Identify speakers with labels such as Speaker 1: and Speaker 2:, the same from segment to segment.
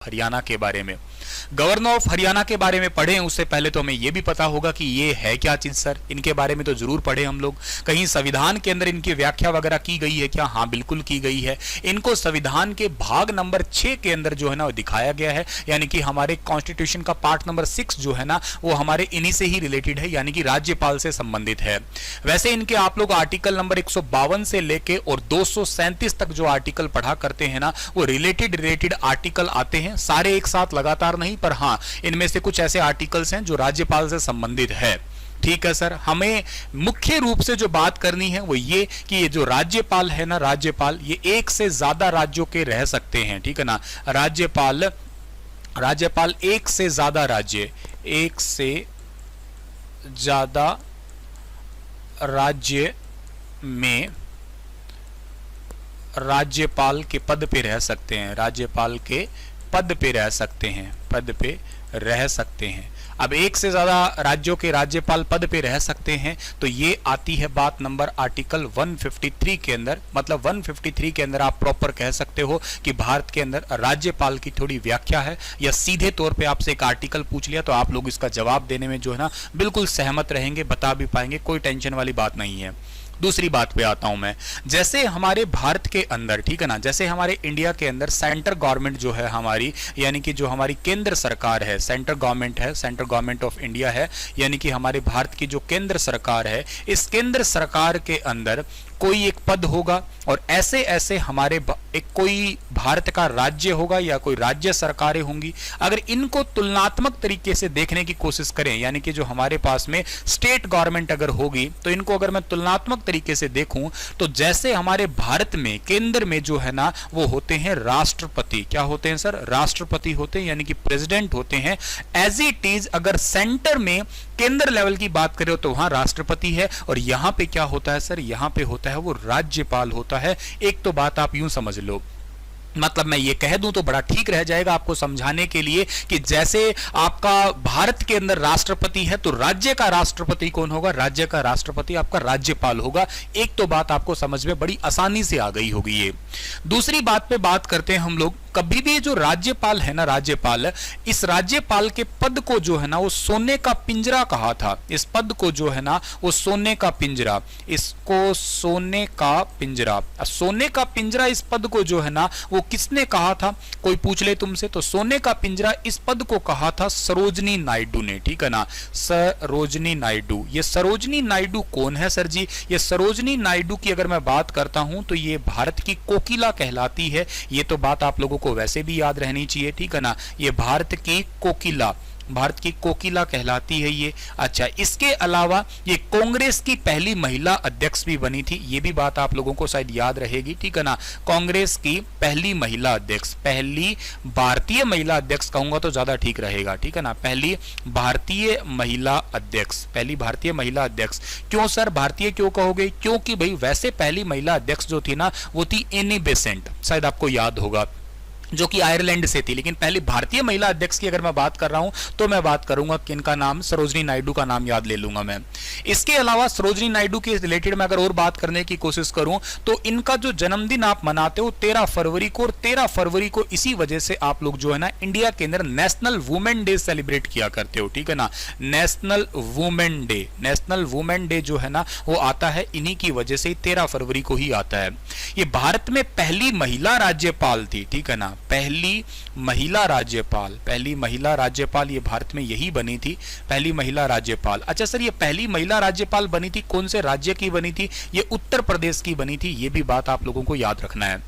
Speaker 1: हरियाणा के बारे में, गवर्नर ऑफ हरियाणा के बारे में पढ़ें उससे पहले तो हमें यह भी पता होगा कि ये है क्या चीज सर। इनके बारे में तो जरूर पढ़े हम लोग। कहीं संविधान के अंदर इनकी व्याख्या वगैरह की गई है क्या? हाँ बिल्कुल की गई है। इनको संविधान के भाग नंबर 6 के अंदर जो है ना वो दिखाया गया है, यानी कि हमारे कॉन्स्टिट्यूशन का पार्ट नंबर 6 जो है ना वो हमारे इन्हीं से ही रिलेटेड है, यानी कि राज्यपाल से संबंधित है। वैसे इनके आप लोग आर्टिकल नंबर 152 से लेके और 237 तक जो आर्टिकल पढ़ा करते हैं ना वो रिलेटेड आर्टिकल आते हैं, सारे एक साथ लगातार नहीं, पर हाँ इनमें से कुछ ऐसे आर्टिकल्स हैं जो राज्यपाल से संबंधित है। ठीक है सर। हमें मुख्य रूप से जो बात करनी है वो ये कि ये जो राज्यपाल है ना, राज्यपाल ये एक से ज्यादा राज्यों के रह सकते हैं। ठीक है ना, राज्यपाल एक से ज्यादा राज्य में राज्यपाल के पद पे रह सकते हैं, राज्यपाल के पद पे रह सकते हैं। अब एक से ज्यादा राज्यों के राज्यपाल पद पे रह सकते हैं तो ये आती है बात नंबर आर्टिकल 153 के अंदर। मतलब 153 के अंदर आप प्रॉपर कह सकते हो कि भारत के अंदर राज्यपाल की थोड़ी व्याख्या है, या सीधे तौर पे आपसे एक आर्टिकल पूछ लिया तो आप लोग इसका जवाब देने में जो है ना बिल्कुल सहमत रहेंगे, बता भी पाएंगे, कोई टेंशन वाली बात नहीं है। दूसरी बात पे आता हूं मैं। जैसे हमारे भारत के अंदर, ठीक है ना, जैसे हमारे इंडिया के अंदर सेंट्रल गवर्नमेंट जो है हमारी, यानी कि जो हमारी केंद्र सरकार है, सेंट्रल गवर्नमेंट ऑफ इंडिया है, यानी कि हमारे भारत की जो केंद्र सरकार है, इस केंद्र सरकार के अंदर कोई एक पद होगा और ऐसे ऐसे हमारे एक कोई भारत का राज्य होगा या कोई राज्य सरकारें होंगी। अगर इनको तुलनात्मक तरीके से देखने की कोशिश करें, यानी कि जो हमारे पास में स्टेट गवर्नमेंट अगर होगी तो इनको अगर मैं तुलनात्मक तरीके से देखूं तो जैसे हमारे भारत में केंद्र में जो है ना वो होते हैं राष्ट्रपति। क्या होते हैं सर? राष्ट्रपति होते हैं, यानी कि प्रेसिडेंट होते हैं। एज इट इज अगर सेंटर में केंद्र लेवल की बात करें तो वहां राष्ट्रपति है, और यहां पे क्या होता है सर? यहां पे होता है वो राज्यपाल होता है। एक तो बात आप यूं समझ लो, मतलब मैं ये कह दूं तो बड़ा ठीक रह जाएगा आपको समझाने के लिए कि जैसे आपका भारत के अंदर राष्ट्रपति है तो राज्य का राष्ट्रपति कौन होगा? राज्य का राष्ट्रपति आपका राज्यपाल होगा। एक तो बात आपको समझ में बड़ी आसानी से आ गई होगी ये। दूसरी बात पे बात करते हैं हम लोग। कभी भी जो राज्यपाल है ना, राज्यपाल, इस राज्यपाल के पद को जो है ना वो सोने का पिंजरा कहा था। इस पद को जो है ना वो सोने का पिंजरा, इसको सोने का पिंजरा, सोने का पिंजरा इस पद को जो है ना वो किसने कहा था? कोई पूछ ले तुमसे तो सोने का पिंजरा इस पद को कहा था सरोजनी नायडू ने। ठीक है ना, सरोजनी नायडू। ये सरोजनी नायडू कौन है सर जी? ये सरोजनी नायडू की अगर मैं बात करता हूं तो ये भारत की कोकिला कहलाती है। ये तो बात आप लोगों को वैसे भी याद रहनी चाहिए। ठीक है ना, ये भारत की कोकिला कहलाती है ये। अच्छा, इसके अलावा ये कांग्रेस की पहली महिला अध्यक्ष भी बनी थी, ये भी बात आप लोगों को शायद याद रहेगी। ठीक है ना, कांग्रेस की पहली महिला अध्यक्ष, पहली भारतीय महिला अध्यक्ष कहूंगा तो ज्यादा ठीक रहेगा। ठीक है ना, पहली भारतीय महिला अध्यक्ष, पहली भारतीय महिला अध्यक्ष। क्यों सर भारतीय क्यों कहोगे? क्योंकि भाई वैसे पहली महिला अध्यक्ष जो थी ना वो थी एनी बेसेंट, शायद आपको याद होगा, जो कि आयरलैंड से थी। लेकिन पहली भारतीय महिला अध्यक्ष की अगर मैं बात कर रहा हूं तो मैं बात करूंगा कि इनका नाम सरोजनी नायडू का नाम याद ले लूंगा मैं। इसके अलावा सरोजनी नायडू के रिलेटेड मैं अगर और बात करने की कोशिश करूं तो इनका जो जन्मदिन आप मनाते हो 13 फरवरी को, और 13 फरवरी को इसी वजह से आप लोग जो है ना इंडिया के अंदर नेशनल वुमेन डे सेलिब्रेट किया करते हो। ठीक है ना, नेशनल वुमेन डे जो है ना वो आता है इन्हीं की वजह से, 13 फरवरी को ही आता है। ये भारत में पहली महिला राज्यपाल थी। ठीक है ना, पहली महिला राज्यपाल ये भारत में यही बनी थी, पहली महिला राज्यपाल। अच्छा सर, ये पहली महिला राज्यपाल बनी थी कौन से राज्य की बनी थी? ये उत्तर प्रदेश की बनी थी। ये भी बात आप लोगों को याद रखना है।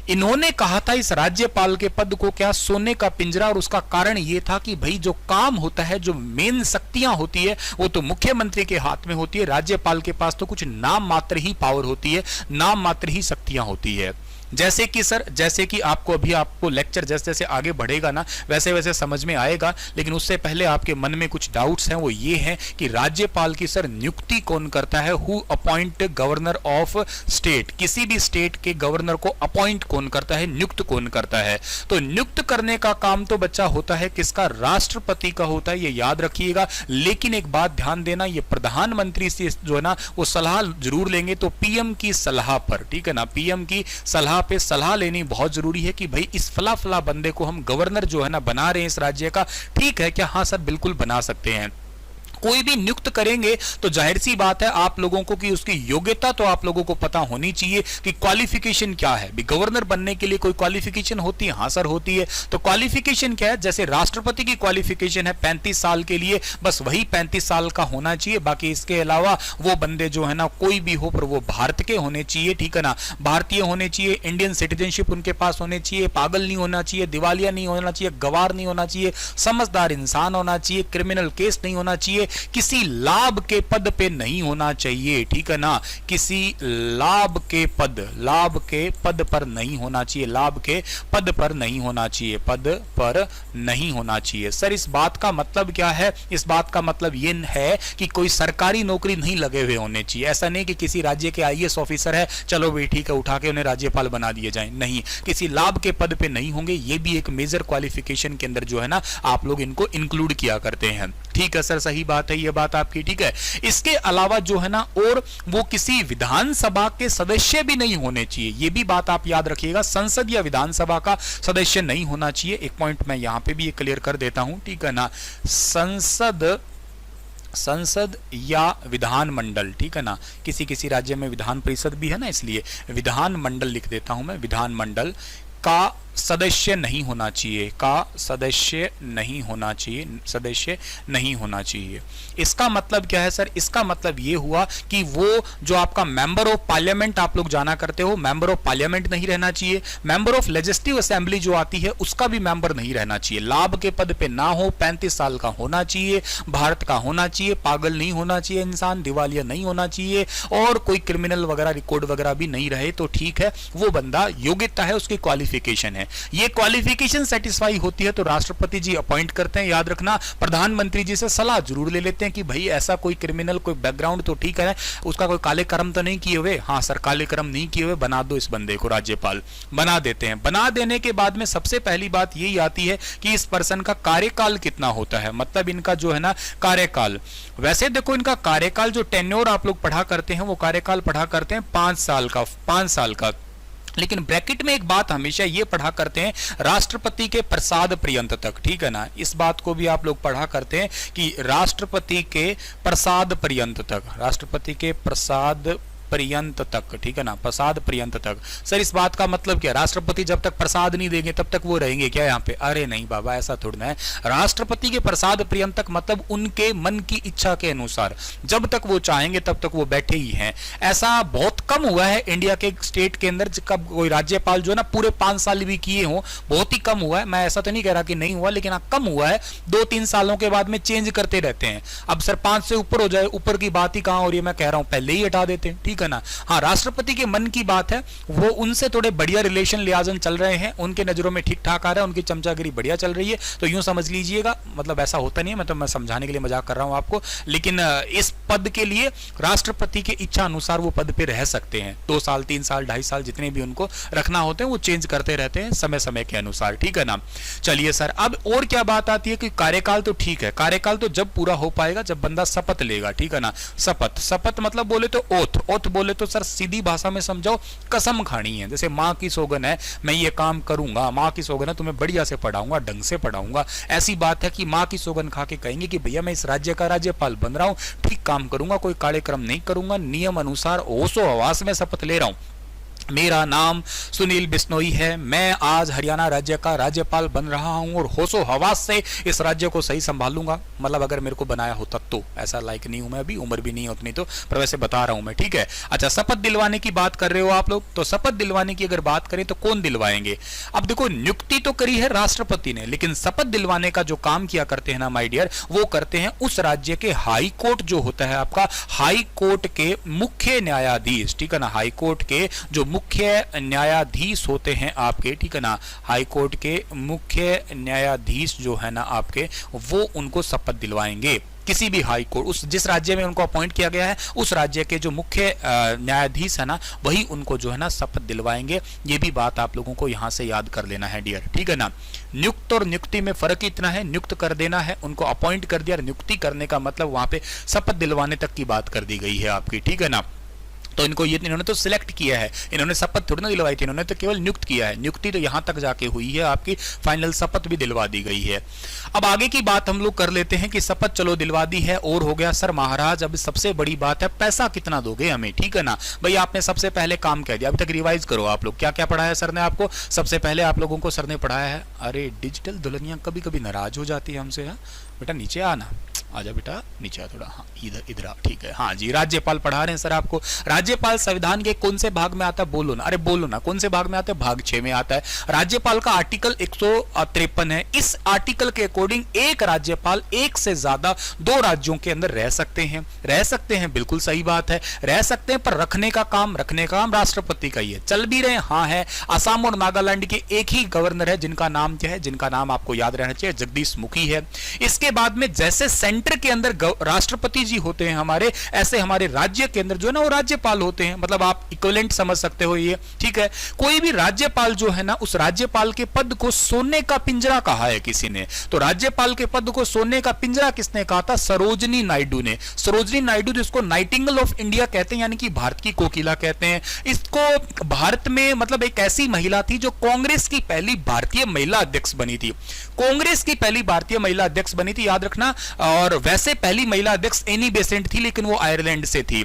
Speaker 1: इन्होंने कहा था इस राज्यपाल के पद को क्या? सोने का पिंजरा। और उसका कारण ये था कि भाई जो काम होता है, जो मेन शक्तियां होती है वो तो मुख्यमंत्री के हाथ में होती है, राज्यपाल के पास तो कुछ नाम मात्र ही पावर होती है, नाम मात्र ही शक्तियां होती है। जैसे कि सर, जैसे कि आपको लेक्चर जैसे जैसे आगे बढ़ेगा ना वैसे वैसे समझ में आएगा, लेकिन उससे पहले आपके मन में कुछ डाउट्स हैं। वो ये हैं कि राज्यपाल की सर नियुक्ति कौन करता है? Who appoint governor of state? किसी भी स्टेट के गवर्नर को अपॉइंट कौन करता है, नियुक्त कौन करता है? तो नियुक्त करने का काम तो बच्चा होता है किसका? राष्ट्रपति का होता है, ये याद रखिएगा। लेकिन एक बात ध्यान देना, ये प्रधानमंत्री से जो है ना वो सलाह जरूर लेंगे, तो पीएम की सलाह पर, ठीक है ना, पीएम की सलाह यहाँ पे सलाह लेनी बहुत जरूरी है कि भाई इस फला फला बंदे को हम गवर्नर जो है ना बना रहे हैं इस राज्य का, ठीक है क्या? हाँ सर बिल्कुल बना सकते हैं। कोई भी नियुक्त करेंगे तो जाहिर सी बात है आप लोगों को कि उसकी योग्यता तो आप लोगों को पता होनी चाहिए कि क्वालिफिकेशन क्या है। भी गवर्नर बनने के लिए कोई क्वालिफिकेशन होती है? हाँ सर होती है। तो क्वालिफिकेशन क्या है? जैसे राष्ट्रपति की क्वालिफिकेशन है 35 साल के लिए, बस वही 35 साल का होना चाहिए। बाकी इसके अलावा वो बंदे जो है ना कोई भी हो पर वो भारत के होने चाहिए, ठीक है ना, भारतीय होने चाहिए, इंडियन सिटीजनशिप उनके पास होने चाहिए, पागल नहीं होना चाहिए, दिवालिया नहीं होना चाहिए, गवार नहीं होना चाहिए, समझदार इंसान होना चाहिए, क्रिमिनल केस नहीं होना चाहिए, किसी लाभ के पद पे नहीं होना चाहिए, ठीक है ना, किसी लाभ के पद पर नहीं होना चाहिए, लाभ के पद पर नहीं होना चाहिए, पद पर नहीं होना चाहिए। सर इस बात का मतलब क्या है? इस बात का मतलब ये है कि कोई सरकारी नौकरी नहीं लगे हुए होने चाहिए। ऐसा नहीं कि किसी राज्य के आईएएस ऑफिसर है चलो भाई ठीक है उठा के उन्हें राज्यपाल बना दिए जाए, नहीं, किसी लाभ के पद पे नहीं होंगे। ये भी एक मेजर क्वालिफिकेशन के अंदर जो है ना आप लोग इनको इंक्लूड किया करते हैं, ठीक है सर, सही बात है ये बात आपकी, ठीक है। इसके अलावा जो है ना और वो किसी विधानसभा के सदस्य भी नहीं होने चाहिए, ये भी बात आप याद रखिएगा, संसद या विधानसभा का सदस्य नहीं होना चाहिए। एक पॉइंट मैं यहां पे भी ये क्लियर कर देता हूं, ठीक है ना, संसद या विधानमंडल, ठीक है ना, किसी किसी राज्य में विधान परिषद भी है ना, इसलिए विधानमंडल लिख देता हूं मैं, विधानमंडल का सदस्य नहीं होना चाहिए, का सदस्य नहीं होना चाहिए, सदस्य नहीं होना चाहिए। इसका मतलब क्या है सर? इसका मतलब ये हुआ कि वो जो आपका मेंबर ऑफ पार्लियामेंट आप लोग जाना करते हो, मेंबर ऑफ पार्लियामेंट नहीं रहना चाहिए, मेंबर ऑफ लेजिस्लेटिव असेंबली जो आती है उसका भी मेंबर नहीं रहना चाहिए, लाभ के पद पे ना हो, 35 साल का होना चाहिए, भारत का होना चाहिए, पागल नहीं होना चाहिए इंसान, दिवालिया नहीं होना चाहिए और कोई क्रिमिनल वगैरह रिकॉर्ड वगैरह भी नहीं रहे तो ठीक है, वो बंदा योग्यता है, उसकी क्वालिफिकेशन है। ये क्वालिफिकेशन सेटिस्फाई होती है तो राष्ट्रपति जी अपॉइंट करते हैं। याद रखना प्रधानमंत्री जी से सलाह जरूर ले लेते हैं कि भाई ऐसा कोई क्रिमिनल कोई बैकग्राउंड तो ठीक है, उसका कोई काले कर्म तो नहीं किए हुए, हाँ सर काले कर्म नहीं किए हुए, बना दो इस बंदे को राज्यपाल, बना देते हैं। बना देने के बाद में सबसे पहली बात यही आती है कि इस पर्सन का कार्यकाल कितना होता है, मतलब इनका जो है ना कार्यकाल। वैसे देखो इनका कार्यकाल जो टेन्योर आप लोग पढ़ा करते हैं वो कार्यकाल पढ़ा करते हैं 5 साल का, 5 साल का, लेकिन ब्रैकेट में एक बात हमेशा ये पढ़ा करते हैं राष्ट्रपति के प्रसाद पर्यंत तक, ठीक है ना, इस बात को भी आप लोग पढ़ा करते हैं कि राष्ट्रपति के प्रसाद पर्यंत तक, राष्ट्रपति के प्रसाद पर्यंत तक, ठीक है ना, प्रसाद पर्यंत तक। सर इस बात का मतलब क्या? राष्ट्रपति जब तक प्रसाद नहीं देंगे तब तक वो रहेंगे क्या यहाँ पे? अरे नहीं बाबा ऐसा थोड़ा है। राष्ट्रपति के प्रसाद पर्यंत तक मतलब उनके मन की इच्छा के अनुसार जब तक वो चाहेंगे तब तक वो बैठे ही हैं। ऐसा बहुत कम हुआ है इंडिया के स्टेट के अंदर कब कोई राज्यपाल जो है ना पूरे 5 साल भी किए हों, बहुत ही कम हुआ है। मैं ऐसा तो नहीं कह रहा कि नहीं हुआ, लेकिन हाँ कम हुआ है, 2-3 सालों के बाद में चेंज करते रहते हैं। अब सर 5 से ऊपर हो जाए, ऊपर की बात ही कहां हो रही है, मैं कह रहा हूं पहले ही हटा देते हैं, ठीक है ना। हाँ राष्ट्रपति के मन की बात है, वो उनसे थोड़े बढ़िया रिलेशन लिहाजन चल रहे हैं, उनके नजरों में ठीक ठाक आ रहा है, उनकी चमचागिरी बढ़िया चल रही है, तो यूं समझ लीजिएगा, मतलब ऐसा होता नहीं है, मैं समझाने के लिए मजाक कर रहा हूं आपको, लेकिन इस पद के लिए राष्ट्रपति के इच्छा अनुसार वो पद पे रह सकते हैं। 2 साल 3 साल 2.5 साल जितने भी उनको रखना होते हैं वो चेंज करते रहते हैं समय समय के अनुसार, ठीक है ना। चलिए सर अब और क्या बात आती है कि कार्यकाल तो ठीक है, कार्यकाल तो जब पूरा हो पाएगा जब बंदा शपथ लेगा, ठीक है ना। शपथ मतलब बोले तो ओथ बोले तो सर सीधी भाषा में समझाओ कसम खानी है। जैसे माँ की सौगन है मैं ये काम करूंगा, माँ की सौगन है तुम्हें बढ़िया से पढ़ाऊंगा, ढंग से पढ़ाऊंगा, ऐसी बात है कि माँ की सौगन खा के कहेंगे कि भैया मैं इस राज्य का राज्यपाल बन रहा हूं, ठीक काम करूंगा, कोई काले क्रम नहीं करूंगा, नियम अनुसार होशो हवास में शपथ ले रहा हूं, मेरा नाम सुनील बिश्नोई है, मैं आज हरियाणा राज्य का राज्यपाल बन रहा हूं और होशो हवास से इस राज्य को सही संभालूंगा। मतलब अगर मेरे को बनाया होता तो, ऐसा लायक नहीं हूं मैं, अभी उम्र भी नहीं है उतनी तो, पर वैसे बता रहा हूं मैं, ठीक है। अच्छा शपथ दिलवाने की बात कर रहे हो आप लोग, तो शपथ दिलवाने की अगर बात करें तो कौन दिलवाएंगे? अब देखो नियुक्ति तो करी है राष्ट्रपति ने, लेकिन शपथ दिलवाने का जो काम किया करते हैं ना माय डियर, वो करते हैं उस राज्य के हाई कोर्ट जो होता है आपका, हाई कोर्ट के मुख्य न्यायाधीश, ठीक है ना, हाई कोर्ट के जो मुख्य न्यायाधीश होते हैं आपके, ठीक है ना, हाई कोर्ट के मुख्य न्यायाधीश जो है ना आपके, वो उनको शपथ दिलवाएंगे। किसी भी हाई कोर्ट, उस जिस राज्य में उनको अपॉइंट किया गया है उस राज्य के जो मुख्य न्यायाधीश है ना वही उनको जो है ना शपथ दिलवाएंगे। ये भी बात आप लोगों को यहां से याद कर लेना है डियर, ठीक है ना। नियुक्त और नियुक्ति में फर्क इतना है, नियुक्त कर देना है, उनको अपॉइंट कर दिया, नियुक्ति करने का मतलब वहां पे शपथ दिलवाने तक की बात कर दी गई है आपकी, ठीक है ना। तो इनको ये इन्होंने तो सिलेक्ट किया है, इन्होंने शपथ थोड़ी ना दिलवाई थी, इन्होंने तो केवल नियुक्त किया है। नियुक्ति तो यहां तक जाके हुई है, आपकी फाइनल शपथ भी दिलवा दी गई है। अब आगे की बात हम लोग कर लेते हैं कि शपथ चलो दिलवा दी है और हो गया। सर महाराज अब सबसे बड़ी बात है, पैसा कितना दोगे हमें, ठीक है ना भाई। आपने सबसे पहले काम कह दिया, अभी तक रिवाइज करो आप लोग क्या क्या पढ़ाया सर ने आपको। सबसे पहले आप लोगों को सर ने पढ़ाया है, अरे डिजिटल दुल्हनिया कभी कभी नाराज हो जाती है हमसे। बेटा नीचे आना, आजा बेटा नीचे आ थोड़ा, हाँ इधर इधर आ, ठीक है। हाँ जी, राज्यपाल पढ़ा रहे हैं सर आपको। राज्यपाल संविधान के कौन से भाग में आता है, बोलो ना, अरे बोलो ना, कौन से भाग में आता है, भाग 6 में आता है। राज्यपाल का आर्टिकल 153 है। इस आर्टिकल के अकॉर्डिंग एक राज्यपाल एक से ज्यादा 2 राज्यों के अंदर रह सकते हैं। रह सकते हैं, बिल्कुल सही बात है, रह सकते हैं, पर रखने का काम राष्ट्रपति का ही है। चल भी रहे हाँ है। असम और नागालैंड के एक ही गवर्नर है जिनका नाम क्या है, जिनका नाम आपको याद रहना चाहिए, जगदीश मुखी है। इसके बाद में जैसे सेंटर के अंदर राष्ट्रपति जी होते हैं हमारे, ऐसे हमारे राज्य के अंदर जो है ना वो राज्यपाल होते हैं। मतलब आप इक्विवेलेंट समझ सकते हो ये, ठीक है। कोई भी राज्यपाल जो है ना, उस राज्यपाल के पद को सोने का पिंजरा कहा है किसी ने। तो राज्यपाल के पद को सोने का पिंजरा किसने कहा था, सरोजनी नायडू ने। सरोजनी नायडू जिसको नाइटिंगेल ऑफ इंडिया कहते हैं, यानी कि भारत की कोकिला कहते हैं। इसको भारत में मतलब एक ऐसी महिला थी जो कांग्रेस की पहली भारतीय महिला अध्यक्ष बनी थी। कांग्रेस की पहली भारतीय महिला अध्यक्ष बनी थी, याद रखना। और वैसे पहली महिला अध्यक्ष एनी बेसेंट थी, लेकिन वो आयरलैंड से थी।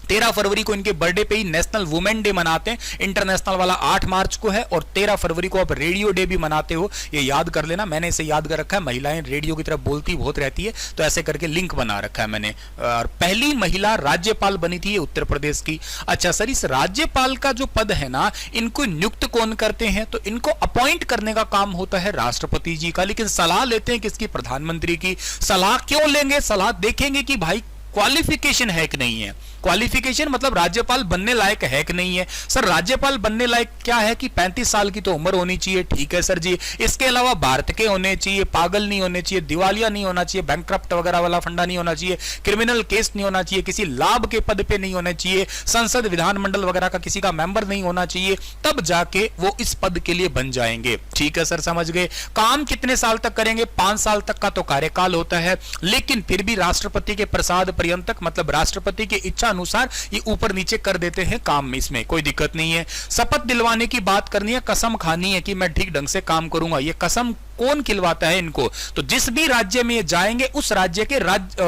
Speaker 1: 13 फरवरी को इनके बर्थडे पे ही नेशनल वुमेन डे मनाते हैं। इंटरनेशनल वाला 8 मार्च को है और 13 फरवरी को आप रेडियो डे भी मनाते हो, ये याद कर लेना। मैंने इसे याद कर रखा है, महिलाएं रेडियो की तरफ बोलती बहुत रहती है, तो ऐसे करके लिंक बना रखा है मैंने। और पहली महिला राज्यपाल बनी थी उत्तर प्रदेश की। अच्छा सर, इस राज्यपाल का जो पद है ना, इनको नियुक्त कौन करते हैं, तो इनको अपॉइंट करने का काम होता है राष्ट्रपति जी का। लेकिन सलाह लेते हैं किसकी, प्रधानमंत्री की। सलाह क्यों लेंगे, सलाह देखेंगे कि भाई क्वालिफिकेशन है कि नहीं है। क्वालिफिकेशन मतलब राज्यपाल बनने लायक है कि नहीं है। सर राज्यपाल बनने लायक क्या है कि 35 साल की तो उम्र होनी चाहिए, ठीक है सर जी। इसके अलावा भारत के होने चाहिए, पागल नहीं होने चाहिए, दिवालिया नहीं होना चाहिए, बैंकक्रप्ट वगैरह वाला फंडा नहीं होना चाहिए, क्रिमिनल केस नहीं होना चाहिए, किसी लाभ के पद पे नहीं होना चाहिए, संसद विधानमंडल वगैरह का किसी का मेंबर नहीं होना चाहिए, तब जाके वो इस पद के लिए बन जाएंगे। ठीक है सर, समझ गए। काम कितने साल तक करेंगे, 5 साल तक का तो कार्यकाल होता है, लेकिन फिर भी राष्ट्रपति के प्रसाद पर्यंतक, मतलब राष्ट्रपति की इच्छा अनुसार ये ऊपर नीचे कर देते हैं काम में, इसमें कोई दिक्कत नहीं है। शपथ दिलवाने की बात करनी है, कसम खानी है कि मैं ठीक ढंग से काम करूंगा। ये कसम कौन खिलवाता है इनको, तो जिस भी राज्य में ये जाएंगे उस राज्य के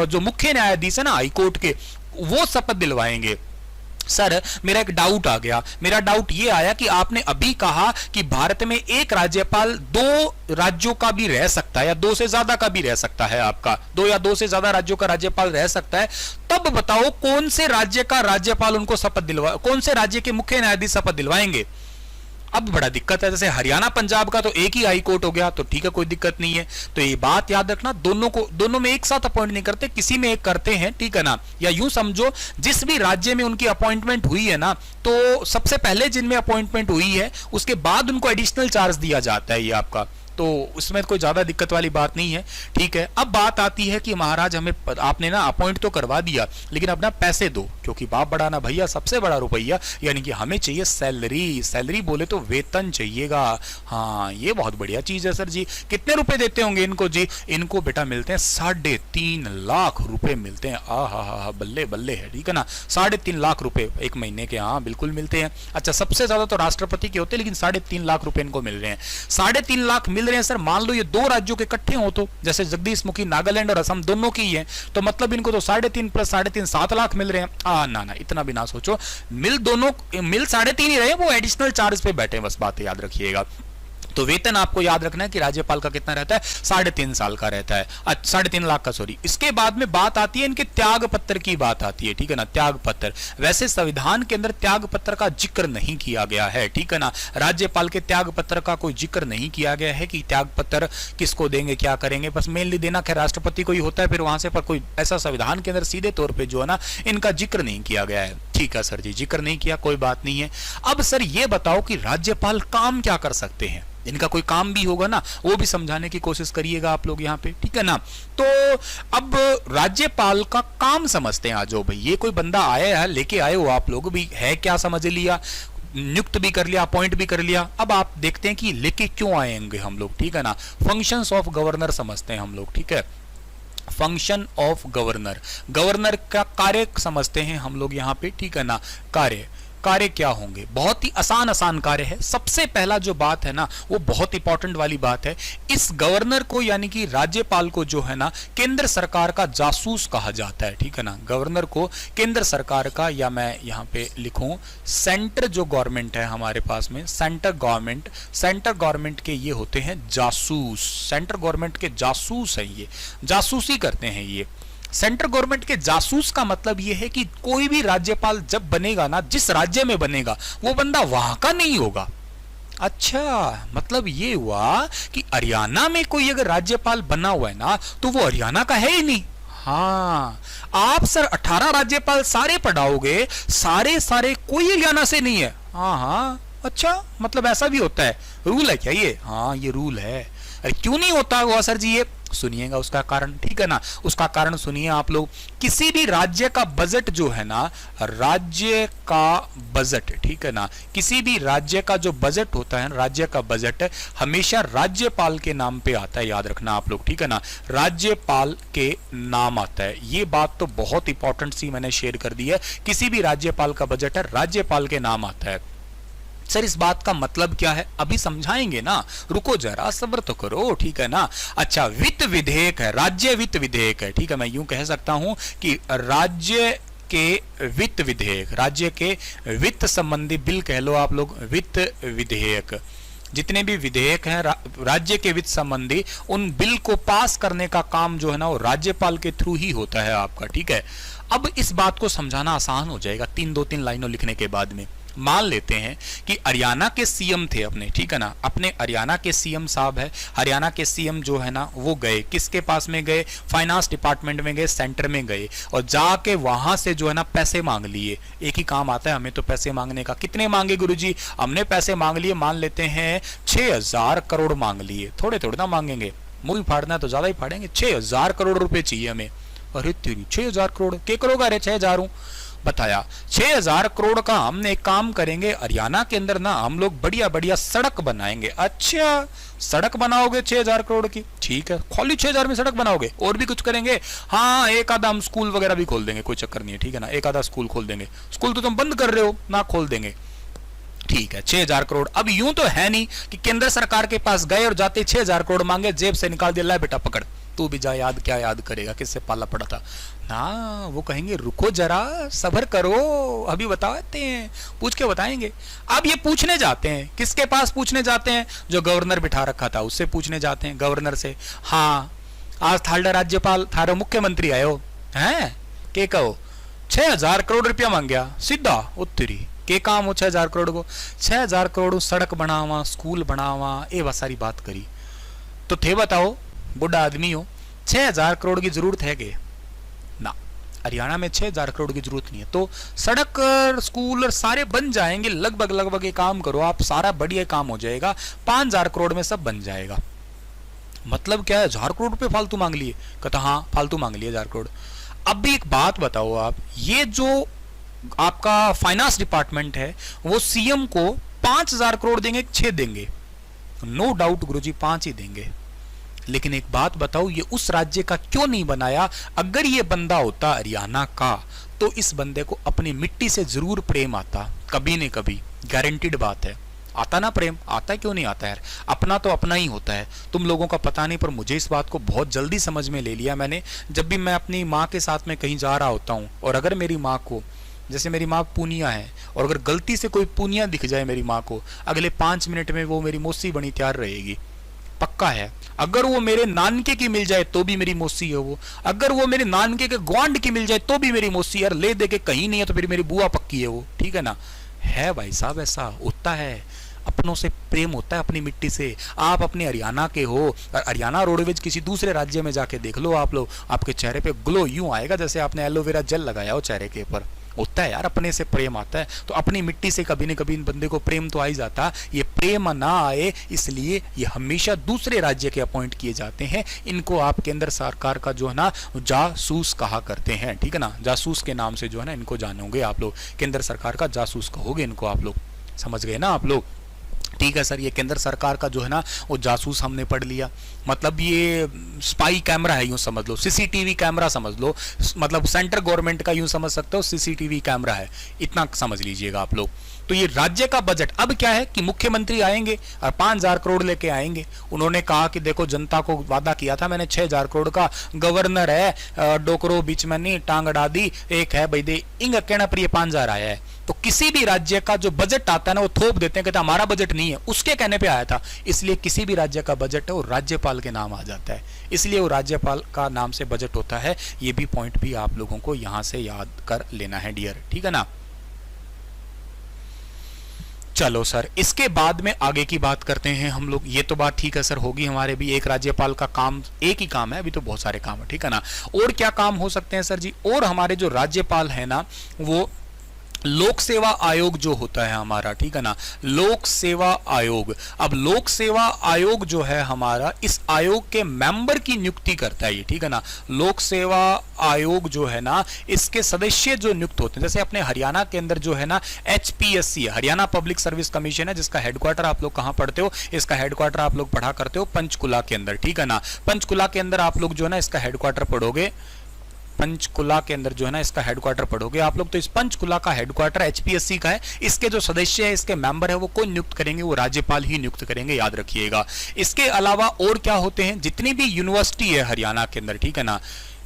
Speaker 1: जो मुख्य न्यायाधीश है ना हाईकोर्ट के, वो शपथ दिलवाएंगे। सर मेरा एक डाउट आ गया, मेरा डाउट ये आया कि आपने अभी कहा कि भारत में एक राज्यपाल 2 राज्यों का भी रह सकता है या 2 से ज्यादा का भी रह सकता है, आपका 2 या 2 से ज्यादा राज्यों का राज्यपाल रह सकता है। तब बताओ कौन से राज्य का राज्यपाल उनको शपथ दिलवा, कौन से राज्य के मुख्य न्यायाधीश शपथ दिलवाएंगे। अब बड़ा दिक्कत है, जैसे हरियाणा पंजाब का तो एक ही हाई कोर्ट हो गया, तो ठीक है कोई दिक्कत नहीं है। तो ये बात याद रखना, दोनों में एक साथ अपॉइंट नहीं करते, किसी में एक करते हैं, ठीक है ना। या यूं समझो जिस भी राज्य में उनकी अपॉइंटमेंट हुई है ना, तो सबसे पहले जिनमें अपॉइंटमेंट हुई है उसके बाद उनको एडिशनल चार्ज दिया जाता है, ये आपका, तो उसमें कोई ज्यादा दिक्कत वाली बात नहीं है, ठीक है। अब बात आती है कि महाराज हमें आपने ना अपॉइंट तो करवा दिया, लेकिन अब ना पैसे दो, क्योंकि बाप बड़ा ना भैया सबसे बड़ा रुपया, यानी कि हमें चाहिए सैलरी। सैलरी बोले तो वेतन चाहिएगा। हाँ ये बहुत बढ़िया चीज है सर जी। कितने रुपए देते होंगे इनको जी, इनको बेटा मिलते हैं 3.5 लाख रुपए मिलते हैं। हा बल्ले बल्ले है, ठीक है ना। 3.5 लाख रुपए एक महीने के, हाँ बिल्कुल मिलते हैं। अच्छा सबसे ज्यादा तो राष्ट्रपति के होते हैं, लेकिन 3.5 लाख रुपए इनको मिल रहे हैं। 3.5 लाख मिल रहे हैं सर। मान लो ये 2 राज्यों के इकट्ठे हो, तो जैसे जगदीश मुखी नागालैंड और असम दोनों की है, तो मतलब इनको तो 3.5 प्लस 3.5 7 लाख मिल रहे हैं। ना इतना भी ना सोचो, मिल 3.5 ही रहे, वो एडिशनल चार्ज पे बैठे, बस बात याद रखिएगा। तो वेतन आपको याद रखना है कि राज्यपाल का कितना रहता है, 3.5 साल का रहता है, 3.5 लाख का, सॉरी। इसके बाद में बात आती है इनके त्याग पत्र की बात आती है, ठीक है ना। त्याग पत्र, वैसे संविधान के अंदर त्याग पत्र का जिक्र नहीं किया गया है, ठीक है ना। राज्यपाल के त्याग पत्र का कोई जिक्र नहीं किया गया है कि त्याग पत्र किसको देंगे, क्या करेंगे, बस मेनली देना खैर राष्ट्रपति को ही होता है, फिर वहां से पर कोई ऐसा संविधान के अंदर सीधे तौर पर जो है ना इनका जिक्र नहीं किया गया है। ठीक है सर जी, जिक्र नहीं किया, कोई बात नहीं है। अब सर ये बताओ कि राज्यपाल काम क्या कर सकते हैं, इनका कोई काम भी होगा ना, वो भी समझाने की कोशिश करिएगा आप लोग यहाँ पे, ठीक है ना। तो अब राज्यपाल का काम समझते हैं। आज भाई ये कोई बंदा आया है, लेके आए हो आप लोग भी, है क्या समझ लिया, नियुक्त भी कर लिया, अपॉइंट भी कर लिया। अब आप देखते हैं कि लेके क्यों आएंगे हम लोग, ठीक है ना। फंक्शंस ऑफ गवर्नर समझते हैं हम लोग, ठीक है। फंक्शन ऑफ गवर्नर, गवर्नर का कार्य समझते हैं हम लोग यहाँ पे, ठीक है ना। कार्य, कार्य क्या होंगे, बहुत ही आसान आसान कार्य है। सबसे पहला जो बात है ना वो बहुत इंपॉर्टेंट वाली बात है, इस गवर्नर को यानी कि राज्यपाल को जो है ना केंद्र सरकार का जासूस कहा जाता है, ठीक है ना। गवर्नर को केंद्र सरकार का, या मैं यहाँ पे लिखूं सेंटर जो गवर्नमेंट है हमारे पास में, सेंटर गवर्नमेंट के ये होते हैं जासूस, सेंट्रल गवर्नमेंट के जासूस है, ये जासूसी करते हैं ये। सेंट्रल गवर्नमेंट के जासूस का मतलब यह है कि कोई भी राज्यपाल जब बनेगा ना, जिस राज्य में बनेगा वो बंदा वहां का नहीं होगा। अच्छा, मतलब ये हुआ कि हरियाणा में कोई अगर राज्यपाल बना हुआ है ना तो वो हरियाणा का है ही नहीं। हाँ, आप सर 18 राज्यपाल सारे पढ़ाओगे, सारे कोई हरियाणा से नहीं है। हाँ हाँ, अच्छा, मतलब ऐसा भी होता है, रूल है क्या ये? हाँ, ये रूल है। अरे क्यों नहीं होता हुआ सर जी? ये सुनिएगा उसका कारण, ठीक है ना। उसका कारण सुनिए आप लोग। किसी भी राज्य का बजट जो है ना, राज्य का बजट, ठीक है ना, किसी भी राज्य का जो बजट होता है, राज्य का बजट हमेशा राज्यपाल के नाम पे आता है, याद रखना आप लोग, ठीक है ना। राज्यपाल के नाम आता है, ये बात तो बहुत इंपॉर्टेंट सी मैंने शेयर कर दी है। किसी भी राज्यपाल का बजट है, राज्यपाल के नाम आता है। सर इस बात का मतलब क्या है, अभी समझाएंगे ना, रुको जरा, सब्र तो करो, ठीक है ना। अच्छा, वित्त विधेयक है, राज्य वित्त विधेयक है, ठीक है। मैं यूं कह सकता हूं कि राज्य के वित्त विधेयक, राज्य के वित्त संबंधी बिल कह लो आप लोग, वित्त विधेयक। जितने भी विधेयक हैं राज्य के वित्त संबंधी, उन बिल को पास करने का काम जो है ना वो राज्यपाल के थ्रू ही होता है आपका, ठीक है। अब इस बात को समझाना आसान हो जाएगा दो तीन लाइनों लिखने के बाद में। मान लेते हैं कि हरियाणा के सीएम थे अपने, ठीक है ना, अपने हरियाणा के सीएम साहब है, हरियाणा के सीएम जो है ना वो गए किसके पास में गए, फाइनेंस डिपार्टमेंट में गए, सेंटर में गए, और जाके वहां से जो है ना पैसे मांग लिए। एक ही काम आता है हमें तो पैसे मांगने का। कितने मांगे गुरुजी? हमने पैसे मांग लिए, मान लेते हैं 6000 करोड़ मांग लिए। थोड़े थोड़े ना मांगेंगे, मुंह फाड़ना तो ज्यादा ही फाड़ेंगे। 6000 करोड़ रुपए चाहिए हमें। अरे तेरी 6000 करोड़ के करोगा? अरे 6000 बताया। 6000 करोड़ का हमने एक काम करेंगे, हरियाणा के अंदर ना हम लोग बढ़िया बढ़िया सड़क बनाएंगे। अच्छा, सड़क बनाओगे 6000 करोड़ की? ठीक है, खाली 6000 में सड़क बनाओगे? और भी कुछ करेंगे? हाँ, एक आधा हम स्कूल वगैरह भी खोल देंगे, कोई चक्कर नहीं है, ठीक है ना। एक आधा स्कूल खोल देंगे। स्कूल तो तुम बंद कर रहे हो ना, खोल देंगे, ठीक है। 6000 करोड़। अब यूं तो है नहीं कि केंद्र सरकार के पास गए और जाते 6000 करोड़ मांगे, जेब से निकाल दिया, ला बेटा पकड़, तू भी जा, याद क्या याद करेगा, किससे पाला पड़ा था ना। वो कहेंगे रुको जरा, सब्र करो, अभी बताते हैं, पूछ के बताएंगे। अब ये पूछने जाते हैं, किसके पास पूछने जाते हैं? जो गवर्नर बिठा रखा था उससे पूछने जाते हैं, गवर्नर से। हाँ, आज थाड़ा राज्यपाल थारो मुख्यमंत्री आयो हैं, के कहो 6000 करोड़ रुपया मांग गया सीधा उत्तरी के काम हो 6000 करोड़ को। 6000 करोड़ सड़क बनावा, स्कूल बनावा, ये बस सारी बात करी तो थे। बताओ, बुढ़ा आदमी हो, 6000 करोड़ की जरूरत है कि ना? हरियाणा में 6000 करोड़ की जरूरत नहीं है। तो सड़क, स्कूल सारे बन जाएंगे, लगभग ये काम करो आप, सारा बढ़िया काम हो जाएगा, 5000 करोड़ में सब बन जाएगा। मतलब क्या है, 1000 करोड़ रुपए फालतू मांग लिए? कहता हाँ, फालतू मांग लिए 1000 करोड़। अब भी एक बात बताओ आप, ये जो आपका फाइनेंस डिपार्टमेंट है वो सीएम को 5000 करोड़ देंगे, 6 देंगे? नो डाउट गुरुजी 5 ही देंगे। लेकिन एक बात बताओ, ये उस राज्य का क्यों नहीं बनाया? अगर ये बंदा होता हरियाणा का तो इस बंदे को अपनी मिट्टी से जरूर प्रेम आता, कभी न कभी, गारंटीड बात है। आता ना प्रेम? आता क्यों नहीं आता यार, अपना तो अपना ही होता है। तुम लोगों का पता नहीं, पर मुझे इस बात को बहुत जल्दी समझ में ले लिया मैंने। जब भी मैं अपनी माँ के साथ में कहीं जा रहा होता हूँ, और अगर मेरी माँ को, जैसे मेरी माँ पूनिया है, और अगर गलती से कोई पूनिया दिख जाए मेरी माँ को, अगले 5 मिनट में वो मेरी मौसी बनी तैयार रहेगी, पक्का है। अगर वो मेरे नानके की मिल जाए तो भी मेरी मौसी है वो, अगर वो मेरे नानके के ग्वांड की मिल जाए तो भी मेरी मौसी, यार ले दे के कहीं नहीं है तो फिर मेरी बुआ पक्की है वो, ठीक है ना। है भाई साहब, ऐसा होता है, अपनों से प्रेम होता है, अपनी मिट्टी से। आप अपने हरियाणा के हो, हरियाणा रोडवेज किसी दूसरे राज्य में जाके देख लो आप लोग, आपके चेहरे पे ग्लो यूं आएगा जैसे आपने एलोवेरा जेल लगाया हो चेहरे के ऊपर। होता है यार, अपने से प्रेम आता है, तो अपनी मिट्टी से कभी न कभी इन बंदे को प्रेम तो आ ही जाता। ये प्रेम ना आए इसलिए ये हमेशा दूसरे राज्य के अपॉइंट किए जाते हैं। इनको आप केंद्र सरकार का जो है ना जासूस कहा करते हैं, ठीक है ना। जासूस के नाम से जो है ना इनको जानोगे आप लोग, केंद्र सरकार का जासूस कहोगे इनको आप लोग, समझ गए ना आप लोग। ठीक है सर, ये केंद्र सरकार का जो है ना वो जासूस हमने पढ़ लिया, मतलब ये स्पाई कैमरा है यूं समझ लो, सीसीटीवी कैमरा समझ लो, मतलब सेंट्रल गवर्नमेंट का यूं समझ सकते हो सीसीटीवी कैमरा है, इतना समझ लीजिएगा आप लोग। तो ये राज्य का बजट अब क्या है कि मुख्यमंत्री आएंगे और 5,000 करोड़ लेके आएंगे। उन्होंने कहा कि देखो जनता को वादा किया था मैंने 6,000 करोड़ का, गवर्नर है डोकरो बीच में नहीं टांग अड़ा दी, एक है भाई दे इंग कहना पर ये 5,000 आया है। तो किसी भी राज्य का जो बजट आता है ना वो थोप देते हैं, कहते हैं हमारा बजट नहीं है, उसके कहने पे आया था, इसलिए किसी भी राज्य का बजट है वो राज्यपाल के नाम आ जाता है, इसलिए वो राज्यपाल का नाम से बजट होता है। ये भी पॉइंट भी आप लोगों को यहां से याद कर लेना है डियर, ठीक है ना। चलो सर, इसके बाद में आगे की बात करते हैं हम लोग। ये तो बात ठीक है सर होगी हमारे भी, एक राज्यपाल का काम एक ही काम है, अभी तो बहुत सारे काम है, ठीक है ना। और क्या काम हो सकते हैं सर जी, और हमारे जो राज्यपाल है ना वो लोक सेवा आयोग जो होता है हमारा, ठीक है ना, लोक सेवा आयोग। अब लोक सेवा आयोग जो है हमारा, इस आयोग के मेंबर की नियुक्ति करता है ये, ठीक है ना। लोक सेवा आयोग जो है ना इसके सदस्य जो नियुक्त होते हैं, जैसे अपने हरियाणा के अंदर जो है ना HPSC है, हरियाणा पब्लिक सर्विस कमीशन है, जिसका हेडक्वार्टर आप लोग कहां पढ़ते हो, इसका हेडक्वार्टर आप लोग पढ़ा करते हो पंचकुला के अंदर, ठीक है ना। पंचकुला के अंदर आप लोग जो है ना इसका हेडक्वार्टर पढ़ोगे, पंचकुला के अंदर जो है ना इसका हेडक्वार्टर पढ़ोगे आप लोग। तो इस पंचकुला का हेडक्वार्टर HPSC का है, इसके जो सदस्य है, इसके मेंबर है, वो कौन नियुक्त करेंगे, वो राज्यपाल ही नियुक्त करेंगे, याद रखिएगा। इसके अलावा और क्या होते हैं, जितनी भी यूनिवर्सिटी है हरियाणा के अंदर, ठीक है ना,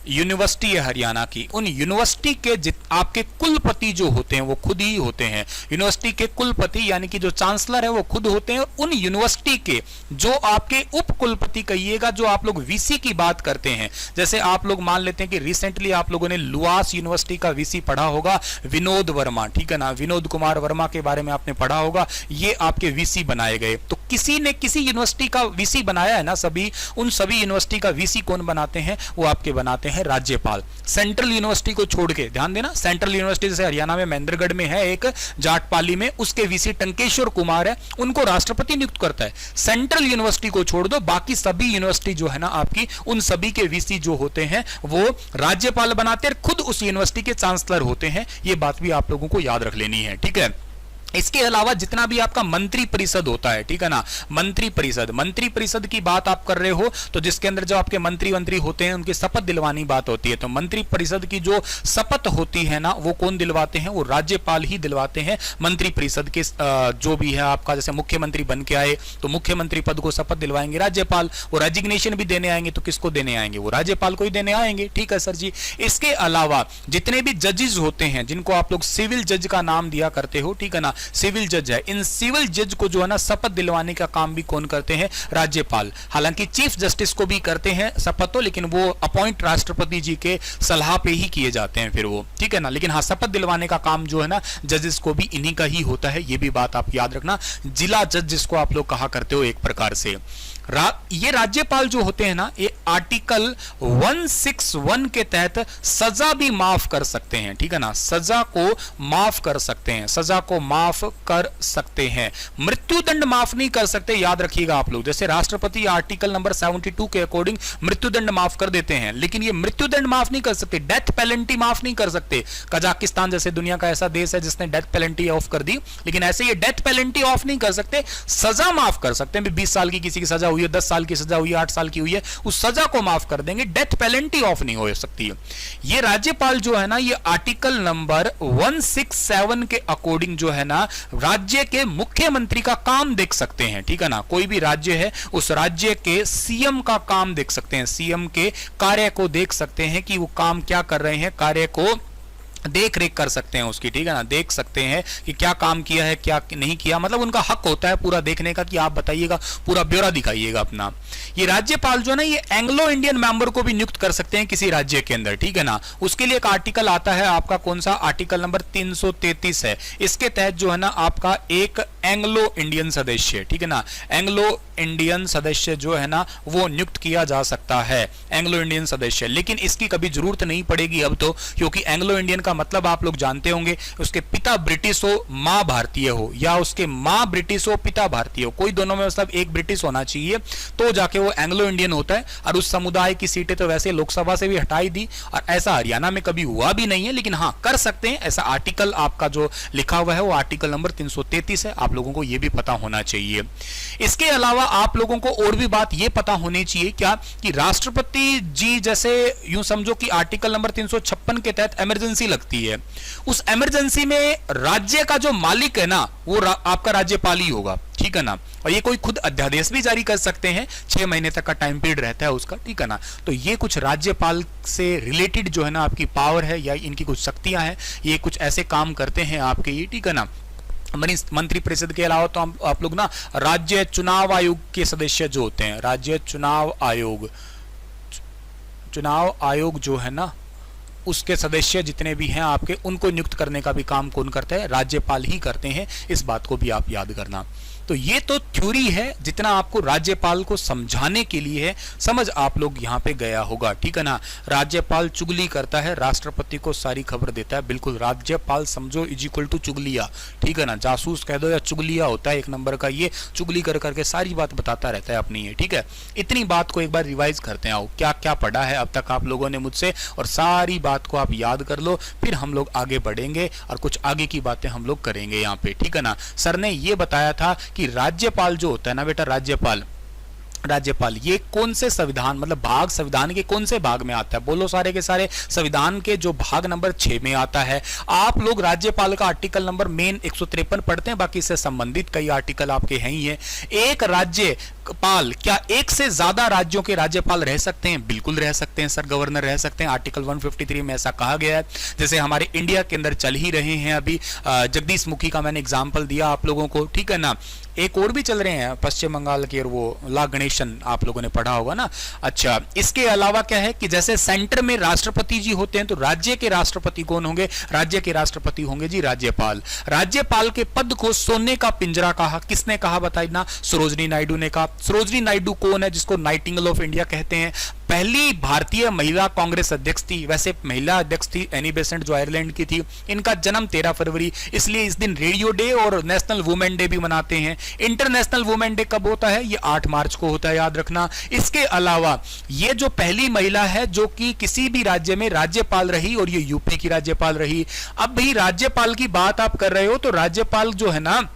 Speaker 1: यूनिवर्सिटी है हरियाणा की, उन यूनिवर्सिटी के आपके कुलपति जो होते हैं वो खुद ही होते हैं। यूनिवर्सिटी के कुलपति यानी कि जो चांसलर है वो खुद होते हैं। उन यूनिवर्सिटी के जो आपके उप कुलपति कहिएगा, जो आप लोग वीसी की बात करते हैं, जैसे आप लोग मान लेते हैं कि रिसेंटली आप लोगों ने लुआस यूनिवर्सिटी का वीसी पढ़ा होगा, विनोद वर्मा, ठीक है ना, विनोद कुमार वर्मा के बारे में आपने पढ़ा होगा, ये आपके वीसी बनाए गए। तो किसी ने किसी यूनिवर्सिटी का वीसी बनाया है ना, सभी उन सभी यूनिवर्सिटी का वीसी कौन बनाते हैं, वो आपके बनाते हैं राज्यपाल। सेंट्रल यूनिवर्सिटी को छोड़ के ध्यान देना, सेंट्रल यूनिवर्सिटी जैसे हरियाणा में महेंद्रगढ़ में है एक जाटपाली में, उसके वीसी टंकेश्वर कुमार है, उनको राष्ट्रपति नियुक्त करता है। सेंट्रल यूनिवर्सिटी को छोड़ दो, बाकी सभी यूनिवर्सिटी जो है ना आपकी, उन सभी के वीसी जो होते हैं वो राज्यपाल बनाते हैं, खुद उस यूनिवर्सिटी के चांसलर होते हैं। ये बात भी आप लोगों को याद रख लेनी है, ठीक है। इसके अलावा जितना भी आपका मंत्री परिषद होता है, ठीक है ना, मंत्री परिषद की बात आप कर रहे हो, तो जिसके अंदर जो आपके मंत्री होते हैं उनकी शपथ दिलवानी बात होती है। तो मंत्री परिषद की जो शपथ होती है ना वो कौन दिलवाते हैं, वो राज्यपाल ही दिलवाते हैं। मंत्री परिषद के जो भी है आपका, जैसे मुख्यमंत्री बन के आए तो मुख्यमंत्री पद को शपथ दिलवाएंगे राज्यपाल, वो रेजिग्नेशन भी देने आएंगे तो किसको देने आएंगे, वो राज्यपाल को ही देने आएंगे, ठीक है सर जी। इसके अलावा जितने भी जजेस होते हैं, जिनको आप लोग सिविल जज का नाम दिया करते हो, ठीक है ना, सिविल जज है, इन सिविल जज को जो है ना शपथ दिलवाने का काम भी कौन करते हैं, राज्यपाल। हालांकि चीफ जस्टिस को भी करते हैं शपथ तो, लेकिन वो अपॉइंट राष्ट्रपति जी के सलाह पे ही किए जाते हैं फिर वो, ठीक है ना। लेकिन हाँ, शपथ दिलवाने का काम जो है ना जजेस को भी इन्हीं का ही होता है, ये भी बात आप याद रखना। जिला जज जिसको आप लोग कहा करते हो एक प्रकार से। ये राज्यपाल जो होते हैं ना, ये आर्टिकल 161 के तहत सजा भी माफ कर सकते हैं, ठीक है ना, सजा को माफ कर सकते हैं, सजा को माफ कर सकते हैं। मृत्युदंड माफ नहीं कर सकते, याद रखिएगा आप लोग। जैसे राष्ट्रपति आर्टिकल नंबर 72 के अकॉर्डिंग मृत्युदंड माफ कर देते हैं, लेकिन ये मृत्युदंड माफ नहीं कर सकते, डेथ पेनल्टी माफ नहीं कर सकते। कजाकिस्तान जैसे दुनिया का ऐसा देश है जिसने डेथ पेनल्टी ऑफ कर दी, लेकिन ऐसे ये डेथ पेनल्टी ऑफ नहीं कर सकते, सजा माफ कर सकते हैं। 20 साल की किसी की सजा 10 साल की सजा हुई है, 8 साल की हुई है, उस सजा को माफ कर देंगे, डेथ पेनल्टी ऑफ नहीं हो सकती है। ये राज्यपाल जो है ना, ये आर्टिकल नंबर 167 के अकॉर्डिंग जो है ना राज्य के मुख्यमंत्री का काम देख सकते हैं, ठीक है ना। कोई भी राज्य है उस राज्य के सीएम का काम देख सकते हैं, सीएम के कार्य को देख सकते हैं कि वो काम क्या कर रहे हैं, कार्य को देख रेख कर सकते हैं उसकी, ठीक है ना, देख सकते हैं कि क्या काम किया है क्या नहीं किया, मतलब उनका हक होता है पूरा देखने का कि आप बताइएगा, पूरा ब्यौरा दिखाइएगा अपना। ये राज्यपाल जो है ना, ये एंग्लो इंडियन मेंबर को भी नियुक्त कर सकते हैं किसी राज्य के अंदर, ठीक है ना। उसके लिए एक आर्टिकल आता है आपका, कौन सा, आर्टिकल नंबर 333 है। इसके तहत जो है ना आपका एक एंग्लो इंडियन सदस्य, ठीक है ना, एंग्लो इंडियन सदस्य जो है ना वो नियुक्त किया जा सकता है, एंग्लो इंडियन सदस्य। लेकिन इसकी कभी जरूरत नहीं पड़ेगी अब तो, क्योंकि एंग्लो इंडियन का मतलब आप लोग जानते होंगे, उसके पिता ब्रिटिश हो मां भारतीय हो, या उसके मां ब्रिटिश हो पिता भारतीय हो, कोई दोनों में मतलब एक ब्रिटिश होना चाहिए तो जाके वो एंग्लो इंडियन होता है। और उस समुदाय की सीटें तो वैसे लोकसभा से भी हटाई दी, और ऐसा हरियाणा में कभी हुआ भी नहीं है, लेकिन हाँ कर सकते हैं। ऐसा आर्टिकल आपका जो लिखा हुआ है वो आर्टिकल नंबर 333 है, आप लोगों को यह भी पता होना चाहिए। इसके अलावा आप लोगों को और भी बात यह पता होनी चाहिए क्या, कि राष्ट्रपति जी जैसे यूं समझो कि आर्टिकल नंबर 356 के तहत इमरजेंसी लगती है, उस इमरजेंसी में राज्य का जो मालिक है ना वो आपका राज्यपाल ही होगा, ठीक है ना। और ये कोई खुद अध्यादेश भी जारी कर सकते हैं, 6 महीने तक का टाइम पीरियड रहता है उसका, ठीक है ना। तो ये कुछ राज्यपाल से रिलेटेड जो है ना आपकी पावर है या इनकी कुछ शक्तियां हैं, ये कुछ ऐसे काम करते हैं आपके ये, ठीक है ना। मंत्री परिषद के अलावा तो आप लोग ना राज्य चुनाव आयोग के सदस्य जो होते हैं, राज्य चुनाव आयोग जो है ना उसके सदस्य जितने भी हैं आपके, उनको नियुक्त करने का भी काम कौन करता है, राज्यपाल ही करते हैं। इस बात को भी आप याद करना। तो ये तो थ्योरी है, जितना आपको राज्यपाल को समझाने के लिए है, समझ आप लोग यहां पे गया होगा, ठीक है ना। राज्यपाल चुगली करता है, राष्ट्रपति को सारी खबर देता है, बिल्कुल राज्यपाल समझो इज इक्वल टू चुगलिया, ठीक है ना। जासूस कह दो या चुगलिया होता है एक नंबर का, ये चुगली कर करके सारी बात बताता रहता है अपनी, ये ठीक है। इतनी बात को एक बार रिवाइज करते हैं, आओ क्या क्या पढ़ा है अब तक आप लोगों ने मुझसे, और सारी बात को आप याद कर लो, फिर हम लोग आगे बढ़ेंगे और कुछ आगे की बातें हम लोग करेंगे यहाँ पे, ठीक है ना। सर ने ये बताया था कि राज्यपाल जो होता है ना बेटा, राज्यपाल ये कौन से संविधान मतलब भाग, संविधान के कौन से भाग में आता है, बोलो सारे के सारे, संविधान के जो भाग नंबर 6 में आता है। आप लोग राज्यपाल का आर्टिकल नंबर मेन 153 पढ़ते हैं, बाकी इससे संबंधित कई आर्टिकल आपके हैं ही है। एक राज्यपाल, क्या एक से ज्यादा राज्यों के राज्यपाल रह सकते हैं? बिल्कुल रह सकते हैं सर, गवर्नर रह सकते हैं, आर्टिकल 153 में ऐसा कहा गया है। जैसे हमारे इंडिया के अंदर चल ही रहे हैं अभी, जगदीश मुखी का मैंने एग्जाम्पल दिया आप लोगों को, ठीक है ना। एक और भी चल रहे हैं पश्चिम बंगाल के, और वो ला गणेशन आप लोगों ने पढ़ा होगा ना। अच्छा, इसके अलावा क्या है कि जैसे सेंटर में राष्ट्रपति जी होते हैं, तो राज्य के राष्ट्रपति कौन होंगे? राज्य के राष्ट्रपति होंगे जी राज्यपाल। राज्यपाल के पद को सोने का पिंजरा कहा, किसने कहा बताइए ना? सरोजनी नायडू ने कहा। सरोजनी नायडू कौन है जिसको नाइटिंगेल ऑफ इंडिया कहते हैं? पहली भारतीय महिला कांग्रेस अध्यक्ष थी, वैसे महिला अध्यक्ष थी एनी बेसेंट जो आयरलैंड की थी। इनका जन्म 13 फरवरी, इसलिए इस दिन रेडियो डे और नेशनल वुमेन डे भी मनाते हैं। इंटरनेशनल वुमेन डे कब होता है? ये 8 मार्च को होता है, याद रखना। इसके अलावा ये जो पहली महिला है जो कि किसी भी राज्य में राज्यपाल रही, और ये यूपी की राज्यपाल रही। अब भाई राज्यपाल की बात आप कर रहे हो, तो राज्यपाल जो है ना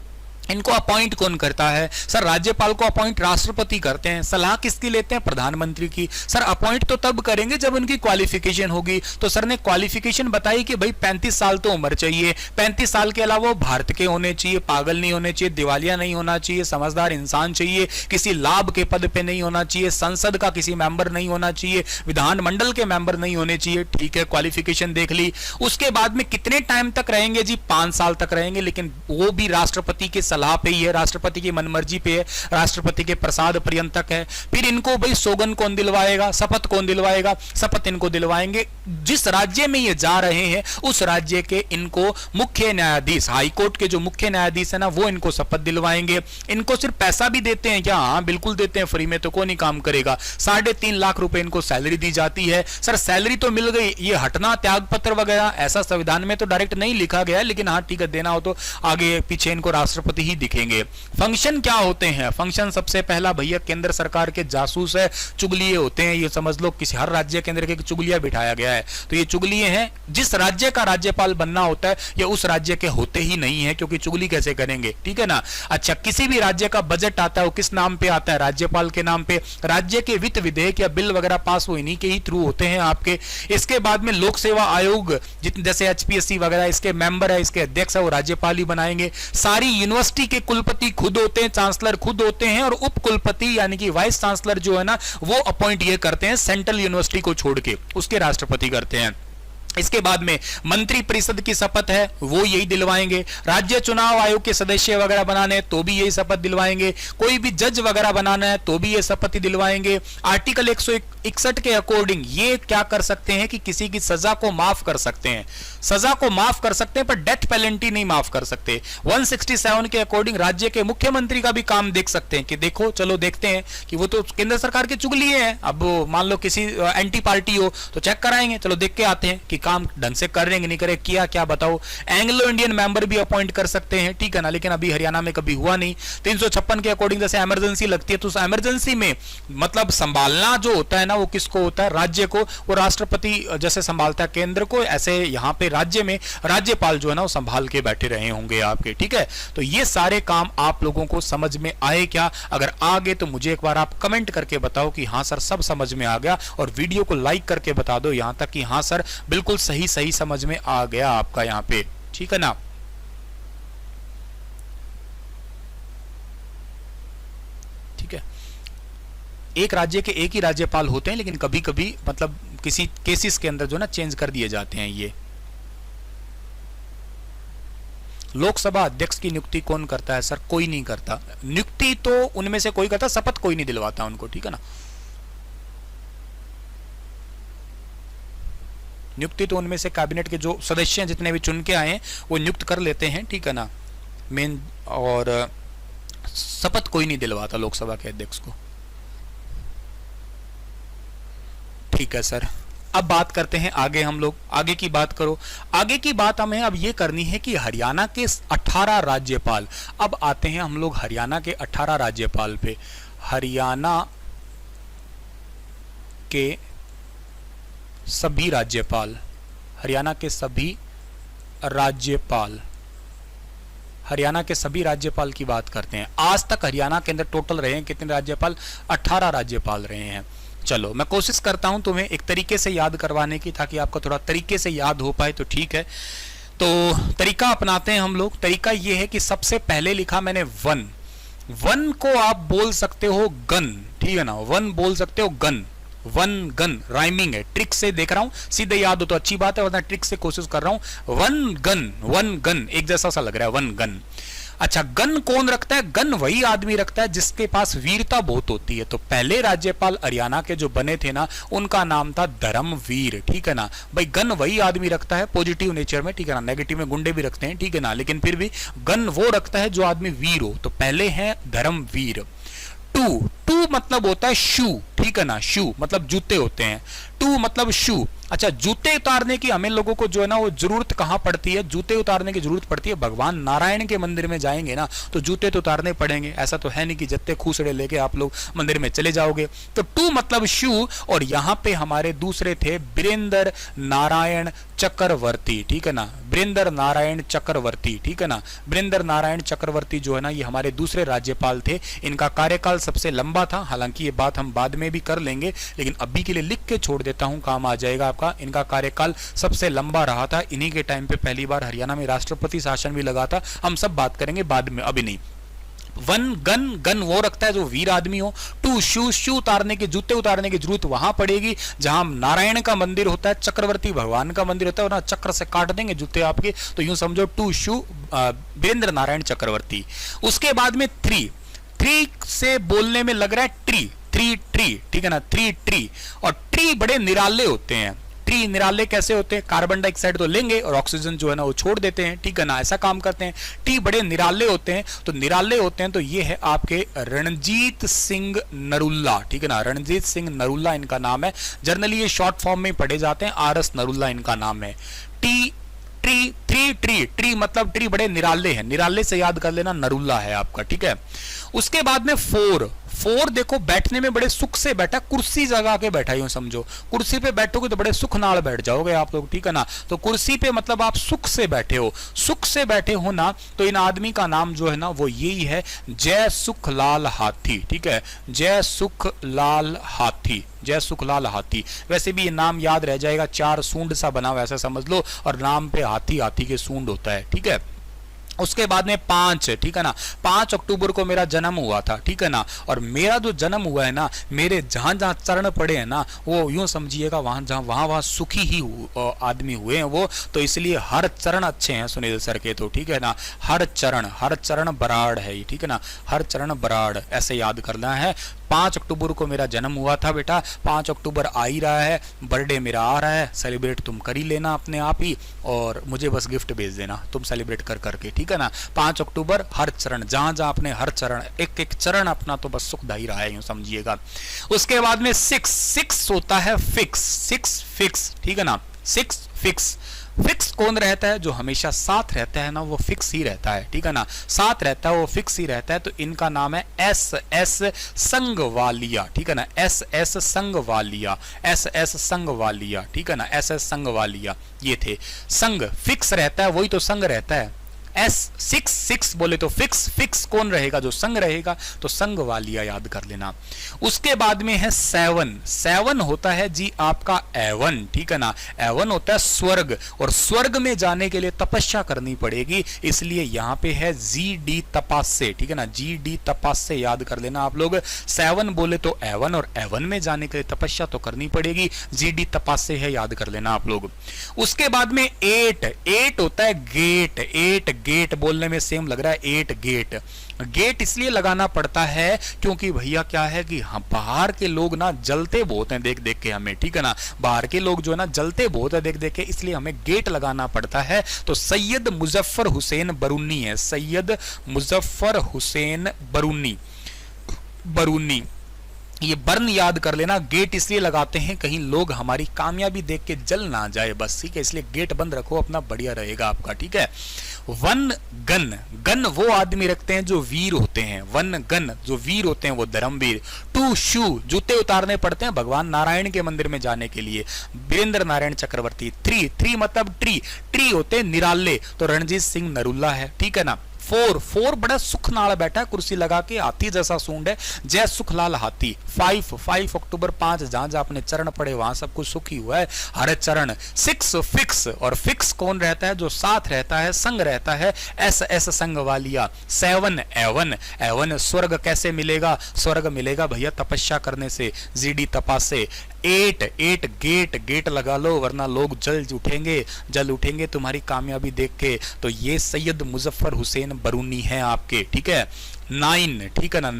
Speaker 1: इनको अपॉइंट कौन करता है? सर राज्यपाल को अपॉइंट राष्ट्रपति करते हैं। सलाह किसकी लेते हैं? प्रधानमंत्री की। सर अपॉइंट तो तब करेंगे जब उनकी क्वालिफिकेशन होगी। तो सर ने क्वालिफिकेशन बताई कि भाई 35 साल तो उम्र चाहिए, 35 साल के अलावा वो भारत के होने चाहिए, पागल नहीं होने चाहिए, दिवालिया नहीं होना चाहिए, समझदार इंसान चाहिए, किसी लाभ के पद पे नहीं होना चाहिए, संसद का किसी मेंबर नहीं होना चाहिए, विधानमंडल के मेंबर नहीं होने चाहिए। ठीक है, क्वालिफिकेशन देख ली। उसके बाद में कितने टाइम तक रहेंगे जी? 5 साल तक रहेंगे, लेकिन वो भी राष्ट्रपति के सलाह पे ही है, राष्ट्रपति की मनमर्जी पे है, राष्ट्रपति के प्रसाद पर्यंतक है। फिर इनको भाई सौगंध कौन दिलवाएगा? शपथ कौन दिलवाएगा? शपथ इनको दिलवाएंगे जिस राज्य में ये जा रहे हैं, उस राज्य के इनको मुख्य न्यायाधीश, हाईकोर्ट के जो मुख्य न्यायाधीश है ना, वो इनको शपथ दिलवाएंगे। इनको सिर्फ पैसा भी देते हैं क्या? हाँ बिल्कुल देते हैं, फ्री में तो कोई नहीं काम करेगा। 3.5 लाख रुपए इनको सैलरी दी जाती है। सर सैलरी तो मिल गई, ये हटना त्याग पत्र वगैरह ऐसा संविधान में तो डायरेक्ट नहीं लिखा गया, लेकिन हाँ ठीक है, देना हो तो आगे पीछे इनको राष्ट्रपति ही दिखेंगे। फंक्शन क्या होते हैं? फंक्शन सबसे पहला भैया केंद्र सरकार के जासूस है, चुगलिए होते हैं। ये समझ लो किसी हर राज्य के अंदर के चुगलिया बिठाया गया है, तो ये चुगलिए हैं। जिस राज्य का राज्यपाल बनना होता है ये उस राज्य के होते ही नहीं है, क्योंकि चुगली कैसे करेंगे, ठीक है ना। अच्छा, किसी भी राज्य का बजट आता है वो किस नाम पे आता है? राज्यपाल के नाम पे। राज्य के वित्त विधेयक या बिल वगैरह पास वो इन्हीं के ही थ्रू होते हैं आपके। इसके बाद में लोक सेवा आयोग जैसे HPSC वगैरह, इसके मेंबर है, इसके अध्यक्ष है, वो राज्यपाल ही बनाएंगे। सारी यूनिवर्सिटी के कुलपति खुद होते हैं, चांसलर खुद होते हैं, और उप कुलपति यानी कि वाइस चांसलर जो है ना, वो अपॉइंट ये करते हैं सेंट्रल यूनिवर्सिटी को छोड़ के, उसके राष्ट्रपति करते हैं। इसके बाद में मंत्री परिषद की शपथ है, वो यही दिलवाएंगे। राज्य चुनाव आयोग के सदस्य वगैरह बनाने हैं तो भी यही शपथ दिलवाएंगे। कोई भी जज वगैरह बनाना है तो भी ये शपथ ही दिलवाएंगे। आर्टिकल 161 के अकॉर्डिंग ये क्या कर सकते हैं कि किसी की सजा को माफ कर सकते हैं, सजा को माफ कर सकते हैं, पर डेथ पेनल्टी नहीं माफ कर सकते। 167 के अकॉर्डिंग राज्य के मुख्यमंत्री का भी काम देख सकते हैं कि देखो चलो देखते हैं कि वो तो केंद्र सरकार के चुगली है, अब मान लो किसी एंटी पार्टी हो तो चेक कराएंगे, चलो देख के आते हैं कि काम ढंग से कर रहे हैं नहीं करे, किया क्या बताओ। एंग्लो इंडियन मेंबर भी अपॉइंट कर सकते हैं, ठीक है ना, लेकिन अभी हरियाणा में कभी हुआ नहीं। 356 के अकॉर्डिंग जैसे इमरजेंसी लगती है तो उस इमरजेंसी में मतलब संभालना जो होता है ना वो किसको होता है, राज्य को। वो राष्ट्रपति जैसे संभालता है केंद्र को, ऐसे यहां पे राज्य में राज्यपाल जो है ना वो संभाल के बैठे रहे होंगे आपके, ठीक है। तो ये सारे काम आप लोगों को समझ में आए क्या? अगर आ गए तो मुझे एक बार आप कमेंट करके बताओ कि हां सर सब समझ में आ गया, और वीडियो को लाइक करके बता दो यहां तक कि हां सर बिल्कुल सही सही समझ में आ गया आपका यहां पे, ठीक है ना। ठीक है, एक राज्य के एक ही राज्यपाल होते हैं, लेकिन कभी कभी मतलब किसी केसेस के अंदर जो ना चेंज कर दिए जाते हैं। ये लोकसभा अध्यक्ष की नियुक्ति कौन करता है? सर कोई नहीं करता, नियुक्ति तो उनमें से कोई करता, शपथ कोई नहीं दिलवाता उनको, ठीक है ना। नियुक्ति तो उनमें से कैबिनेट के जो सदस्य जितने भी चुन के आए हैं वो नियुक्त कर लेते हैं, ठीक है ना, मेन, और शपथ कोई नहीं दिलवाता लोकसभा के अध्यक्ष को। ठीक है सर, अब बात करते हैं आगे, हम लोग आगे की बात करो। आगे की बात हमें अब ये करनी है कि हरियाणा के 18 राज्यपाल, अब आते हैं हम लोग हरियाणा के 18 राज्यपाल पे। हरियाणा के सभी राज्यपाल, हरियाणा के सभी राज्यपाल, हरियाणा के सभी राज्यपाल की बात करते हैं। आज तक हरियाणा के अंदर टोटल रहे हैं कितने राज्यपाल? 18 राज्यपाल रहे हैं। चलो मैं कोशिश करता हूं तुम्हें एक तरीके से याद करवाने की, ताकि आपको थोड़ा तरीके से याद हो पाए, तो ठीक है। तो तरीका अपनाते हैं हम लोग। तरीका यह है कि सबसे पहले लिखा मैंने वन, वन को आप बोल सकते हो गन, ठीक है ना, वन बोल सकते हो गन, वन गन, राइमिंग है, ट्रिक से देख रहा हूं, सीधे याद हो तो अच्छी बात है, वरना ट्रिक से कोशिश कर रहा हूं। वन गन एक जैसा सा लग रहा है, वन गन। अच्छा, गन कौन रखता है? गन वही आदमी रखता है जिसके पास वीरता बहुत होती है। तो पहले राज्यपाल हरियाणा के जो बने थे ना, उनका नाम था धर्मवीर, ठीक है ना। भाई गन वही आदमी रखता है पॉजिटिव नेचर में, ठीक है ना, नेगेटिव में गुंडे भी रखते हैं, ठीक है ना, लेकिन फिर भी गन वो रखता है जो आदमी वीर हो। तो पहले है धर्मवीर। टू मतलब होता है शू, ठीक है ना, शू मतलब जूते होते हैं, टू मतलब शू। अच्छा, जूते उतारने की हमें लोगों को जो है ना वो जरूरत कहां पड़ती है? जूते उतारने की जरूरत पड़ती है भगवान नारायण के मंदिर में जाएंगे ना तो जूते तो उतारने पड़ेंगे। ऐसा तो है नहीं कि जत्ते खूसड़े लेके आप लोग मंदिर में चले जाओगे। तो टू मतलब शू, और यहां पे हमारे दूसरे थे वीरेंद्र नारायण चक्रवर्ती, ठीक है ना, वीरेंद्र नारायण चक्रवर्ती, ठीक है ना। वीरेंद्र नारायण चक्रवर्ती जो है ना ये हमारे दूसरे राज्यपाल थे। इनका कार्यकाल सबसे लंबा था, हालांकि ये बात हम बाद में भी कर लेंगे, लेकिन अभी के लिए लिख के छोड़ देता हूं, काम आ जाएगा आपका। इनका कार्यकाल सबसे लंबा रहा था। इन्हीं के टाइम पे पहली बार हरियाणा में राष्ट्रपति शासन भी लगा था। हम सब बात करेंगे बाद में, अभी नहीं। वन गन, गन वो रखता है जो वीर आदमी हो। टू शू, शू उतारने के, जूते उतारने की जरूरत वहां पड़ेगी जहां नारायण का मंदिर होता है, चक्रवर्ती भगवान का मंदिर होता है, और ना चक्र से काट देंगे जूते आपके। तो यूं समझो टू शू वीरेंद्र नारायण चक्रवर्ती। उसके बाद में थ्री, थ्री से बोलने में लग रहा है ट्री, थ्री ट्री, ठीक है ना, थ्री ट्री। और ट्री बड़े निराले होते हैं। ट्री निराले कैसे होते हैं? कार्बन डाइऑक्साइड तो लेंगे और ऑक्सीजन जो है ना वो छोड़ देते हैं, ठीक है ना, ऐसा काम करते हैं। ट्री बड़े निराले होते हैं। तो निराले होते हैं तो ये है आपके रणजीत सिंह नरुल्ला, ठीक है ना, रणजीत सिंह नरुल्ला इनका नाम है। जनरली ये शॉर्ट फॉर्म में पढ़े जाते हैं, RS नरुल्ला इनका नाम है। Tea tree, three tree, tree मतलब ट्री बड़े निराले हैं, निराले से याद कर लेना, नरुल्ला है आपका, ठीक है। उसके बाद में फोर, फोर देखो बैठने में बड़े सुख से बैठा, कुर्सी जगा के बैठा, यूं समझो कुर्सी पे बैठोगे तो बड़े सुख नाल बैठ जाओगे आप लोग, ठीक है ना। तो कुर्सी पे मतलब आप सुख से बैठे हो, सुख से बैठे हो ना। तो इन आदमी का नाम जो है ना वो यही है, जय सुखलाल हाथी, ठीक है, जय सुखलाल हाथी, जय सुखलाल हाथी। वैसे भी ये नाम याद रह जाएगा, 4 सूंड सा बना हुआ ऐसा समझ लो, और नाम पे हाथी, हाथी के सूंड होता है, ठीक है। उसके बाद में 5, ठीक है ना, 5 अक्टूबर को मेरा जन्म हुआ था, ठीक है ना, और मेरा जो जन्म हुआ है ना, मेरे जहां जहां चरण पड़े हैं ना, वो यूं समझिएगा वहां सुखी ही आदमी हुए हैं वो, तो इसलिए हर चरण अच्छे हैं सुनील सर के, तो ठीक है ना, हर चरण बराड़ है ये, ठीक है ना, हर चरण बराड़, ऐसे याद करना है। 5 अक्टूबर को मेरा जन्म हुआ था बेटा, 5 अक्टूबर आ ही रहा है, बर्थडे मेरा आ रहा है, सेलिब्रेट तुम कर ही लेना अपने आप ही, और मुझे बस गिफ्ट भेज देना तुम सेलिब्रेट कर करके, ठीक है ना। 5 अक्टूबर हर चरण, जहां जहां अपने हर चरण, एक एक चरण अपना तो बस सुख ही रहा है, यूं समझिएगा। उसके बाद में 6 होता है फिक्स, 6 फिक्स, ठीक है ना, 6 फिक्स। फिक्स कौन रहता है? जो हमेशा साथ रहता है ना, वो फिक्स ही रहता है, ठीक है ना, साथ रहता है वो फिक्स ही रहता है। तो इनका नाम है SS संगवालिया, ठीक है ना, SS संगवालिया, SS संगवालिया, ठीक है ना, SS संगवालिया, ये थे। संग फिक्स रहता है, वही तो संग रहता है। S6 बोले तो फिक्स कौन रहेगा? जो संग रहेगा, तो संग वालिया याद कर लेना। उसके बाद में है 7 होता है जी आपका एवन, ठीक है ना, एवन होता है स्वर्ग, और स्वर्ग में जाने के लिए तपस्या करनी पड़ेगी, इसलिए यहां पे है GD तपस्या, ठीक है ना, GD तपस्या याद कर लेना आप लोग। 7 बोले तो एवन, और एवन में जाने के लिए तपस्या तो करनी पड़ेगी, GD तपस्या है, याद कर लेना आप लोग। उसके बाद में 8 होता है गेट, गेट बोलने में सेम लग रहा है, 8 गेट इसलिए लगाना पड़ता है क्योंकि भैया क्या है कि बाहर के लोग ना जलते बहुत हैं देख देख के हमें, ठीक है ना, बाहर के लोग जो है ना जलते बहुत है देख देख के, इसलिए हमें गेट लगाना पड़ता है। तो सैयद मुजफ्फर हुसैन बरूनी है, सैयद मुजफ्फर हुसैन बरूनी, ये बर्न याद कर लेना। गेट इसलिए लगाते हैं कहीं लोग हमारी कामयाबी देख के जल ना जाए बस, ठीक है, इसलिए गेट बंद रखो अपना, बढ़िया रहेगा आपका, ठीक है। 1 गन वो आदमी रखते हैं जो वीर होते हैं, 1 गन जो वीर होते हैं वो धर्मवीर। 2 शू जूते उतारने पड़ते हैं भगवान नारायण के मंदिर में जाने के लिए, वीरेंद्र नारायण चक्रवर्ती। 3 मतलब ट्री होते हैं निराले, तो रणजीत सिंह नरूला है, ठीक है ना। 4 बड़ा सुख नाल बैठा कुर्सी लगा के, हाथी जैसा सूंड है, जय सुखलाल हाथी। 5 अक्टूबर 5 जहां जहां अपने चरण पड़े वहां सब कुछ सुखी हुआ है, हर चरण। 6 फिक्स, और फिक्स कौन रहता है? जो साथ रहता है, संग रहता है, SS संग वालिया। 7 एवन स्वर्ग कैसे मिलेगा? स्वर्ग मिलेगा भैया तपस्या करने से, GD तपासे। 8 गेट लगा लो, वरना लोग जल उठेंगे तुम्हारी कामयाबी देख के। तो ये सैयद मुजफ्फर हुसैन बरूनी है आपके, ठीक है। 9, ठीक है ना,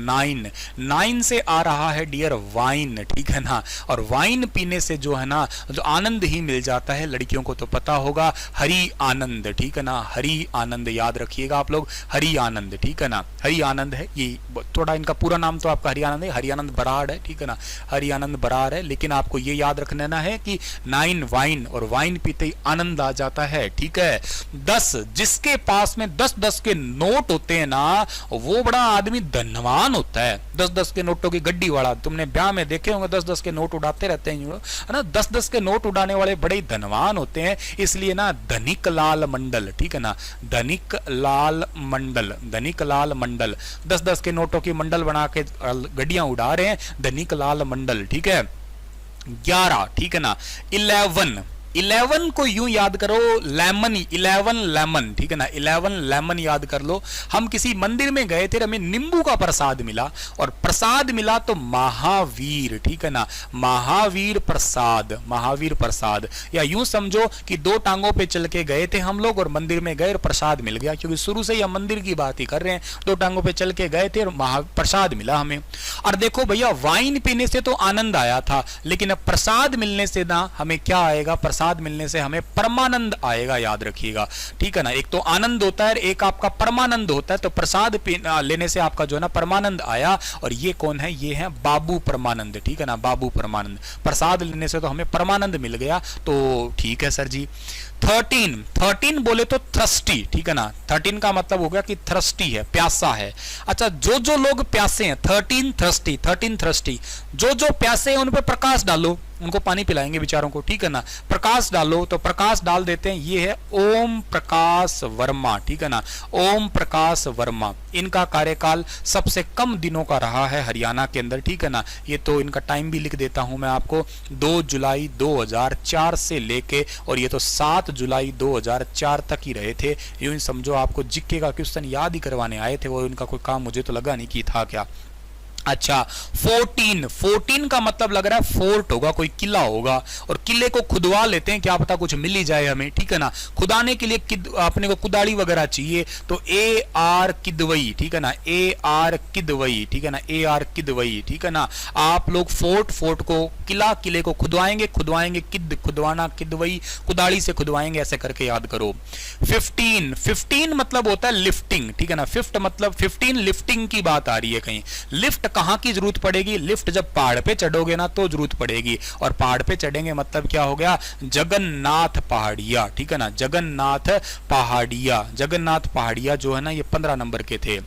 Speaker 1: 9 से आ रहा है डियर वाइन, ठीक है ना, और वाइन पीने से जो है ना, जो आनंद ही मिल जाता है, लड़कियों को तो पता होगा, हरि आनंद, ठीक है ना, हरि आनंद याद रखिएगा आप लोग, हरि आनंद, ठीक है ना, हरि आनंद है ये, थोड़ा इनका पूरा नाम तो आपका हरि आनंद है, हरि आनंद बराड़ है, ठीक है ना, हरि आनंद बराड़ है, लेकिन आपको ये याद रखना है कि 9 वाइन, और वाइन पीते ही आनंद आ जाता है, ठीक है। 10 जिसके पास में 10 के नोट होते हैं ना, वो बड़ा आदमी धनवान होता है। 10 के नोटों की गड्डी वाला, तुमने ब्याह में देखे होंगे 10 के नोट उड़ाते रहते हैं, है ना, 10 के नोट उड़ाने वाले बड़े ही धनवान होते हैं, इसलिए ना धनिक लाल मंडल, ठीक है ना, धनिक लाल मंडल 10 के नोटों की मंडल बना के गड्डियां उड़ा रहे हैं, धनिक लाल मंडल, ठीक है। 11, ठीक है ना। 11 को यूं याद करो, लेमन, 11 लेमन, ठीक है ना, 11 लेमन याद कर लो। हम किसी मंदिर में गए थे, हमें नींबू का प्रसाद मिला, और प्रसाद मिला तो महावीर, ठीक है ना, महावीर प्रसाद, या यूं समझो कि 2 टांगों पे चल के गए थे हम लोग, और मंदिर में गए और प्रसाद मिल गया, क्योंकि शुरू से ही हम मंदिर की बात ही कर रहे हैं, 2 टांगों पे चल के गए थे और प्रसाद मिला हमें। और देखो भैया, वाइन पीने से तो आनंद आया था, लेकिन अब प्रसाद मिलने से ना हमें क्या आएगा? प्रसाद मिलने से हमें परमानंद आएगा, याद रखिएगा, ठीक है ना। एक तो आनंद होता है, एक आपका परमानंद होता है, तो प्रसाद लेने से आपका जो है ना परमानंद आया, और ये कौन है? ये है बाबू परमानंद, ठीक है ना, बाबू परमानंद। प्रसाद लेने से तो हमें परमानंद मिल गया, तो ठीक है सर जी। 13 बोले तो थ्रस्टी, ठीक है ना, 13 का मतलब हो गया कि थ्रस्टी है, प्यासा है। अच्छा, जो लोग प्यासे हैं, 13 थ्रस्टी, जो प्यासे हैं उन पे प्रकाश डालो, उनको पानी पिलाएंगे बेचारों को, ठीक है ना। प्रकाश डालो तो प्रकाश डाल देते हैं, ये है ओम प्रकाश वर्मा, ठीक है ना, ओम प्रकाश वर्मा। इनका कार्यकाल सबसे कम दिनों का रहा है हरियाणा के अंदर, ठीक है ना। ये तो इनका टाइम भी लिख देता हूं मैं आपको, 2 जुलाई 2004 से लेके और ये तो 7 जुलाई 2004 तक ही रहे थे। यूं समझो आपको जीके का क्वेश्चन याद ही करवाने आए थे वो, इनका कोई काम मुझे तो लगा नहीं कि था क्या। अच्छा 14 का मतलब लग रहा है फोर्ट होगा, कोई किला होगा, और किले को खुदवा लेते हैं, क्या पता कुछ मिल ही जाए हमें, ठीक है ना। खुदाने के लिए अपने को कुदाड़ी वगैरह चाहिए, तो ए आर किदवई, ठीक है ना, ए आर किदवई, ठीक है ना, ए आर किदवई, ठीक है ना। आप लोग फोर्ट को किले को खुदवाएंगे, किद खुदवाना, किदवई कुदाड़ी से खुदवाएंगे, ऐसे करके याद करो। 15 मतलब होता है लिफ्टिंग, ठीक है ना। फिफ्ट मतलब 15 लिफ्टिंग की बात आ रही है कहीं। लिफ्ट कहां की जरूरत पड़ेगी? लिफ्ट जब पहाड़ पे चढ़ोगे ना तो जरूरत पड़ेगी, और पहाड़ पे चढ़ेंगे मतलब क्या हो गया? जगन्नाथ पहाड़िया, ठीक है ना, जगन्नाथ पहाड़िया जो है ना ये 15 नंबर के थे।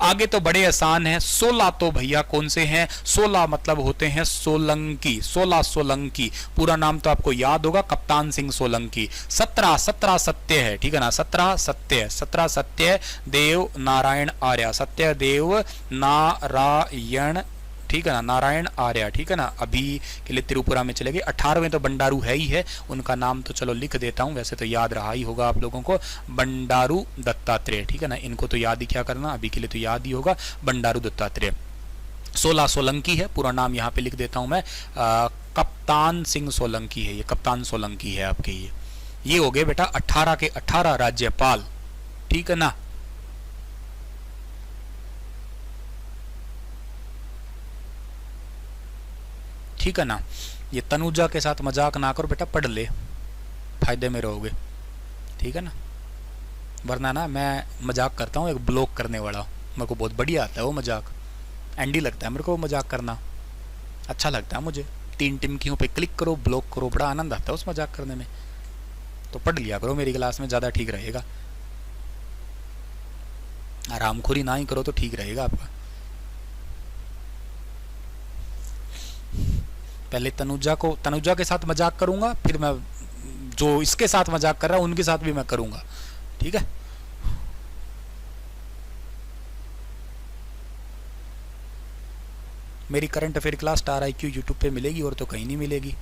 Speaker 1: आगे तो बड़े आसान है। 16 तो भैया कौन से हैं? 16 मतलब होते हैं सोलंकी, 16 सोलंकी, पूरा नाम तो आपको याद होगा, कप्तान सिंह सोलंकी। 17 सत्य है, ठीक है ना, 17 सत्य देव नारायण आर्य, सत्य देव नारायण, ठीक है ना, नारायण आर्य, ठीक है ना। अभी के लिए त्रिपुरा में चले गए। 18वें तो बंडारू है ही है, उनका नाम तो चलो लिख देता हूं, वैसे तो याद रहा ही होगा आप लोगों को, बंडारू दत्तात्रेय, ठीक है ना। इनको तो याद ही क्या करना, अभी के लिए तो याद ही होगा, बंडारू दत्तात्रेय। 16 सोलंकी है, पूरा नाम यहाँ पे लिख देता हूं मैं, कप्तान सिंह सोलंकी है, ये कप्तान सोलंकी है आपके। ये हो गए बेटा 18 के 18 राज्यपाल, ठीक है ना। ठीक है ना। ये तनुजा के साथ मजाक ना करो बेटा, पढ़ ले, फायदे में रहोगे, ठीक है ना। वरना ना मैं मजाक करता हूँ, एक ब्लॉक करने वाला, मेरे को बहुत बढ़िया आता है वो मजाक, एंडी लगता है मेरे को मजाक करना, अच्छा लगता है मुझे। 3 टिमकियों पे क्लिक करो, ब्लॉक करो, बड़ा आनंद आता है उस मजाक करने में। तो पढ़ लिया करो मेरी क्लास में, ज़्यादा ठीक रहेगा। आरामखोरी ना ही करो तो ठीक रहेगा आपका। पहले तनुजा के साथ मजाक करूंगा, फिर मैं जो इसके साथ मजाक कर रहा हूं उनके साथ भी मैं करूंगा, ठीक है। मेरी current affair class star IQ YouTube पे मिलेगी और तो कहीं नहीं मिलेगी,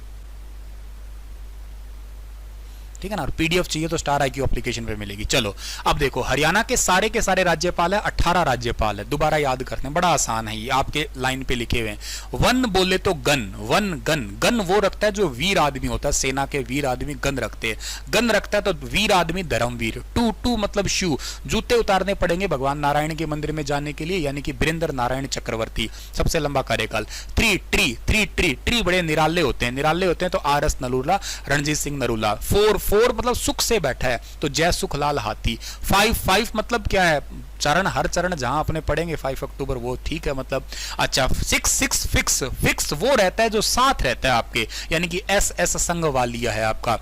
Speaker 1: ठीक है ना। और PDF चाहिए तो स्टार IQ एप्लीकेशन पे मिलेगी। चलो अब देखो, हरियाणा के सारे राज्यपाल है, 18 राज्यपाल है। दोबारा याद करते हैं, बड़ा आसान है ये, आपके लाइन पे लिखे हुए हैं। वन बोले तो गन वो रखता है जो वीर आदमी होता है, सेना के वीर आदमी गन रखते हैं। गन रखता है तो वीर आदमी धर्मवीर। टू मतलब शू, जूते उतारने पड़ेंगे भगवान नारायण के मंदिर में जाने के लिए, यानी कि बीरेंद्र नारायण चक्रवर्ती, सबसे लंबा कार्यकाल। ट्री बड़े निराले होते हैं तो RS नरूला, रणजीत सिंह नरूला। 4 मतलब सुख से बैठा है तो जय सुखलाल हाथी। 5 मतलब क्या है? चरण, हर चरण जहां अपने पढ़ेंगे 5 अक्टूबर वो, ठीक है मतलब। अच्छा 6 फिक्स वो रहता है जो साथ रहता है आपके, यानी कि SS संघ वालिया है आपका,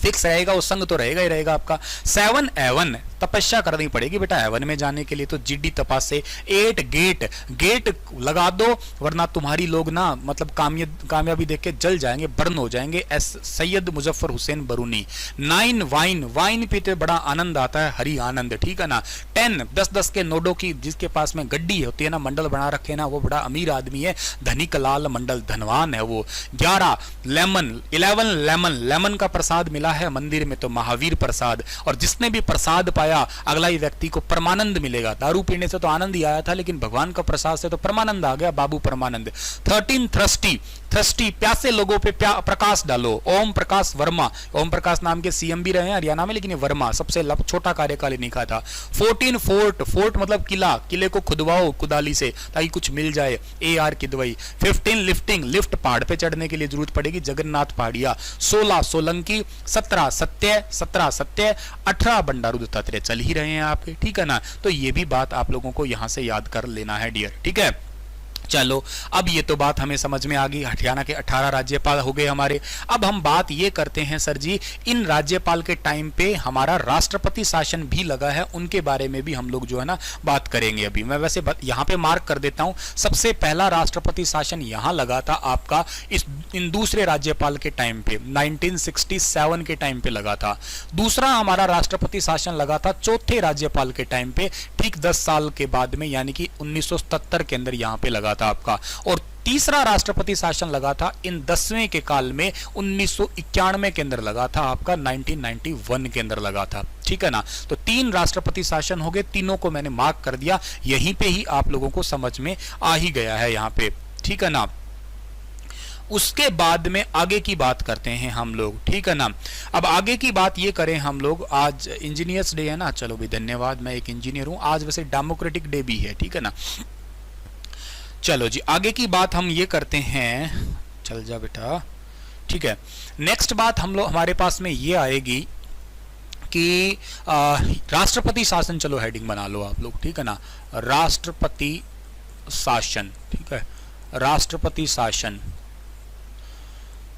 Speaker 1: फिक्स रहेगा, वो संग तो रहेगा ही रहेगा आपका। 7 एवन, तपस्या करनी पड़ेगी बेटा एवन में जाने के लिए, तो GD तपास से। 8 गेट लगा दो, वरना तुम्हारी लोग ना मतलब कामयाबी देख के जल जाएंगे, बर्न हो जाएंगे। सैयद मुजफ्फर हुसैन बरूनी। 9 वाइन पीते बड़ा आनंद आता है, हरी आनंद, ठीक है ना। 10 10 के नोटों की, जिसके पास में गड्डी होती है ना, मंडल बना रखे ना, वो बड़ा अमीर आदमी है, धनिक लाल मंडल, धनवान है वो। 11 लेमन का प्रसाद मिला है मंदिर में तो महावीर प्रसाद, और जिसने भी प्रसाद पाया अगला ही व्यक्ति को परमानंद मिलेगा। दारू पीने से तो आनंद ही आया था, लेकिन भगवान का प्रसाद से तो परमानंद आ गया, बाबू परमानंद। 13 थ्रस्टी प्यासे लोगों पे प्रकाश डालो। ओम प्रकाश वर्मा, ओम प्रकाश नाम के CM भी रहे हैं हरियाणा में, लेकिन ये वर्मा सबसे छोटा कार्यकाल इन्हीं का था। 14 फोर्ट मतलब किला, किले को खुदवाओ कुदाली से ताकि कुछ मिल जाए, AR किदवई। 15 लिफ्ट पहाड़ पे चढ़ने के लिए जरूरत पड़ेगी, जगन्नाथ पहाड़िया। 16 सोलंकी, 17 सत्य, 18 बंडारू दत्तात्रेय। चल ही रहे हैं आपके, ठीक है ना। तो ये भी बात आप लोगों को यहां से याद कर लेना है डियर, ठीक है। चलो, अब ये तो बात हमें समझ में आ गई, हरियाणा के 18 राज्यपाल हो गए हमारे। अब हम बात ये करते हैं सर जी, इन राज्यपाल के टाइम पे हमारा राष्ट्रपति शासन भी लगा है, उनके बारे में भी हम लोग जो है ना बात करेंगे। अभी मैं वैसे यहाँ पे मार्क कर देता हूँ, सबसे पहला राष्ट्रपति शासन यहाँ लगा था आपका इन दूसरे राज्यपाल के टाइम पे 1967 के टाइम पे लगा था। दूसरा हमारा राष्ट्रपति शासन लगा था चौथे राज्यपाल के टाइम पे, ठीक 10 साल के बाद में, यानी कि 1977 के अंदर यहाँ पे लगा था आपका। और तीसरा राष्ट्रपति शासन लगा था इन 10वें के काल में 1991 के अंदर लगा था आपका, 1991 के अंदर लगा था, ठीक है ना। तो 3 राष्ट्रपति शासन हो गए, तीनों को मैंने मार्क कर दिया, यहीं पे ही आप लोगों को समझ में आ ही गया है यहाँ पे, ठीक है ना। उसके बाद में आगे की बात करते हैं हम लोग, ठीक है ना। अब आगे की बात ये करें हम लोग, आज इंजीनियर्स डे है ना, चलो भी धन्यवाद, मैं एक इंजीनियर हूं, आज वैसे डेमोक्रेटिक डे भी है, ठीक है ना। चलो जी, आगे की बात हम ये करते हैं, चल जा बेटा, ठीक है। नेक्स्ट बात हम लोग हमारे पास में ये आएगी कि राष्ट्रपति शासन, चलो हेडिंग बना लो आप लोग, ठीक है ना, राष्ट्रपति शासन, ठीक है, राष्ट्रपति शासन।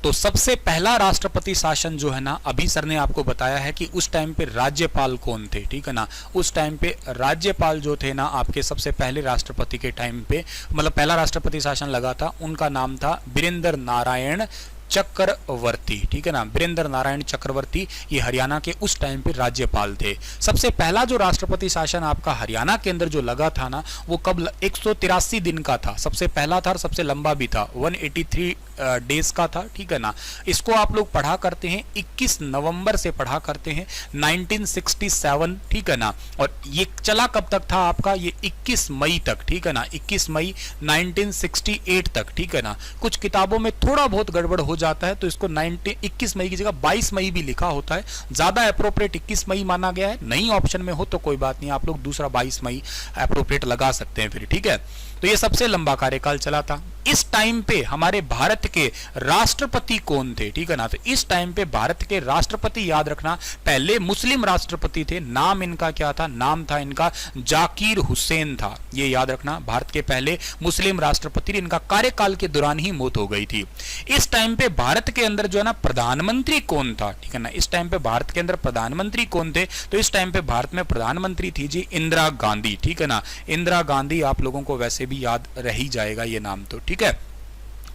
Speaker 1: तो सबसे पहला राष्ट्रपति शासन जो है ना, अभी सर ने आपको बताया है कि उस टाइम पे राज्यपाल कौन थे, ठीक है ना। उस टाइम पे राज्यपाल जो थे ना आपके, सबसे पहले राष्ट्रपति के टाइम पे, मतलब पहला राष्ट्रपति शासन लगा था, उनका नाम था वीरेंद्र नारायण चक्रवर्ती, ठीक है ना, वीरेंद्र नारायण चक्रवर्ती, ये हरियाणा के उस टाइम पे राज्यपाल थे। सबसे पहला जो राष्ट्रपति शासन आपका हरियाणा के अंदर जो लगा था ना, वो कब 183 दिन का था, सबसे पहला था और सबसे लंबा भी था, 183 डेज का था, ठीक है ना। इसको आप लोग पढ़ा करते हैं 21 नवंबर से पढ़ा करते हैं 1967, ठीक है ना। और ये चला कब तक था आपका, ये 21 मई तक, ठीक है ना, 21 मई 1968 तक, ठीक है ना। कुछ किताबों में थोड़ा बहुत गड़बड़ हो जाता है, तो इसको 21 मई की जगह 22 मई भी लिखा होता है, ज्यादा अप्रोप्रिएट 21 मई माना गया है। नई ऑप्शन में हो तो कोई बात नहीं, आप लोग दूसरा 22 मई अप्रोप्रिएट लगा सकते हैं फिर, ठीक है। तो ये सबसे लंबा कार्यकाल चला था। इस टाइम पे हमारे भारत के राष्ट्रपति कौन थे, ठीक है ना। तो इस टाइम पे भारत के राष्ट्रपति याद रखना, पहले मुस्लिम राष्ट्रपति थे, नाम इनका क्या था, नाम था इनका जाकिर हुसैन था, ये याद रखना, भारत के पहले मुस्लिम राष्ट्रपति, इनका कार्यकाल के दौरान ही मौत हो गई थी। इस टाइम पे भारत के अंदर जो है ना प्रधानमंत्री कौन था, ठीक है ना, इस टाइम पे भारत के अंदर प्रधानमंत्री कौन थे, तो इस टाइम पे भारत में प्रधानमंत्री थी जी इंदिरा गांधी, ठीक है ना। इंदिरा गांधी आप लोगों को वैसे भी याद रह ही जाएगा ये नाम तो, ठीक है।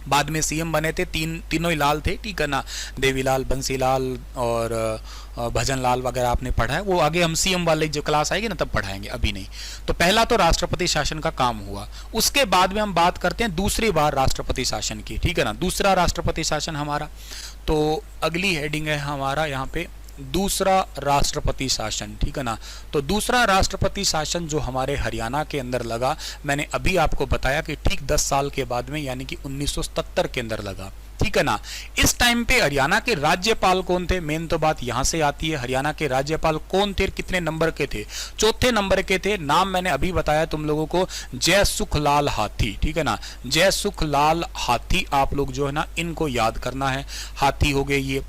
Speaker 1: बाद में सीएम बने थे, तीनों ही लाल थे, ठीक है ना, देवीलाल, बंसीलाल और भजनलाल वगैरह आपने पढ़ा है, वो आगे हम सीएम वाले जो क्लास आएगी ना तब पढ़ाएंगे, अभी नहीं। तो पहला तो राष्ट्रपति शासन का काम हुआ। उसके बाद में हम बात करते हैं दूसरी बार राष्ट्रपति शासन की, ठीक है ना, दूसरा राष्ट्रपति शासन हमारा। तो अगली हेडिंग है हमारा यहाँ पे दूसरा राष्ट्रपति शासन, ठीक है ना। तो दूसरा राष्ट्रपति शासन जो हमारे हरियाणा के अंदर लगा, मैंने अभी आपको बताया कि ठीक 10 साल के बाद में, यानी कि 1977 के अंदर लगा, ठीक है ना। इस टाइम पे हरियाणा के राज्यपाल कौन थे, मेन तो बात यहां से आती है, हरियाणा के राज्यपाल कौन थे, कितने नंबर के थे, चौथे नंबर के थे। नाम मैंने अभी बताया तुम लोगों को, जय सुखलाल हाथी, ठीक है ना, जय सुखलाल हाथी आप लोग जो है ना इनको याद करना है, हाथी हो गए ये।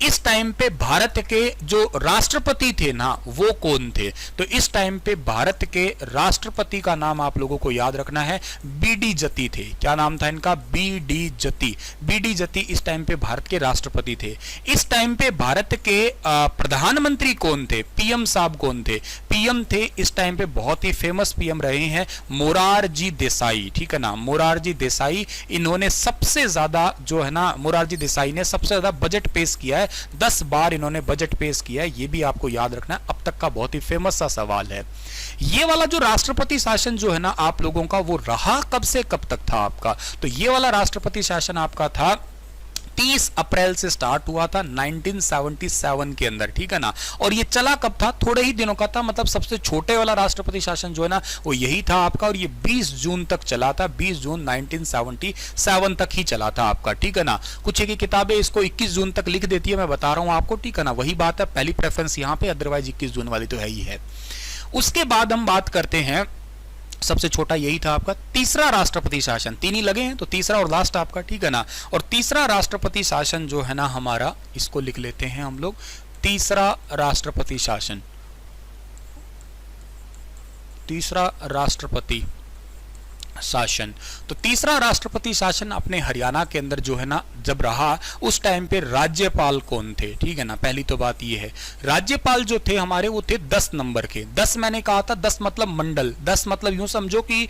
Speaker 1: इस टाइम पे भारत के जो राष्ट्रपति थे ना वो कौन थे, तो इस टाइम पे भारत के राष्ट्रपति का नाम आप लोगों को याद रखना है, बीडी जती थे। क्या नाम था इनका, बीडी जती। बीडी जती इस टाइम पे भारत के राष्ट्रपति थे। इस टाइम पे भारत के प्रधानमंत्री कौन थे, पीएम साहब कौन थे, पीएम थे इस टाइम पे बहुत ही फेमस पीएम रहे हैं मोरारजी देसाई, ठीक है ना, मोरारजी देसाई। इन्होंने सबसे ज्यादा जो है ना, मोरारजी देसाई ने सबसे ज्यादा बजट पेश किया है, 10 बार इन्होंने बजट पेश किया है, ये भी आपको याद रखना है, अब तक का बहुत ही फेमस सा सवाल है। ये वाला जो राष्ट्रपति शासन जो है ना आप लोगों का, वो रहा कब से कब तक था आपका, तो ये वाला राष्ट्रपति शासन आपका था 30 अप्रैल से स्टार्ट हुआ था 1977 के अंदर, ठीक है ना। और ये चला कब था, थोड़े ही दिनों का था, मतलब सबसे छोटे वाला राष्ट्रपति शासन जो है ना वो यही था आपका, और ये 20 जून तक चला था, 20 जून 1977 तक ही चला था आपका, ठीक है ना। कुछ एक किताबें इसको 21 जून तक लिख देती है, मैं बता रहा हूं आपको, ठीक है ना, वही बात है, पहली प्रेफरेंस यहां पे, अदरवाइज 21 जून वाली तो है ही है। उसके बाद हम बात करते हैं, सबसे छोटा यही था आपका तीसरा राष्ट्रपति शासन, 3 ही लगे हैं तो तीसरा और लास्ट आपका, ठीक है ना। और तीसरा राष्ट्रपति शासन जो है ना हमारा, इसको लिख लेते हैं हम लोग, तीसरा राष्ट्रपति शासन, तीसरा राष्ट्रपति शासन। तो तीसरा राष्ट्रपति शासन अपने हरियाणा के अंदर जो है ना जब रहा, उस टाइम पे राज्यपाल कौन थे, ठीक है ना। पहली तो बात ये है, राज्यपाल जो थे हमारे वो थे 10 नंबर के। 10 मैंने कहा था, 10 मतलब मंडल, 10 मतलब यूं समझो कि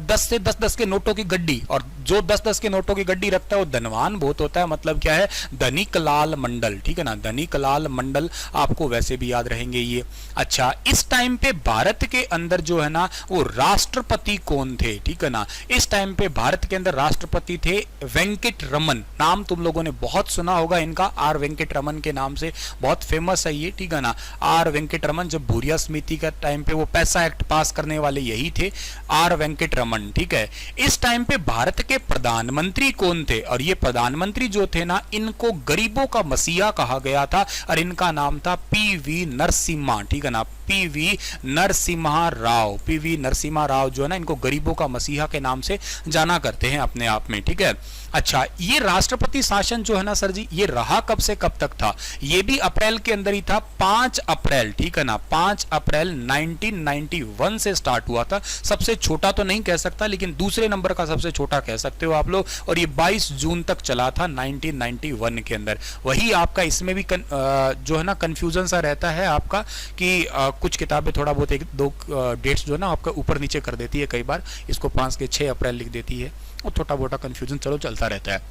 Speaker 1: 10 से 10-10 के नोटों की गड्डी, और जो 10-10 के नोटों की गड्डी रखता है वो धनवान बहुत होता है। मतलब क्या है, धनिक लाल मंडल, ठीक है ना, धनिक लाल मंडल, आपको वैसे भी याद रहेंगे ये। अच्छा, इस टाइम पे भारत के अंदर जो है ना वो राष्ट्रपति कौन थे, ठीक है ना। इस टाइम पे भारत के अंदर राष्ट्रपति थे वेंकट रमन। नाम तुम लोगों ने बहुत सुना होगा इनका, आर वेंकट रमन के नाम से बहुत फेमस है ये, ठीक है ना। आर वेंकट रमन, जब भूरिया समिति का टाइम पे वो पैसा एक्ट पास करने वाले यही थे, आर वेंकट रमन, ठीक है। इस टाइम पे भारत के प्रधानमंत्री कौन थे, और ये प्रधानमंत्री जो थे ना इनको गरीबों का मसीहा कहा गया था, और इनका नाम था पीवी नरसिम्हा, ठीक है ना, पीवी नरसिम्हा राव। पीवी नरसिम्हा राव जो है ना इनको गरीबों का मसीहा के नाम से जाना करते हैं अपने आप में, ठीक है। अच्छा, ये राष्ट्रपति शासन जो है ना सर जी, ये रहा कब से कब तक था, ये भी अप्रैल के अंदर ही था, 5 अप्रैल, ठीक है ना, 5 अप्रैल 1991 से स्टार्ट हुआ था। सबसे छोटा तो नहीं कह सकता, लेकिन दूसरे नंबर का सबसे छोटा कह सकते हो आप लोग, और ये 22 जून तक चला था 1991 के अंदर। वही आपका इसमें भी जो है ना कंफ्यूजन सा रहता है आपका कि कुछ किताबें थोड़ा बहुत एक दो डेट्स जो है ना आपका ऊपर नीचे कर देती है, कई बार इसको 5 के 6 अप्रैल लिख देती है, और छोटा मोटा कंफ्यूजन चलो चलता रहता है।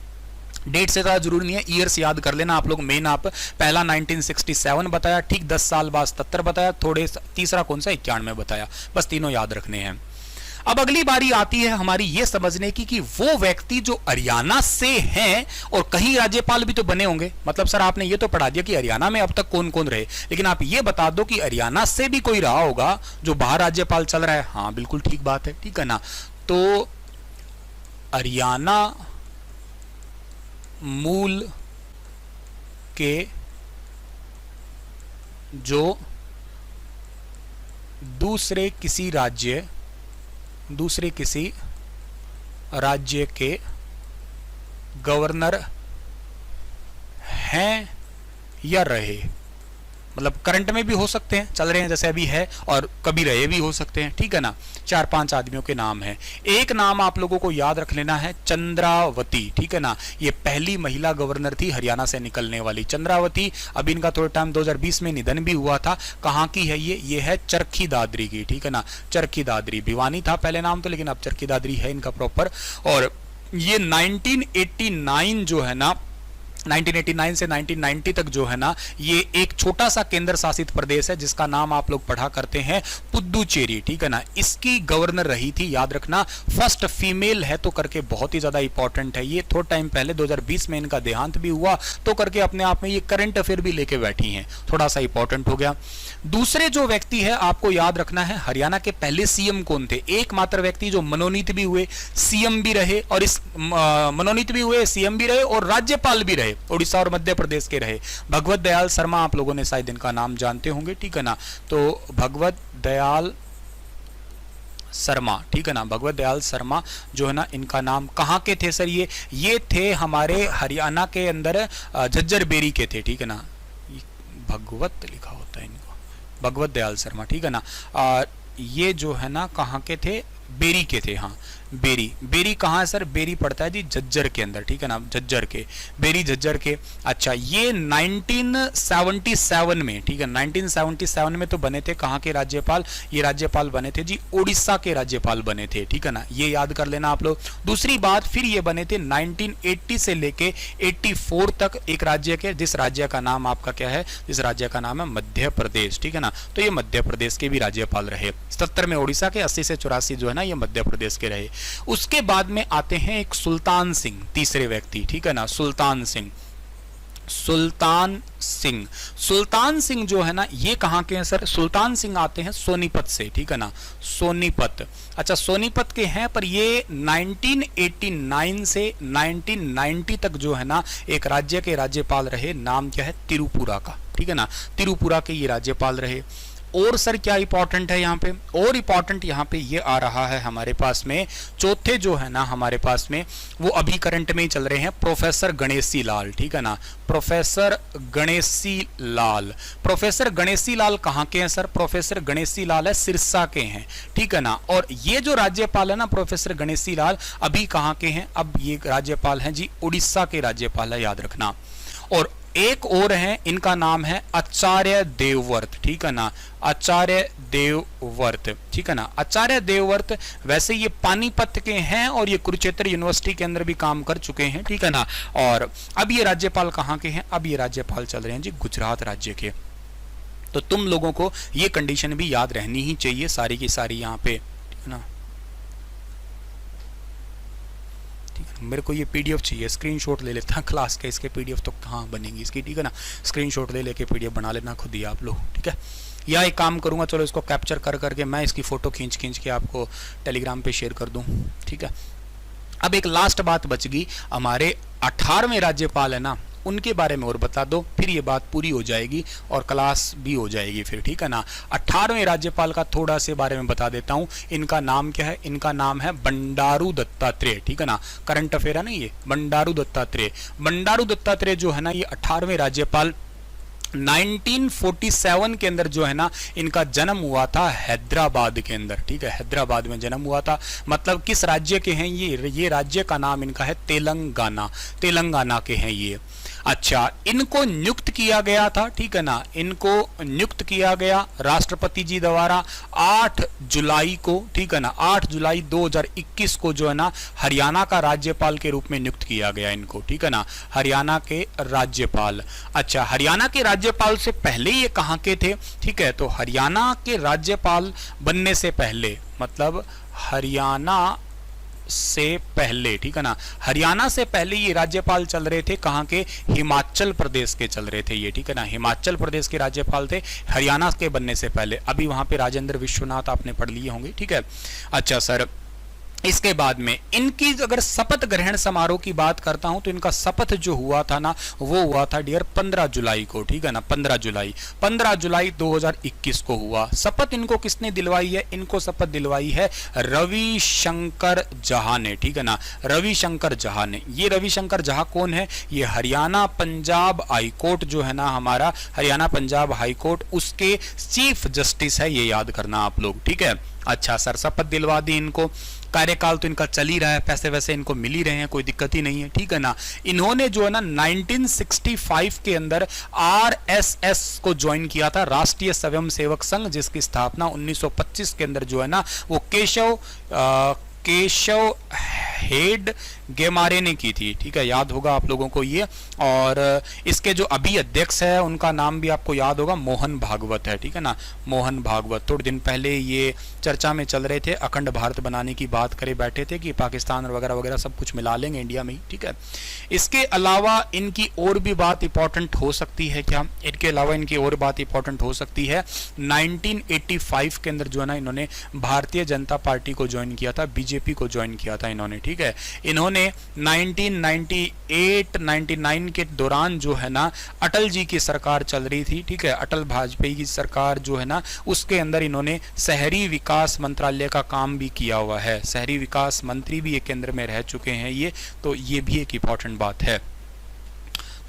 Speaker 1: डेट से ज़्यादा जरूरी नहीं है, ईयर्स याद कर लेना आप लोग। मेन आप पहला 1967 बताया, ठीक 10 साल बाद 77 बताया, थोड़े तीसरा कौन सा 91 बताया, बस तीनों याद रखने हैं। अब अगली बारी आती है हमारी ये समझने की कि वो व्यक्ति जो हरियाणा से हैं, और कहीं राज्यपाल भी तो बने होंगे। मतलब सर आपने ये तो पढ़ा दिया कि हरियाणा में अब तक कौन कौन रहे, लेकिन आप ये बता दो कि हरियाणा से भी कोई रहा होगा जो बाहर राज्यपाल चल रहा है। हाँ बिल्कुल ठीक बात है, ठीक है ना। तो हरियाणा मूल के जो दूसरे किसी राज्य के गवर्नर हैं या रहे, मतलब करंट में भी हो सकते हैं, चल रहे हैं जैसे अभी है, और कभी रहे भी हो सकते हैं, ठीक है ना। 4-5 आदमियों के नाम हैं। एक नाम आप लोगों को याद रख लेना है, चंद्रावती, ठीक है ना। ये पहली महिला गवर्नर थी हरियाणा से निकलने वाली, चंद्रावती। अब इनका थोड़ा टाइम 2020 में निधन भी हुआ था। कहाँ की है ये है चरखी दादरी की, ठीक है ना, चरखी दादरी। भिवानी था पहले नाम तो, लेकिन अब चरखी दादरी है इनका प्रॉपर। और ये 1989 जो है ना, 1989 से 1990 तक जो है ना, ये एक छोटा सा केंद्र शासित प्रदेश है जिसका नाम आप लोग पढ़ा करते हैं पुद्दुचेरी, ठीक है ना। इसकी गवर्नर रही थी, याद रखना, फर्स्ट फीमेल है तो करके बहुत ही ज्यादा इंपॉर्टेंट है ये। थोड़ा टाइम पहले 2020 में इनका देहांत भी हुआ तो करके अपने आप में ये करंट अफेयर भी लेके बैठी हैं, थोड़ा सा इंपॉर्टेंट हो गया। दूसरे जो व्यक्ति है आपको याद रखना है, हरियाणा के पहले सीएम कौन थे। एकमात्र व्यक्ति जो मनोनीत भी हुए, सीएम भी रहे, और इस मनोनीत भी हुए, सीएम भी रहे और राज्यपाल भी रहे, उड़ीसा और मध्य प्रदेश के रहे, भगवत दयाल शर्मा। आप लोगों ने शायद इनका नाम जानते होंगे, ठीक है ना। तो भगवत दयाल शर्मा, ठीक है ना, भगवत दयाल शर्मा जो है ना, इनका नाम कहाँ के थे सर ये थे हमारे हरियाणा के अंदर झज्जर बेरी के थे, ठीक है ना। भगवत लिखा होता है इनको, भगवत दयाल शर्मा, ठीक है ना। ये जो है ना कहाँ के थे, बेरी के थे। हाँ बेरी कहाँ है सर, बेरी पड़ता है जी झज्जर के अंदर, ठीक है ना, झज्जर के, बेरी झज्जर के। अच्छा, ये 1977 में, ठीक है, 1977 में तो बने थे कहाँ के राज्यपाल, ये राज्यपाल बने थे जी उड़ीसा के राज्यपाल बने थे, ठीक है ना, ये याद कर लेना आप लोग। दूसरी बात, फिर ये बने थे 1980 से लेके 84 तक एक राज्य के, जिस राज्य का नाम आपका क्या है, जिस राज्य का नाम है मध्य प्रदेश, ठीक है ना। तो ये मध्य प्रदेश के भी राज्यपाल रहे। 77 में उड़ीसा के, 80 से 84 जो है ना ये मध्य प्रदेश के रहे। उसके बाद में आते हैं एक सुल्तान सिंह, तीसरे व्यक्ति, ठीक है ना, सुल्तान सिंह जो है ना, ये कहां के हैं सर, सुल्तान सिंह आते हैं सोनीपत से, ठीक है ना, सोनीपत। अच्छा, सोनीपत के हैं, पर ये 1989 से 1990 तक जो है ना एक राज्य के राज्यपाल रहे। नाम क्या है, तिरुपुरा का, ठीक है ना, तिरुपुरा के ये राज्यपाल रहे। और सर क्या इंपॉर्टेंट है यहाँ पे, और इंपॉर्टेंट यहाँ पे ये आ रहा है हमारे पास में, चौथे जो है ना हमारे पास में वो अभी करंट में ही चल रहे हैं, प्रोफेसर गणेशी लाल, ठीक है ना, प्रोफेसर गणेशी लाल। प्रोफेसर गणेशी लाल कहाँ के हैं सर? प्रोफेसर गणेशी लाल है सिरसा के हैं, ठीक है ना। और ये जो राज्यपाल है ना प्रोफेसर गणेशी लाल, अभी कहाँ के हैं? अब ये राज्यपाल हैं जी उड़ीसा के राज्यपाल है, याद रखना। और एक और है, इनका नाम है आचार्य देवव्रत, ठीक है ना, आचार्य देवव्रत, ठीक है ना। आचार्य देवव्रत वैसे ये पानीपत के हैं और ये कुरुक्षेत्र यूनिवर्सिटी के अंदर भी काम कर चुके हैं, ठीक है ना। और अब ये राज्यपाल कहाँ के हैं? अब ये राज्यपाल चल रहे हैं जी गुजरात राज्य के। तो तुम लोगों को ये कंडीशन भी याद रहनी ही चाहिए सारी की सारी यहाँ पे, ठीक है ना। मेरे को ये पीडीएफ चाहिए, स्क्रीनशॉट ले लेता क्लास के, इसके पीडीएफ तो कहाँ बनेंगी इसकी, ठीक है ना। स्क्रीनशॉट ले लेके पीडीएफ बना लेना खुद ही आप लोग, ठीक है। या एक काम करूँगा, चलो इसको कैप्चर कर करके मैं इसकी फ़ोटो खींच के आपको टेलीग्राम पे शेयर कर दूँ, ठीक है। अब एक लास्ट बात बच गई, हमारे 18वें राज्यपाल है ना, उनके बारे में और बता दो, फिर ये बात पूरी हो जाएगी और क्लास भी हो जाएगी फिर, ठीक है ना। 18वें राज्यपाल का थोड़ा से बारे में बता देता हूँ। इनका नाम क्या है? इनका नाम है बंडारू दत्तात्रेय, ठीक है ना। करंट अफेयर है ना ये, बंडारू दत्तात्रेय। बंडारू दत्तात्रेय जो है ना ये 18वें राज्यपाल 1947 के अंदर जो है ना इनका जन्म हुआ था हैदराबाद के अंदर, ठीक है, हैदराबाद में जन्म हुआ था। मतलब किस राज्य के हैं ये राज्य का नाम इनका है तेलंगाना, तेलंगाना के हैं ये। अच्छा, इनको नियुक्त किया गया था, ठीक है ना, इनको नियुक्त किया गया राष्ट्रपति जी द्वारा 8 जुलाई को, ठीक है ना, 8 जुलाई 2021 को जो है ना हरियाणा का राज्यपाल के रूप में नियुक्त किया गया इनको, ठीक है ना, हरियाणा के राज्यपाल। अच्छा, हरियाणा के राज्यपाल से पहले ये कहाँ के थे? ठीक है, तो हरियाणा के राज्यपाल बनने से पहले, मतलब हरियाणा से पहले, ठीक है ना, हरियाणा से पहले ये राज्यपाल चल रहे थे कहाँ के? हिमाचल प्रदेश के चल रहे थे ये, ठीक है ना, हिमाचल प्रदेश के राज्यपाल थे हरियाणा के बनने से पहले। अभी वहां पे राजेंद्र विश्वनाथ आपने पढ़ लिए होंगे, ठीक है। अच्छा सर, इसके बाद में इनकी अगर शपथ ग्रहण समारोह की बात करता हूं तो इनका शपथ जो हुआ था ना वो हुआ था डियर 15 जुलाई को, ठीक है ना, 15 जुलाई 2021 को हुआ। शपथ इनको किसने दिलवाई है? इनको शपथ दिलवाई है रविशंकर जहा ने, ठीक है ना, रविशंकर जहा ने। ये रविशंकर जहा कौन है? ये हरियाणा पंजाब हाई कोर्ट जो है ना हमारा, हरियाणा पंजाब हाई कोर्ट, उसके चीफ जस्टिस है, ये याद करना आप लोग, ठीक है। अच्छा सर, शपथ दिलवा दी इनको, कार्यकाल तो इनका चल ही रहा है, पैसे वैसे इनको मिल ही रहे हैं, कोई दिक्कत ही नहीं है, ठीक है ना। इन्होंने जो है ना 1965 के अंदर आरएसएस को ज्वाइन किया था, राष्ट्रीय स्वयं सेवक संघ, जिसकी स्थापना 1925 के अंदर जो है ना वो केशव हेड गेमारे ने की थी, ठीक है, याद होगा आप लोगों को ये। और इसके जो अभी अध्यक्ष है उनका नाम भी आपको याद होगा, मोहन भागवत है, ठीक है ना, मोहन भागवत। थोड़े दिन पहले ये चर्चा में चल रहे थे, अखंड भारत बनाने की बात करे बैठे थे कि पाकिस्तान वगैरह वगैरह सब कुछ मिला लेंगे इंडिया में ही, ठीक है। इसके अलावा इनकी और भी बात इंपॉर्टेंट हो सकती है क्या? इनके अलावा इनकी और बात इंपॉर्टेंट हो सकती है, 1985 के अंदर जो है ना इन्होंने भारतीय जनता पार्टी को ज्वाइन किया था, बीजेपी को ज्वाइन किया था इन्होंने, ठीक है। इन्होंने 1998-99 के दौरान जो है ना अटल जी की सरकार चल रही थी, ठीक है, अटल वाजपेयी की सरकार जो है ना उसके अंदर इन्होंने शहरी विकास मंत्रालय का काम भी किया हुआ है, शहरी विकास मंत्री भी एक केंद्र में रह चुके हैं ये, तो ये भी एक इंपॉर्टेंट बात है।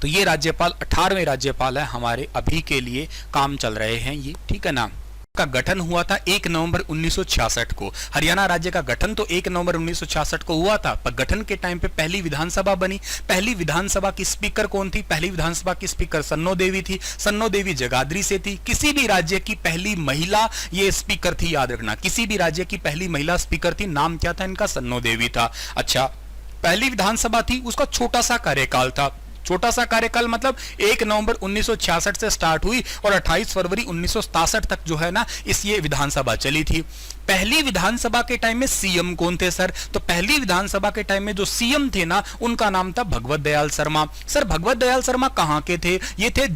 Speaker 1: तो ये राज्यपाल 18वें राज्यपाल है हमारे, अभी के लिए काम चल रहे हैं ये, ठीक है ना। का गठन हुआ था 1 नवंबर 1966 को। हरियाणा राज्य का गठन तो 1 नवंबर 1966 को हुआ था, पर गठन के टाइम पे पहली विधानसभा बनी। पहली विधानसभा की स्पीकर कौन थी? पहली विधानसभा की स्पीकर सन्नो देवी थी। सन्नो देवी जगाधरी से थी। किसी भी राज्य की पहली महिला ये स्पीकर थी, याद रखना, किसी भी राज्य की पहली महिला स्पीकर थी, नाम क्या था इनका? सन्नो देवी था। अच्छा, पहली विधानसभा थी, उसका छोटा सा कार्यकाल था, छोटा सा कार्यकाल मतलब 1 नवंबर 1966 से स्टार्ट हुई और 28 फरवरी 1967 तक जो है ना इस ये विधानसभा चली थी। पहली विधानसभा के टाइम में सीएम कौन थे सर? तो पहली विधानसभा के टाइम में जो सीएम थे ना उनका नाम था भगवत दयाल शर्मा। सर भगवत दयाल शर्मा कहां के थे? ये थे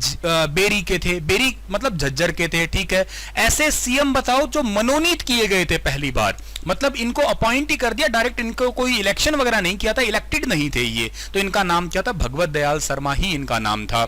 Speaker 1: बेरी के थे, बेरी मतलब झज्जर के थे, ठीक है। ऐसे सीएम बताओ जो मनोनीत किए गए थे पहली बार, मतलब इनको अपॉइंट ही कर दिया डायरेक्ट, इनको कोई इलेक्शन वगैरह नहीं किया था, इलेक्टेड नहीं थे ये, तो इनका नाम क्या था? भगवत दयाल शर्मा ही इनका नाम था।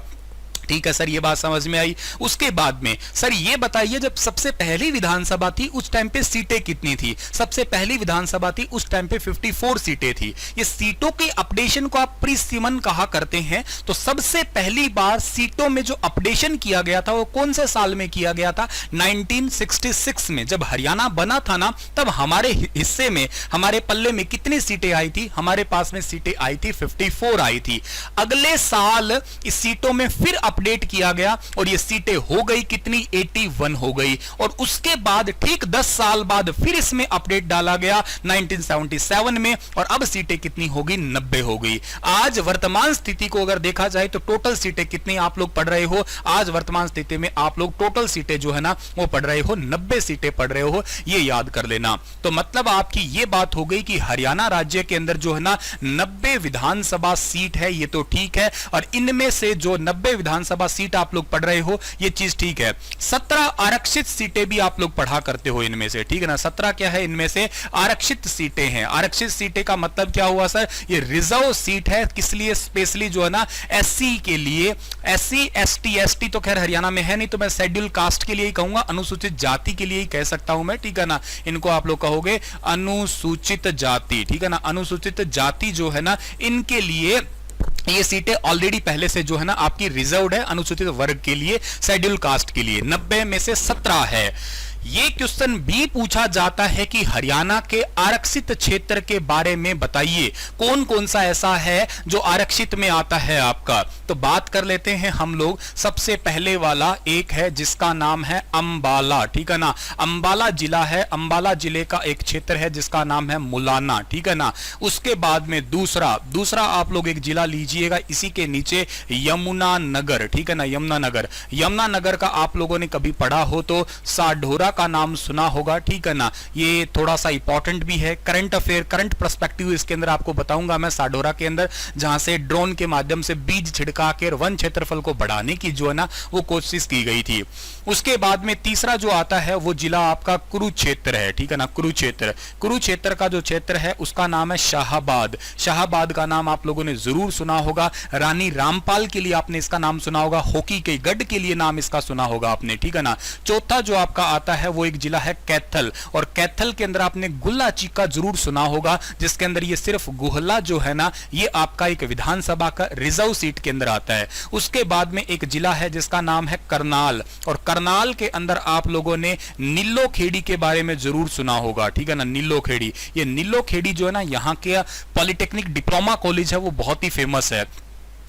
Speaker 1: ठीक है सर, ये बात समझ में आई। उसके बाद में सर ये बताइए, जब सबसे पहली विधानसभा थी उस टाइम पे सीटें कितनी थी? सबसे पहली विधानसभा थी उस टाइम पे 54 सीटें थी। ये सीटों के अपडेशन को आप प्रीसिमन कहा करते हैं। तो सबसे पहली बार सीटों में जो अपडेशन किया गया था वो कौन से साल में किया गया था? 1966 में। जब हरियाणा बना था ना, तब हमारे हिस्से में, हमारे पल्ले में कितनी सीटें आई थी? हमारे पास में सीटें आई थी 54 आई थी। अगले साल इस सीटों में फिर अपडेट किया गया और ये सीटें हो गई कितनी? 81 हो गई। और उसके बाद ठीक 10 साल बाद फिर इसमें अपडेट डाला गया 1977 में, और अब सीटें कितनी हो गई? 90 हो गई। आज वर्तमान स्थिति को अगर देखा जाए तो टोटल सीटें कितनी आप लोग पढ़ रहे हो? आज वर्तमान स्थिति में आप लोग टोटल सीटें जो है ना वो पढ़ रहे हो, 90 सीटें पढ़ रहे हो, ये याद कर लेना। तो मतलब आपकी ये बात हो गई कि हरियाणा राज्य के अंदर जो है ना 90 विधानसभा सीट है, ये तो ठीक है। और इनमें से जो 90 विधानसभा सीट आप लोग पढ़ रहे हो ये चीज ठीक है। 17 आरक्षित सीटें भी आप लोग पढ़ा करते हो इनमें से, ठीक है ना। 17 क्या है? इनमें से आरक्षित सीटें हैं। आरक्षित सीटें का मतलब क्या हुआ सर? ये रिजर्व सीट है। किस लिए? स्पेशली जो है ना एससी के लिए। एससी एसटी, एसटी तो खैर हरियाणा में है नहीं, तो मैं शेड्यूल कास्ट के लिए ही कहूंगा, अनुसूचित जाति के लिए ही कह सकता हूं मैं, ठीक है ना। इनको आप लोग कहोगे अनुसूचित जाति, ठीक है ना। अनुसूचित जाति जो है ना इनके लिए ये सीटें ऑलरेडी पहले से जो है ना आपकी रिजर्व्ड है अनुसूचित वर्ग के लिए, शेड्यूल कास्ट के लिए। 90 में से 17 है। ये क्वेश्चन भी पूछा जाता है कि हरियाणा के आरक्षित क्षेत्र के बारे में बताइए, कौन कौन सा ऐसा है जो आरक्षित में आता है आपका। तो बात कर लेते हैं हम लोग। सबसे पहले वाला एक है जिसका नाम है अंबाला, ठीक है ना। अंबाला जिला है, अंबाला जिले का एक क्षेत्र है जिसका नाम है मुलाना, ठीक है ना। उसके बाद में दूसरा आप लोग एक जिला लीजिएगा इसी के नीचे, यमुनानगर, ठीक है ना। यमुनानगर, यमुनानगर का आप लोगों ने कभी पढ़ा हो तो साढौरा का नाम सुना होगा, ठीक है ना। ये थोड़ा सा इंपॉर्टेंट भी है, करंट अफेयर, करंट पर्सपेक्टिव इसके अंदर आपको बताऊंगा मैं। साढौरा के अंदर जहां से ड्रोन के माध्यम से बीज छिड़का कर वन क्षेत्रफल को बढ़ाने की जो है ना वो कोशिश की गई थी। उसके बाद में तीसरा जो आता है वो जिला आपका कुरुक्षेत्र है, ठीक है ना। कुरुक्षेत्र का जो क्षेत्र है उसका नाम है शाहाबाद। शाहाबाद का नाम आप लोगों ने जरूर सुना होगा। रानी रामपाल के लिए आपने इसका नाम सुना होगा, हॉकी के गढ़ के लिए नाम इसका सुना होगा आपने, ठीक है ना। चौथा जो आपका आता है वो एक जिला है कैथल, और कैथल के अंदर आपने गुल्ला चीका जरूर सुना होगा, जिसके अंदर ये सिर्फ गुहला जो है ना ये आपका एक विधानसभा का रिजर्व सीट के अंदर आता है। उसके बाद में एक जिला है जिसका नाम है करनाल, और करनाल के अंदर आप लोगों ने नीलोखेड़ी के बारे में जरूर सुना होगा, ठीक है ना। नीलोखेड़ी, ये नीलोखेड़ी जो है ना यहाँ के पॉलिटेक्निक डिप्लोमा कॉलेज है वो बहुत ही फेमस है।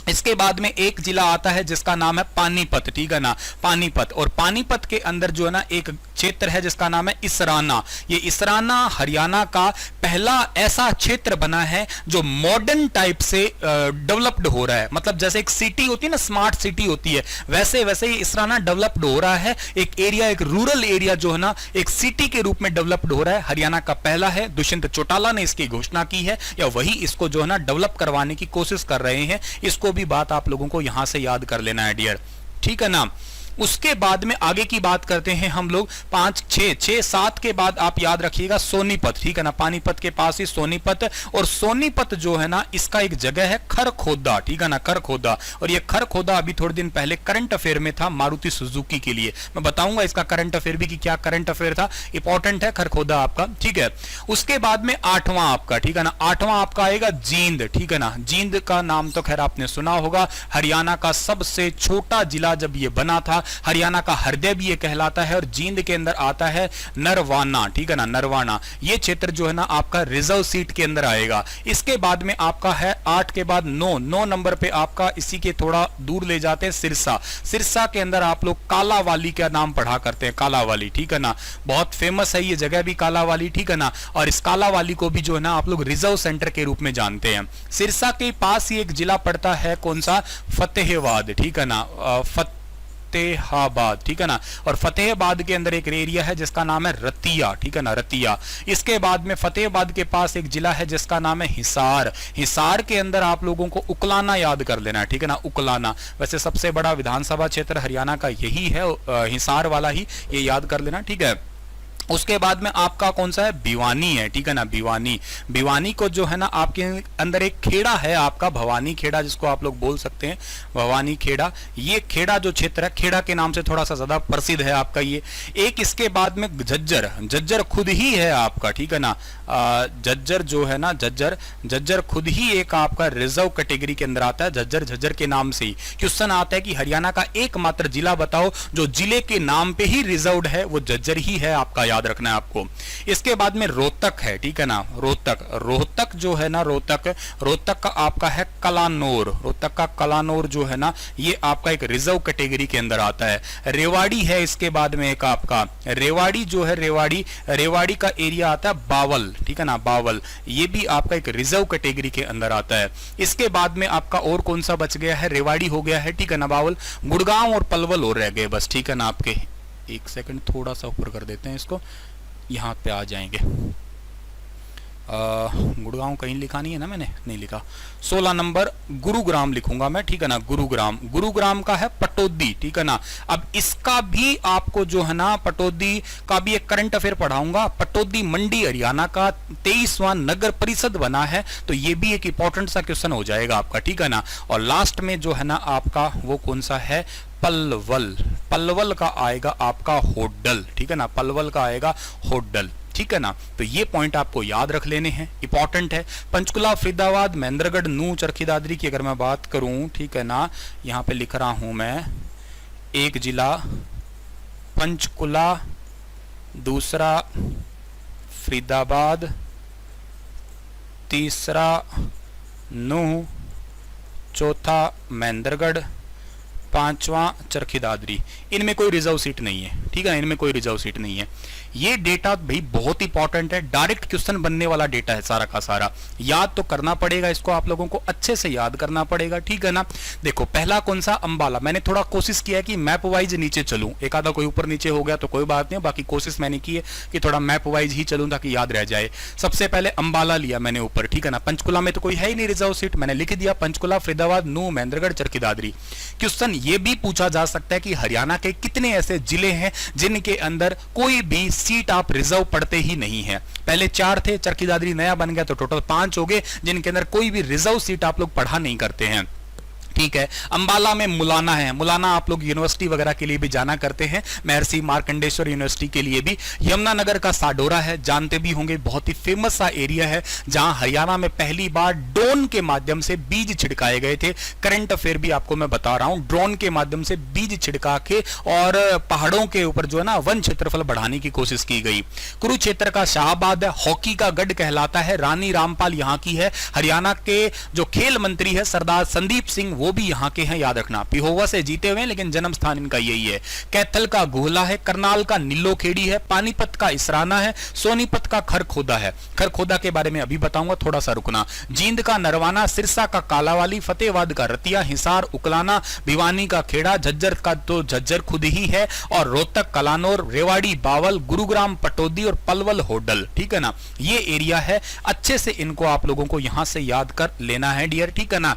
Speaker 1: इसके बाद में एक जिला आता है जिसका नाम है पानीपत, ठीक है ना। पानीपत, और पानीपत के अंदर जो है ना एक क्षेत्र है जिसका नाम है इसराना। ये इसराना हरियाणा का पहला ऐसा क्षेत्र बना है जो मॉडर्न टाइप से डेवलप्ड हो रहा है। मतलब जैसे एक सिटी होती है ना, स्मार्ट सिटी होती है, वैसे वैसे ये इसराना डेवलप्ड हो रहा है। एक एरिया, एक रूरल एरिया जो है ना एक सिटी के रूप में डेवलप्ड हो रहा है। हरियाणा का पहला है। दुष्यंत चौटाला ने इसकी घोषणा की है, या वही इसको जो है ना डेवलप करवाने की कोशिश कर रहे हैं। इसको भी बात आप लोगों को यहां से याद कर लेना है डियर, ठीक है ना। उसके बाद में आगे की बात करते हैं हम लोग। 5, 6, 7 के बाद आप याद रखिएगा सोनीपत, ठीक है ना। पानीपत के पास ही सोनीपत, और सोनीपत जो है ना इसका एक जगह है खरखोदा, ठीक है ना। खरखोदा, और ये खरखोदा अभी थोड़े दिन पहले करंट अफेयर में था मारुति सुजुकी के लिए। मैं बताऊंगा इसका करंट अफेयर भी कि क्या करंट अफेयर था, इंपॉर्टेंट है खरखोदा आपका, ठीक है। उसके बाद में 8वां आपका, ठीक है ना, 8वां आपका आएगा जींद, ठीक है ना। जींद का नाम तो खैर आपने सुना होगा। हरियाणा का सबसे छोटा जिला जब ये बना था, हरियाणा का हृदय भी ये कहलाता है, और जींद के अंदर आता है नरवाना, ठीक है ना। नरवाना, ये क्षेत्र जो है ना आपका रिजर्व सीट के अंदर आएगा। इसके बाद में आपका है 8 के बाद 9 नंबर पे आपका, इसी के थोड़ा दूर ले जाते हैं सिरसा। सिरसा के अंदर आप लोग कालावाली का नाम पढ़ा करते हैं, कालावाली, ठीक है ना। बहुत फेमस है ये जगह भी कालावाली, ठीक है ना। और इस कालावाली को भी जो है ना आप लोग रिजर्व सेंटर के रूप में जानते हैं। सिरसा के पास ही एक जिला पड़ता है, कौन सा? फतेहाबाद, ठीक है ना। फतेहाबाद, ठीक है ना। और फतेहाबाद के अंदर एक एरिया है जिसका नाम है रतिया, ठीक है ना, रतिया। इसके बाद में फतेहाबाद के पास एक जिला है जिसका नाम है हिसार। हिसार के अंदर आप लोगों को उकलाना याद कर लेना है, ठीक है ना। उकलाना, वैसे सबसे बड़ा विधानसभा क्षेत्र हरियाणा का यही है, हिसार वाला ही, ये याद कर लेना, ठीक है। उसके बाद में आपका कौन सा है, भिवानी है, ठीक है ना, भिवानी। भिवानी को जो है ना आपके अंदर एक खेड़ा है आपका, भवानी खेड़ा जिसको आप लोग बोल सकते हैं, भवानी खेड़ा। ये खेड़ा जो क्षेत्र है, खेड़ा के नाम से थोड़ा सा ज्यादा प्रसिद्ध है आपका ये। एक इसके बाद में झज्जर, झज्जर खुद ही है आपका, ठीक है ना, झज्जर जो है ना, झज्जर खुद ही एक आपका रिजर्व कैटेगरी के अंदर आता है। झज्जर के नाम से ही क्वेश्चन आता है कि हरियाणा का एकमात्र जिला बताओ जो जिले के नाम पे ही रिजर्व्ड है, वो झज्जर ही है आपका, याद रखना है आपको। इसके बाद में रोहतक है, ठीक है ना, रोहतक जो है ना, रोहतक का आपका है कलानौर, रोहतक का कलानौर जो है ना, ये आपका एक रिजर्व कैटेगरी के अंदर आता है। रेवाड़ी है इसके बाद में एक आपका, रेवाड़ी जो है, रेवाड़ी का एरिया आता है बावल, ठीक है ना, बावल, ये भी आपका एक रिजर्व कैटेगरी के अंदर आता है। इसके बाद में आपका और कौन सा बच गया है, रेवाड़ी हो गया है, ठीक है ना, बावल, गुड़गांव और पलवल और रह गए बस, ठीक है ना आपके। एक सेकंड थोड़ा सा ऊपर कर देते हैं इसको, यहां पे आ जाएंगे। गुड़गांव कहीं लिखा नहीं है ना, मैंने नहीं लिखा। 16 नंबर गुरुग्राम लिखूंगा मैं, ठीक है ना, गुरुग्राम का है पटौदी, ठीक है ना। अब इसका भी आपको जो है ना, पटौदी का भी एक करंट अफेयर पढ़ाऊंगा। पटौदी मंडी हरियाणा का 23वां नगर परिषद बना है, तो ये भी एक इंपॉर्टेंट सा क्वेश्चन हो जाएगा आपका, ठीक है ना। और लास्ट में जो है ना आपका वो कौन सा है, पलवल का आएगा आपका होडल, ठीक है ना, पलवल का आएगा होडल, ठीक है ना। तो ये पॉइंट आपको याद रख लेने हैं, इंपॉर्टेंट है। पंचकुला, फरीदाबाद, महेंद्रगढ़, नूंह, चरखी दादरी की अगर मैं बात करूं, ठीक है ना, यहां पे लिख रहा हूं मैं, एक जिला पंचकुला, दूसरा फरीदाबाद, तीसरा नूंह, चौथा महेंद्रगढ़, पांचवा चरखी दादरी। इनमें कोई रिजर्व सीट नहीं है, ठीक है, इनमें कोई रिजर्व सीट नहीं है। ये डेटा भाई बहुत इंपॉर्टेंट है, डायरेक्ट क्वेश्चन बनने वाला डेटा है सारा का सारा, याद तो करना पड़ेगा इसको, आप लोगों को अच्छे से याद करना पड़ेगा, ठीक है ना। देखो पहला कौन सा, अंबाला। मैंने थोड़ा कोशिश किया है कि मैप वाइज नीचे चलूं, एक आधा कोई ऊपर नीचे हो गया तो कोई बात नहीं, बाकी कोशिश मैंने की है कि थोड़ा मैप वाइज ही चलूं ताकि याद रह जाए। सबसे पहले अंबाला लिया मैंने ऊपर, ठीक है ना। पंचकुला में तो कोई है ही नहीं रिजर्व सीट, मैंने लिख दिया पंचकुला, फरीदाबाद, नूंह, महेंद्रगढ़, चरखी दादरी। क्वेश्चन ये भी पूछा जा सकता है कि हरियाणा के कितने ऐसे जिले हैं जिनके अंदर कोई भी सीट आप रिजर्व पढ़ते ही नहीं है। पहले 4 थे, चरखी दादरी नया बन गया तो टोटल 5 हो गए जिनके अंदर कोई भी रिजर्व सीट आप लोग पढ़ा नहीं करते हैं, ठीक है। अंबाला में मुलाना है, मुलाना आप लोग यूनिवर्सिटी वगैरह के लिए भी जाना करते हैं, महर्षि मार्कंडेश्वर यूनिवर्सिटी के लिए भी। यमुनानगर का साडोरा है, जानते भी होंगे, बहुत ही फेमस सा एरिया है जहां हरियाणा में पहली बार ड्रोन के माध्यम से बीज छिड़काए गए थे। करंट अफेयर भी आपको मैं बता रहा हूं, ड्रोन के माध्यम से बीज छिड़का के और पहाड़ों के ऊपर जो है ना वन क्षेत्रफल बढ़ाने की कोशिश की गई। कुरुक्षेत्र का शाहबाद है, हॉकी का गढ़ कहलाता है, रानी रामपाल यहां की है। हरियाणा के जो खेल मंत्री है सरदार संदीप सिंह, वो भी यहां के हैं, याद रखना। पिहोवा से जीते हुए लेकिन जन्म स्थान इनका यही है। कैथल का गोहला है, करनाल का नीलोखेड़ी है, पानीपत का इसराना है, सोनीपत का खरखोदा है। खरखोदा के बारे में अभी बताऊंगा, थोड़ा सा रुकना। जींद का नरवाना, सिरसा का कालावाली, फतेहबाद का रतिया, हिसार उकलाना, भिवानी का खेड़ा, झज्जर का तो झज्जर खुद ही है, और रोहतक, कलानौर, रेवाड़ी, बावल, गुरुग्राम, पटौदी और पलवल होडल, ठीक है ना। ये एरिया है, अच्छे से इनको आप लोगों को यहां से याद कर लेना है डियर, ठीक है ना।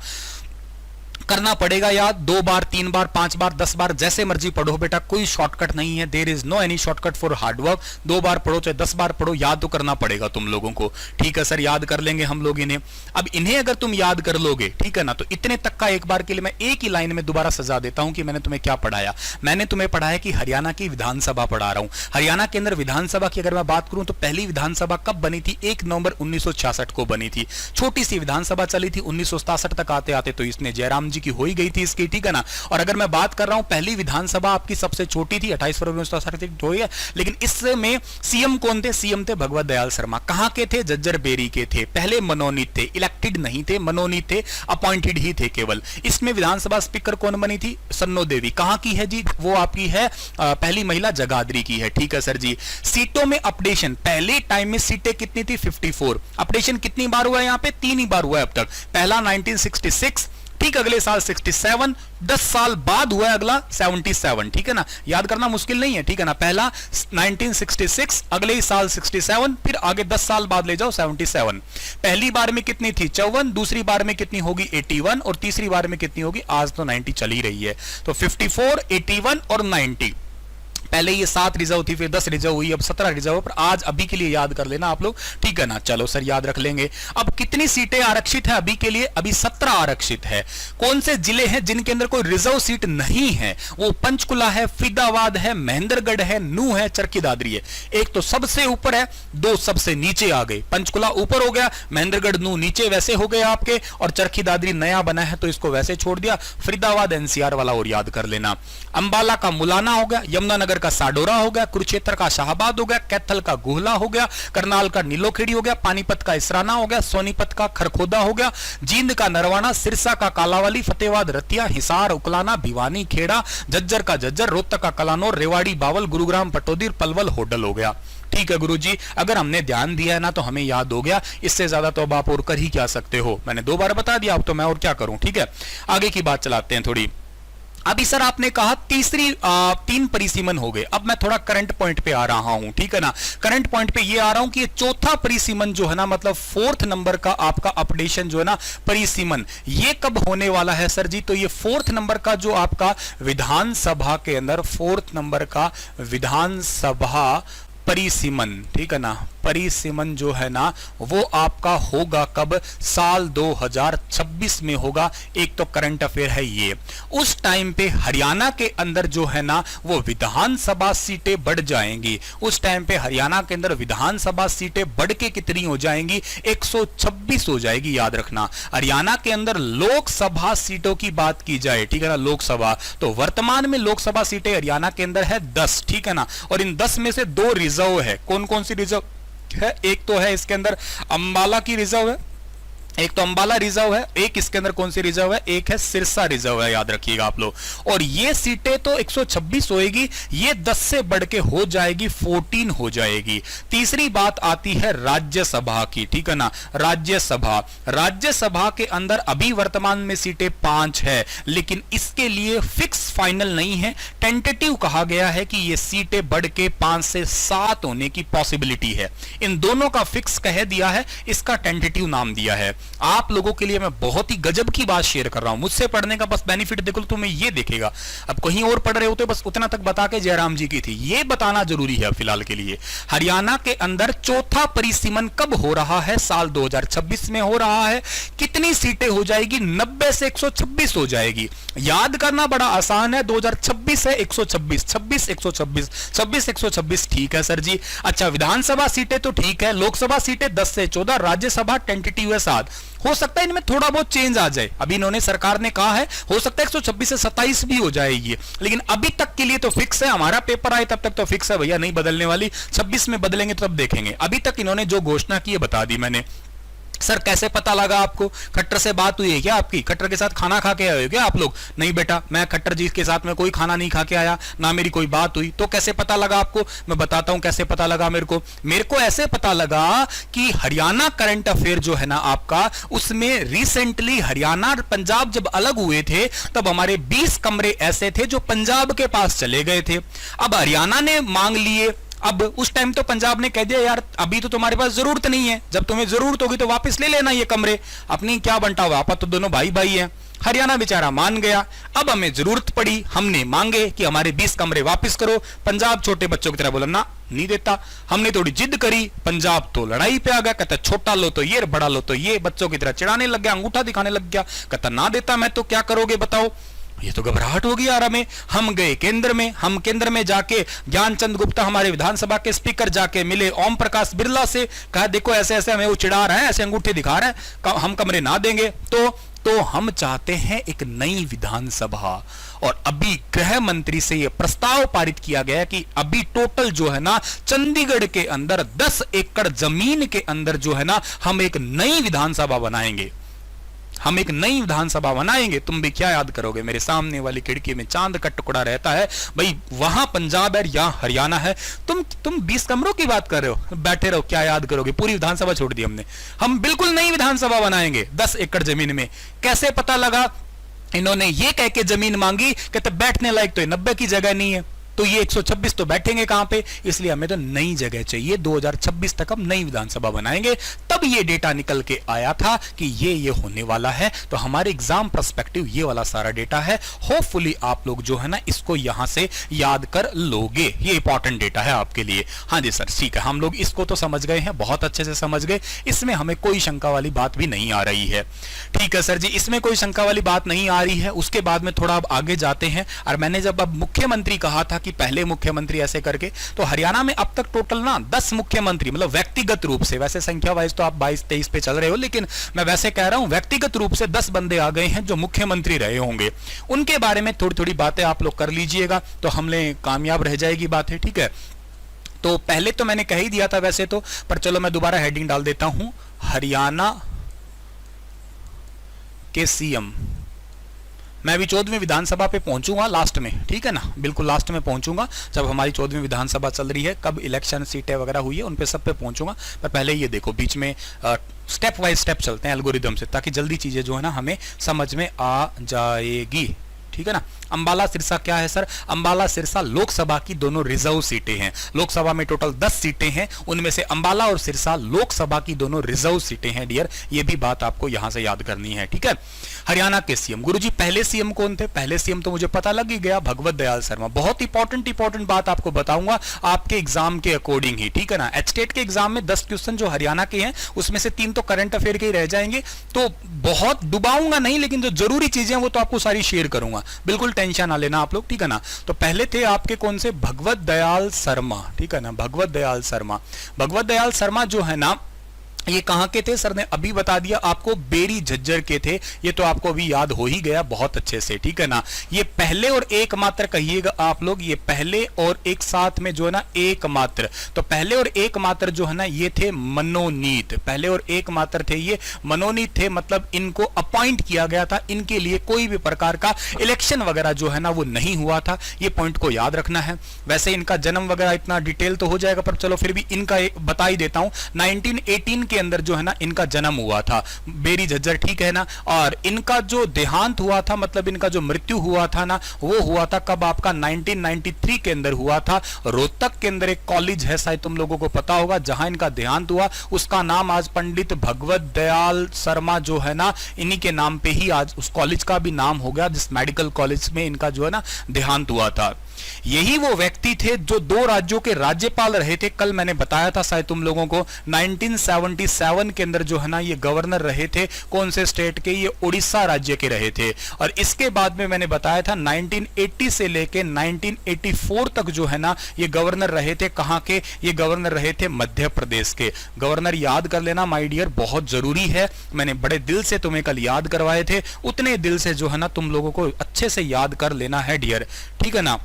Speaker 1: करना पड़ेगा याद, 2 बार 3 बार 5 बार 10 बार जैसे मर्जी पढ़ो बेटा, कोई शॉर्टकट नहीं है, there is no any shortcut for hard work. 2 बार पढ़ो चाहे 10 बार पढ़ो, याद तो करना पड़ेगा तुम लोगों को, ठीक है सर, याद कर लेंगे हम लोग इन्हें। अब इन्हें अगर तुम याद कर लोगे, ठीक है ना, तो इतने तक का एक बार के लिए मैं एक ही लाइन में दोबारा सजा देता हूं कि मैंने तुम्हें क्या पढ़ाया। मैंने तुम्हें पढ़ाया कि हरियाणा की विधानसभा पढ़ा रहा हूं। हरियाणा के अंदर विधानसभा की अगर मैं बात करूं तो पहली विधानसभा कब बनी थी, 1 नवंबर 1966 को बनी थी। छोटी सी विधानसभा चली थी, 1967 तक आते आते तो इसने जयराम जी की हो ही गई थी इसकी, ठीक है ना। और अगर मैं बात कर रहा हूं पहली विधानसभा आपकी सबसे छोटी थी, 28 फरवरी 1967 हुई है, लेकिन इसमें सीएम कौन थे, सीएम थे भगवत दयाल शर्मा। कहां के थे, जज्जर बेरी के थे। पहले मनोनीत थे, इलेक्टेड नहीं थे, मनोनीत थे, अपॉइंटेड ही थे केवल। इसमें विधानसभा स्पीकर कौन बनी थी, सन्नो देवी। कहां की है जी, वो आपकी है पहली महिला जगाधरी की है, ठीक है सर जी। सीटों में अपडेशन, पहले टाइम में सीटें कितनी थी, 54। अपडेशन कितनी बार हुआ है यहाँ पे, 3 ही बार हुआ है अब तक। पहला 1966, ठीक, अगले साल 67, 10 साल बाद हुआ है अगला 77, ठीक है ना। याद करना मुश्किल नहीं है, ठीक है ना। पहला 1966, अगले साल 67, फिर आगे 10 साल बाद ले जाओ 77। पहली बार में कितनी थी, 54, दूसरी बार में कितनी होगी, 81, और तीसरी बार में कितनी होगी, आज तो 90 चल ही रही है, तो 54, 81 और 90। पहले ये 7 रिजर्व थी, फिर 10 रिजर्व हुई, अब 17 रिजर्व, पर आज अभी के लिए याद कर लेना आप लोग, ठीक है ना। चलो सर याद रख लेंगे। अब कितनी सीटें आरक्षित है अभी के लिए? अभी 17 आरक्षित है। कौन से जिले हैं जिनके अंदर कोई रिजर्व सीट नहीं है? वो पंचकुला है, फरीदाबाद है, महेंद्रगढ़ है, नूह है, चरखी दादरी है। एक तो सबसे ऊपर है, दो सबसे नीचे आ गए। पंचकुला ऊपर हो गया, महेंद्रगढ़ नूह नीचे वैसे हो गए आपके, और चरखी दादरी नया बना है तो इसको वैसे छोड़ दिया। फरीदाबाद एनसीआर वाला और याद कर लेना। अंबाला का मुलाना हो गया, यमुनानगर का साडोरा हो गया, कुरुक्षेत्र का शाहबाद हो गया, कैथल का गोहला हो गया, करनाल का नीलोखेड़ी हो गया, पानीपत का इसराना हो गया, सोनीपत का खरखोदा हो गया, जींद का नरवाना, सिरसा का कालावाली, फतेहाबाद रतिया, हिसार उकलाना, भिवानी खेड़ा, झज्जर का झज्जर, रोहतक का कलानौर, रेवाड़ी बावल, गुरुग्राम पटौदी, पलवल होडल हो गया। ठीक है गुरुजी, अगर हमने ध्यान दिया है ना तो हमें याद हो गया। इससे ज्यादा तो अब आप और कर ही क्या सकते हो, मैंने 2 बार बता दिया, अब तो मैं और क्या करूं। ठीक है, आगे की बात चलाते हैं थोड़ी। अभी सर आपने कहा 3 परिसीमन हो गए। अब मैं थोड़ा करंट पॉइंट पे आ रहा हूं, ठीक है ना। करंट पॉइंट पे ये आ रहा हूं कि ये चौथा परिसीमन जो है ना, मतलब 4th नंबर का आपका अपडेशन जो है ना परिसीमन, ये कब होने वाला है सर जी? तो ये 4th नंबर का जो आपका विधानसभा के अंदर 4th नंबर का विधानसभा परिसीमन, ठीक है ना, परिसीमन जो है ना वो आपका होगा कब? साल 2026 में होगा। एक तो करंट अफेयर है ये। उस टाइम पे हरियाणा के अंदर जो है ना वो विधानसभा सीटें बढ़ जाएंगी। उस टाइम पे हरियाणा के अंदर विधानसभा सीटें बढ़ के कितनी हो जाएंगी? 126 हो जाएगी, याद रखना। हरियाणा के अंदर लोकसभा सीटों की बात की जाए, ठीक है ना, लोकसभा, तो वर्तमान में लोकसभा सीटें हरियाणा के अंदर है 10, ठीक है ना। और इन 10 में से 2 रिजर्व है। कौन कौन सी रिजर्व है? एक तो है इसके अंदर अंबाला की रिजर्व है, एक तो अंबाला रिजर्व है, एक इसके अंदर कौन सी रिजर्व है? एक है सिरसा रिजर्व है, याद रखिएगा आप लोग। और ये सीटें तो 126 होएगी, ये 10 से बढ़ के हो जाएगी 14 हो जाएगी। तीसरी बात आती है राज्यसभा की, ठीक है ना। राज्यसभा के अंदर अभी वर्तमान में सीटें 5 है, लेकिन इसके लिए फिक्स फाइनल नहीं है, टेंटेटिव कहा गया है कि ये सीटें बढ़ के 5 से 7 होने की पॉसिबिलिटी है। इन दोनों का फिक्स कह दिया है, इसका टेंटेटिव नाम दिया है। आप लोगों के लिए मैं बहुत ही गजब की बात शेयर कर रहा हूं। मुझसे पढ़ने का बस बेनिफिट देखो तो तुम्हें ये दिखेगा। अब कहीं और पढ़ रहे हो तो बस उतना तक बता के जयराम जी की थी, ये बताना जरूरी है फिलहाल के लिए। हरियाणा के अंदर चौथा परिसीमन कब हो रहा है? साल 2026 में हो रहा है। कितनी सीटें हो जाएगी? 90 से 126 हो जाएगी। याद करना बड़ा आसान है, 2026 है 126, 26 126, 26 126, ठीक है सर जी। अच्छा, विधानसभा सीटें तो ठीक है, लोकसभा सीटें 10 से 14, राज्यसभा टेंटेटिव है 7। हो सकता है इनमें थोड़ा बहुत चेंज आ जाए, अभी इन्होंने सरकार ने कहा है हो सकता है 126 से 27 भी हो जाएगी, लेकिन अभी तक के लिए तो फिक्स है। हमारा पेपर आए तब तक तो फिक्स है भैया, नहीं बदलने वाली। 26 में बदलेंगे तो तब देखेंगे। अभी तक इन्होंने जो घोषणा की है बता दी मैंने। सर कैसे पता लगा आपको? खट्टर से बात हुई है क्या आपकी? खट्टर के साथ खाना खा के आए हो क्या आप लोग? नहीं बेटा, मैं खट्टर जी के साथ में कोई खाना नहीं खा के आया, ना मेरी कोई बात हुई। तो कैसे पता लगा आपको? मैं बताता हूं कैसे पता लगा मेरे को ऐसे पता लगा कि हरियाणा करंट अफेयर जो है ना आपका, उसमें रिसेंटली हरियाणा और पंजाब जब अलग हुए थे तब हमारे 20 कमरे ऐसे थे जो पंजाब के पास चले गए थे। अब हरियाणा ने मांग लिए। अब उस टाइम तो पंजाब ने कह दिया यार अभी तो तुम्हारे पास जरूरत नहीं है, जब तुम्हें जरूरत होगी तो वापस ले लेना ये कमरे, अपनी क्या बंटा हुआ, आपस तो दोनों भाई भाई हैं। हरियाणा बेचारा मान गया। अब हमें जरूरत पड़ी, हमने मांगे कि हमारे 20 कमरे वापस करो। पंजाब छोटे बच्चों की तरह बोला ना, नहीं देता। हमने थोड़ी जिद करी, पंजाब तो लड़ाई पे आ गया, कहता छोटा लो तो ये, बड़ा लो तो ये, बच्चों की तरह चिढ़ाने लग गया, अंगूठा दिखाने लग गया, कहता ना देता मैं तो क्या करोगे बताओ। ये तो घबराहट होगी यार हमें। हम गए केंद्र में, हम केंद्र में जाके ज्ञानचंद गुप्ता हमारे विधानसभा के स्पीकर जाके मिले ओम प्रकाश बिरला से, कहा देखो ऐसे ऐसे हमें वो चिढ़ा रहे हैं, ऐसे अंगूठे दिखा रहे हैं, हम कमरे ना देंगे। तो हम चाहते हैं एक नई विधानसभा। और अभी गृह मंत्री से यह प्रस्ताव पारित किया गया कि अभी टोटल जो है ना चंडीगढ़ के अंदर 10 एकड़ जमीन के अंदर जो है ना हम एक नई विधानसभा बनाएंगे। हम एक नई विधानसभा बनाएंगे। तुम भी क्या याद करोगे? मेरे सामने वाली खिड़की में चांद का टुकड़ा रहता है भाई, वहां पंजाब है, यहां हरियाणा है। तुम 20 कमरों की बात कर रहे हो, बैठे रहो, क्या याद करोगे? पूरी विधानसभा छोड़ दी हमने। हम बिल्कुल नई विधानसभा बनाएंगे 10 एकड़ जमीन में। कैसे पता लगा? इन्होंने ये कह के जमीन मांगी, कहते बैठने लायक तो 90 की जगह नहीं है। तो ये 126 तो बैठेंगे कहां पे, इसलिए हमें तो नई जगह चाहिए। 2026 तक हम नई विधानसभा बनाएंगे। तब ये डेटा निकल के आया था कि ये होने वाला है। तो हमारे एग्जाम पर्सपेक्टिव ये वाला सारा डेटा है। होपफुली आप लोग जो है ना इसको यहां से याद कर लोगे, ये इंपॉर्टेंट डेटा है आपके लिए। हाँ जी सर, ठीक है, हम लोग इसको तो समझ गए हैं, बहुत अच्छे से समझ गए, इसमें हमें कोई शंका वाली बात भी नहीं आ रही है। ठीक है सर जी, इसमें कोई शंका वाली बात नहीं आ रही है। उसके बाद में थोड़ा अब आगे जाते हैं। और मैंने जब अब मुख्यमंत्री कहा था कि पहले मुख्यमंत्री ऐसे करके, तो हरियाणा में अब तक टोटल ना 10 मुख्यमंत्री, मतलब व्यक्तिगत रूप से, वैसे संख्या वाइज तो आप 22-23 पे चल रहे हो, लेकिन मैं वैसे कह रहा हूं व्यक्तिगत रूप से 10 बंदे आ गए हैं जो मुख्यमंत्री रहे होंगे। उनके बारे में थोड़ी थोड़ी बातें आप लोग कर लीजिएगा तो हमने कामयाब रह जाएगी बातें। ठीक है, तो पहले तो मैंने कह ही दिया था वैसे तो, पर चलो मैं दोबारा हेडिंग डाल देता हूं, हरियाणा के सीएम। मैं भी 14वीं विधानसभा पे पहुंचूंगा लास्ट में, ठीक है ना, बिल्कुल लास्ट में पहुंचूंगा जब हमारी 14वीं विधानसभा चल रही है, कब इलेक्शन सीटें वगैरह हुई है उन पे सब पे पहुंचूंगा। पर पहले ये देखो, बीच में स्टेप वाइज स्टेप चलते हैं एल्गोरिदम से, ताकि जल्दी चीजें जो है ना हमें समझ में आ जाएगी। ठीक है ना। अंबाला सिरसा क्या है सर? अंबाला सिरसा लोकसभा की दोनों रिजर्व सीटें हैं। लोकसभा में टोटल 10 सीटें हैं, उनमें से अंबाला और सिरसा लोकसभा की दोनों रिजर्व सीटें हैं डियर, ये भी बात आपको यहां से याद करनी है। ठीक है। हरियाणा के सीएम, गुरुजी पहले सीएम कौन थे? पहले सीएम तो मुझे पता लग ही गया, भगवत दयाल शर्मा। बहुत इंपॉर्टेंट बात आपको बताऊंगा आपके एग्जाम के अकॉर्डिंग ही, ठीक है ना। एचटेट के एग्जाम में 10 क्वेश्चन जो हरियाणा के हैं उसमें से 3 तो करंट अफेयर के ही रह जाएंगे, तो बहुत डुबाऊंगा नहीं, लेकिन जो जरूरी चीजें वो तो आपको सारी शेयर करूंगा, बिल्कुल टेंशन ना लेना आप लोग, ठीक है ना। तो पहले थे आपके कौन से? भगवत दयाल शर्मा, ठीक है ना, भगवत दयाल शर्मा। भगवत दयाल शर्मा जो है ना, ये कहां के थे? सर ने अभी बता दिया आपको, बेरी झज्जर के थे। ये तो आपको अभी याद हो ही गया बहुत अच्छे से, ठीक है ना। ये पहले और एकमात्र कहिएगा आप लोग, ये पहले और एक साथ में जो है ना एकमात्र, तो पहले और एकमात्र जो है ना ये थे मनोनीत, पहले और एकमात्र थे ये मनोनीत थे, मतलब इनको अपॉइंट किया गया था, इनके लिए कोई भी प्रकार का इलेक्शन वगैरह जो है ना वो नहीं हुआ था। ये पॉइंट को याद रखना है। वैसे इनका जन्म वगैरह इतना डिटेल तो हो जाएगा, पर चलो फिर भी इनका बता ही देता हूं। 1918 के अंदर जो है ना इनका जन्म हुआ था, बेरी झज्जर, ठीक है ना। और इनका जो देहांत हुआ था, मतलब इनका जो मृत्यु हुआ था ना, वो हुआ था कब? आपका 1993 के अंदर हुआ था। रोहतक के अंदर एक कॉलेज है, शायद तुम लोगों को पता होगा, जहां इनका देहांत हुआ, उसका नाम आज पंडित भगवत दयाल शर्मा जो है ना, इन्हीं के नाम पे ही आज उस कॉलेज का भी नाम हो गया, जिस मेडिकल कॉलेज में इनका जो है ना देहांत हुआ था। यही वो व्यक्ति थे जो 2 राज्यों के राज्यपाल रहे थे। कल मैंने बताया था शायद तुम लोगों को, 1977 के अंदर जो है ना ये गवर्नर रहे थे। कौन से स्टेट के? ये उड़ीसा राज्य के रहे थे। और इसके बाद में मैंने बताया था 1980 से लेके 1984 तक जो है ना ये गवर्नर रहे थे। कहां के? ये गवर्नर रहे थे मध्य प्रदेश के। गवर्नर याद कर लेना माय डियर, बहुत जरूरी है। मैंने बड़े दिल से तुम्हें कल याद करवाए थे, उतने दिल से जो है ना तुम लोगों को अच्छे से याद कर लेना है डियर, ठीक है ना।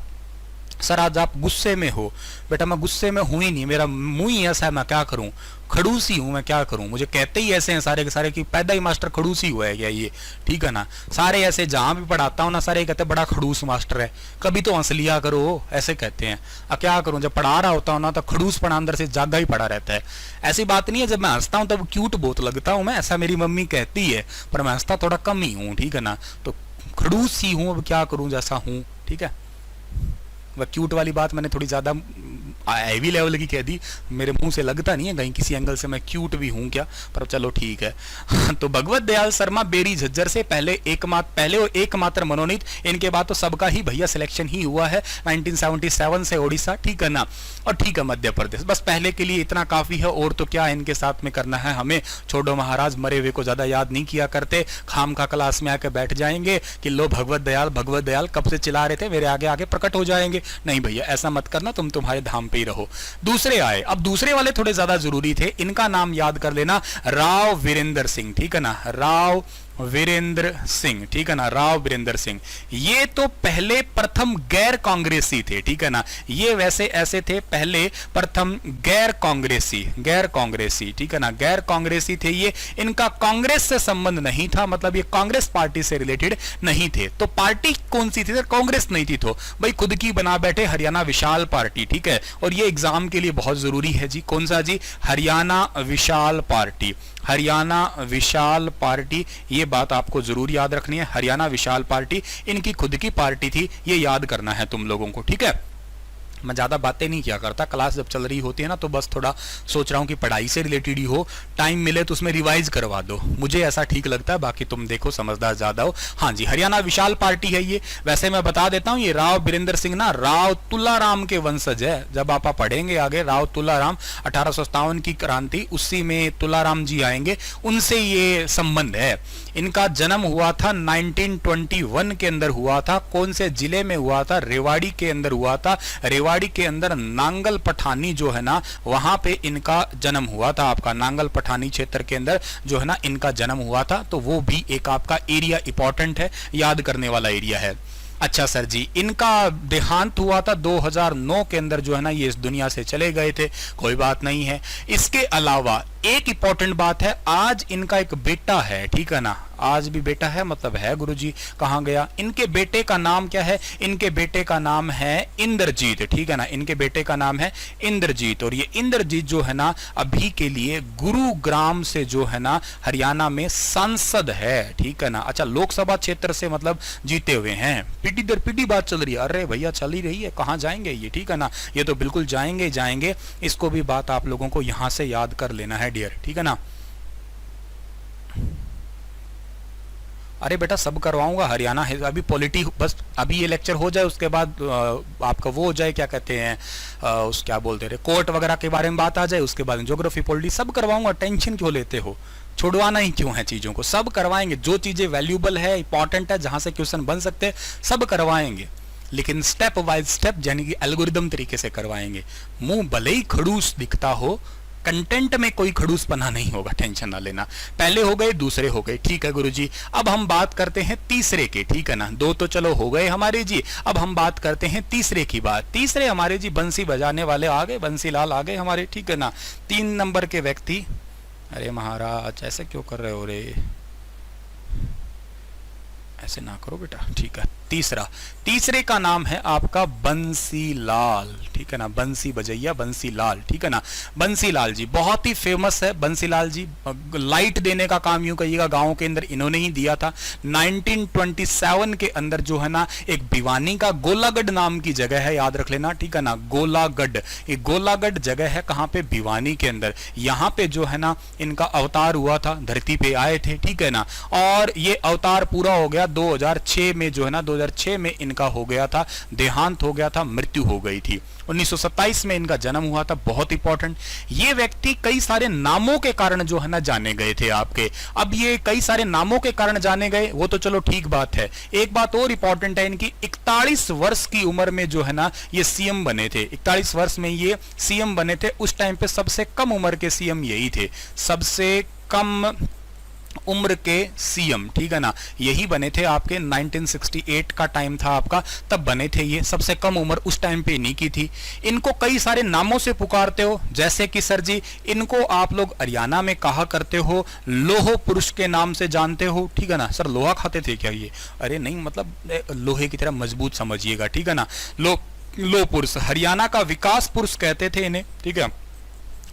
Speaker 1: सर आज आप गुस्से में हो। बेटा मैं गुस्से में हूं ही नहीं, मेरा मुंह ही ऐसा है, मैं क्या करूं, खड़ूसी हूं, मैं क्या करूं। मुझे कहते ही ऐसे हैं सारे के सारे कि पैदा ही मास्टर खड़ूसी हुआ है क्या ये, ठीक है ना। सारे ऐसे जहां भी पढ़ाता हूं ना, सारे कहते हैं बड़ा खड़ूस मास्टर है, कभी तो हंस लिया करो, ऐसे कहते हैं। अब क्या करूं, जब पढ़ा रहा होता हूं ना तो खड़ूस पढ़ा अंदर से जागा ही पड़ा रहता है। ऐसी बात नहीं है, जब मैं हंसता हूं तब क्यूट बहुत लगता हूं मैं, ऐसा मेरी मम्मी कहती है, पर मैं हंसता थोड़ा कम ही हूं, ठीक है ना। तो खड़ूस ही हूं, अब क्या करूं जैसा हूं, ठीक है। वह क्यूट वाली बात मैंने थोड़ी ज्यादा हैवी लेवल की कह दी, मेरे मुंह से लगता नहीं है कहीं किसी एंगल से मैं क्यूट भी हूं क्या, पर चलो ठीक है। तो भगवत दयाल शर्मा बेरी झज्जर से पहले और एकमात्र मनोनीत, इनके बाद तो सबका ही भैया सिलेक्शन ही हुआ है 1977 से उड़ीसा, ठीक है ना। और ठीक है मध्य प्रदेश, बस पहले के लिए इतना काफी है। और तो क्या इनके साथ में करना है हमें, छोड़ो महाराज, मरे हुए को ज्यादा याद नहीं किया करते। खाम खा क्लास में आके बैठ जाएंगे कि लो भगवत दयाल कब से चिल्ला रहे थे, मेरे आगे आगे प्रकट हो जाएंगे। नहीं भैया ऐसा मत करना, तुम तुम्हारे धाम पे ही रहो। दूसरे आए, अब दूसरे वाले थोड़े ज्यादा जरूरी थे, इनका नाम याद कर लेना, राव वीरेंद्र सिंह, ठीक है ना, राव वीरेंद्र सिंह, ठीक है ना, राव वीरेंद्र सिंह। ये तो पहले प्रथम गैर कांग्रेसी थे, ठीक है ना। ये वैसे ऐसे थे पहले प्रथम गैर कांग्रेसी, ठीक है ना, गैर कांग्रेसी थे ये। इनका कांग्रेस से संबंध नहीं था, मतलब ये कांग्रेस पार्टी से रिलेटेड नहीं थे। तो पार्टी कौन सी थी? कांग्रेस नहीं थी, तो भाई खुद की बना बैठे हरियाणा विशाल पार्टी, ठीक है। और ये एग्जाम के लिए बहुत जरूरी है जी, कौन सा जी? हरियाणा विशाल पार्टी, हरियाणा विशाल पार्टी, ये बात आपको जरूर याद रखनी है। हरियाणा विशाल पार्टी इनकी खुद की पार्टी थी, ये याद करना है तुम लोगों को, ठीक है। मैं ज़्यादा बातें नहीं किया करता, क्लास जब चल रही होती है ना तो बस थोड़ा सोच रहा हूँ कि पढ़ाई से रिलेटेड ही हो, टाइम मिले तो उसमें रिवाइज करवा दो, मुझे ऐसा ठीक लगता है, बाकी तुम देखो समझदार ज़्यादा हो। हाँ जी, हरियाणा विशाल पार्टी है ये। वैसे मैं बता देता हूँ, ये राव बीरेंद्र सिंह ना राव तुलाराम के वंशज है। जब आप पढ़ेंगे आगे, राव तुलाराम 1857 की क्रांति, उसी में तुलाराम जी आएंगे, उनसे ये संबंध है। इनका जन्म हुआ था 1921 के अंदर हुआ था। कौन से जिले में हुआ था? रेवाड़ी के अंदर हुआ था। रेवाड़ी के अंदर नांगल पठानी जो है ना, वहां पे इनका जन्म हुआ था। आपका नांगल पठानी क्षेत्र के अंदर जो है ना इनका जन्म हुआ था। तो वो भी एक आपका एरिया इंपॉर्टेंट है, याद करने वाला एरिया है। अच्छा सर जी, इनका देहांत हुआ था 2009 के अंदर जो है ना, ये इस दुनिया से चले गए थे, कोई बात नहीं है। इसके अलावा एक इंपॉर्टेंट बात है, आज इनका एक बेटा है, ठीक है ना, आज भी बेटा है, मतलब है गुरुजी, कहां गया? इनके बेटे का नाम क्या है? इनके बेटे का नाम है इंद्रजीत, ठीक है ना, इनके बेटे का नाम है इंद्रजीत। और ये इंद्रजीत जो है ना अभी के लिए गुरुग्राम से जो है ना हरियाणा में सांसद है, ठीक है ना। अच्छा, लोकसभा क्षेत्र से मतलब जीते हुए हैं। पीटी दर पीटी बात चल रही है, अरे भैया चल ही रही है, कहां जाएंगे ये, ठीक है ना, ये तो बिल्कुल जाएंगे जाएंगे। इसको भी बात आप लोगों को यहां से याद कर लेना है डियर, ठीक है ना। अरे बेटा सब करवाऊंगा, हरियाणा है अभी पॉलिटी, बस अभी ये लेक्चर हो जाए उसके बाद आपका वो हो जाए, क्या कहते हैं उस क्या बोलते रहे, कोर्ट वगैरह के बारे में बात आ जाए, उसके बाद ज्योग्राफी पॉलिटी सब करवाऊंगा। टेंशन क्यों लेते हो, छुड़वाना ही क्यों है चीजों को, सब करवाएंगे। जो चीजें वैल्यूबल है, इंपॉर्टेंट है, जहां से क्वेश्चन बन सकते हैं, सब करवाएंगे, लेकिन स्टेप बाय स्टेप यानी कि एल्गोरिदम तरीके से करवाएंगे। मुंह भले ही खड़ूस दिखता हो, कंटेंट में कोई खड़ूसपना नहीं होगा, टेंशन ना लेना। पहले हो गए, दूसरे हो गए, ठीक है गुरुजी। अब हम बात करते हैं तीसरे के, ठीक है ना। दो तो चलो हो गए हमारे जी, अब हम बात करते हैं तीसरे की बात। तीसरे हमारे जी बंसी बजाने वाले आ गए, बंसीलाल आ गए हमारे, ठीक है ना। 3 नंबर के व्यक्ति, अरे महाराज ऐसे क्यों कर रहे हो रे, ऐसे ना करो बेटा, ठीक है। तीसरे का नाम है आपका बंसीलाल, ठीक है ना, बंसी बजैया बंसीलाल, ठीक है ना। बंसीलाल जी बहुत ही फेमस है, बंसीलाल जी लाइट देने का काम यूं कहिएगा गांव के अंदर इन्होंने ही दिया था। 1927 के अंदर जो है ना एक भिवानी का गोलागढ़ नाम की जगह है, याद रख लेना, ठीक है ना, गोलागढ़। ये गोलागढ़ जगह है कहां पे? भिवानी के अंदर। यहां पे जो है ना इनका अवतार हुआ था, धरती पे आए थे, ठीक है ना। और ये अवतार पूरा हो गया 2006 में जो है ना, 2006 में इनका हो गया था देहांत, हो गया था, मृत्यु हो गई थी। 1927 में इनका जन्म हुआ था, बहुत इंपॉर्टेंट। ये व्यक्ति कई सारे नामों के कारण जो है ना जाने गए थे आपके। अब ये कई सारे नामों के कारण जाने गए, वो तो चलो ठीक बात है। एक बात और इंपॉर्टेंट है, इनकी 41 वर्ष की उम्र में जो है ना ये सीएम बने थे। 41 वर्ष में ये सीएम बने थे। उस टाइम पे सबसे कम उम्र के सीएम यही थे, सबसे कम उम्र के सीएम, ठीक है ना, यही बने थे आपके। 1968 का टाइम था आपका, तब बने थे ये। सबसे कम उम्र उस टाइम पे इन्हीं की थी। इनको कई सारे नामों से पुकारते हो, जैसे कि सर जी इनको आप लोग हरियाणा में कहा करते हो लोह पुरुष के नाम से जानते हो, ठीक है ना। सर लोहा खाते थे क्या ये? अरे नहीं, मतलब लोहे की तरह मजबूत समझिएगा, ठीक है ना। लोह पुरुष, हरियाणा का विकास पुरुष कहते थे इन्हें, ठीक है।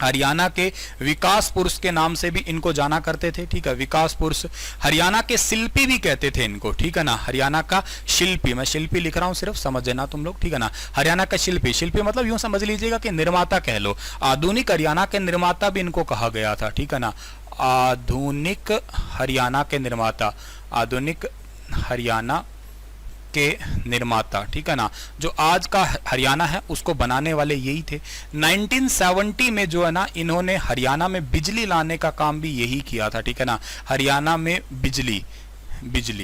Speaker 1: हरियाणा के विकास पुरुष के नाम से भी इनको जाना करते थे, ठीक है, विकास पुरुष। हरियाणा के शिल्पी भी कहते थे इनको, ठीक है ना, हरियाणा का शिल्पी। मैं शिल्पी लिख रहा हूं सिर्फ, समझ लेना तुम लोग, ठीक है ना। हरियाणा का शिल्पी, शिल्पी मतलब यूं समझ लीजिएगा कि निर्माता कह लो। आधुनिक हरियाणा के निर्माता भी इनको कहा गया था, ठीक है ना, आधुनिक हरियाणा के निर्माता, आधुनिक हरियाणा के निर्माता, ठीक है ना। जो आज का हरियाणा है उसको बनाने वाले यही थे। 1970 में जो है ना इन्होंने हरियाणा में बिजली लाने का काम भी यही किया था, ठीक है ना। हरियाणा में बिजली,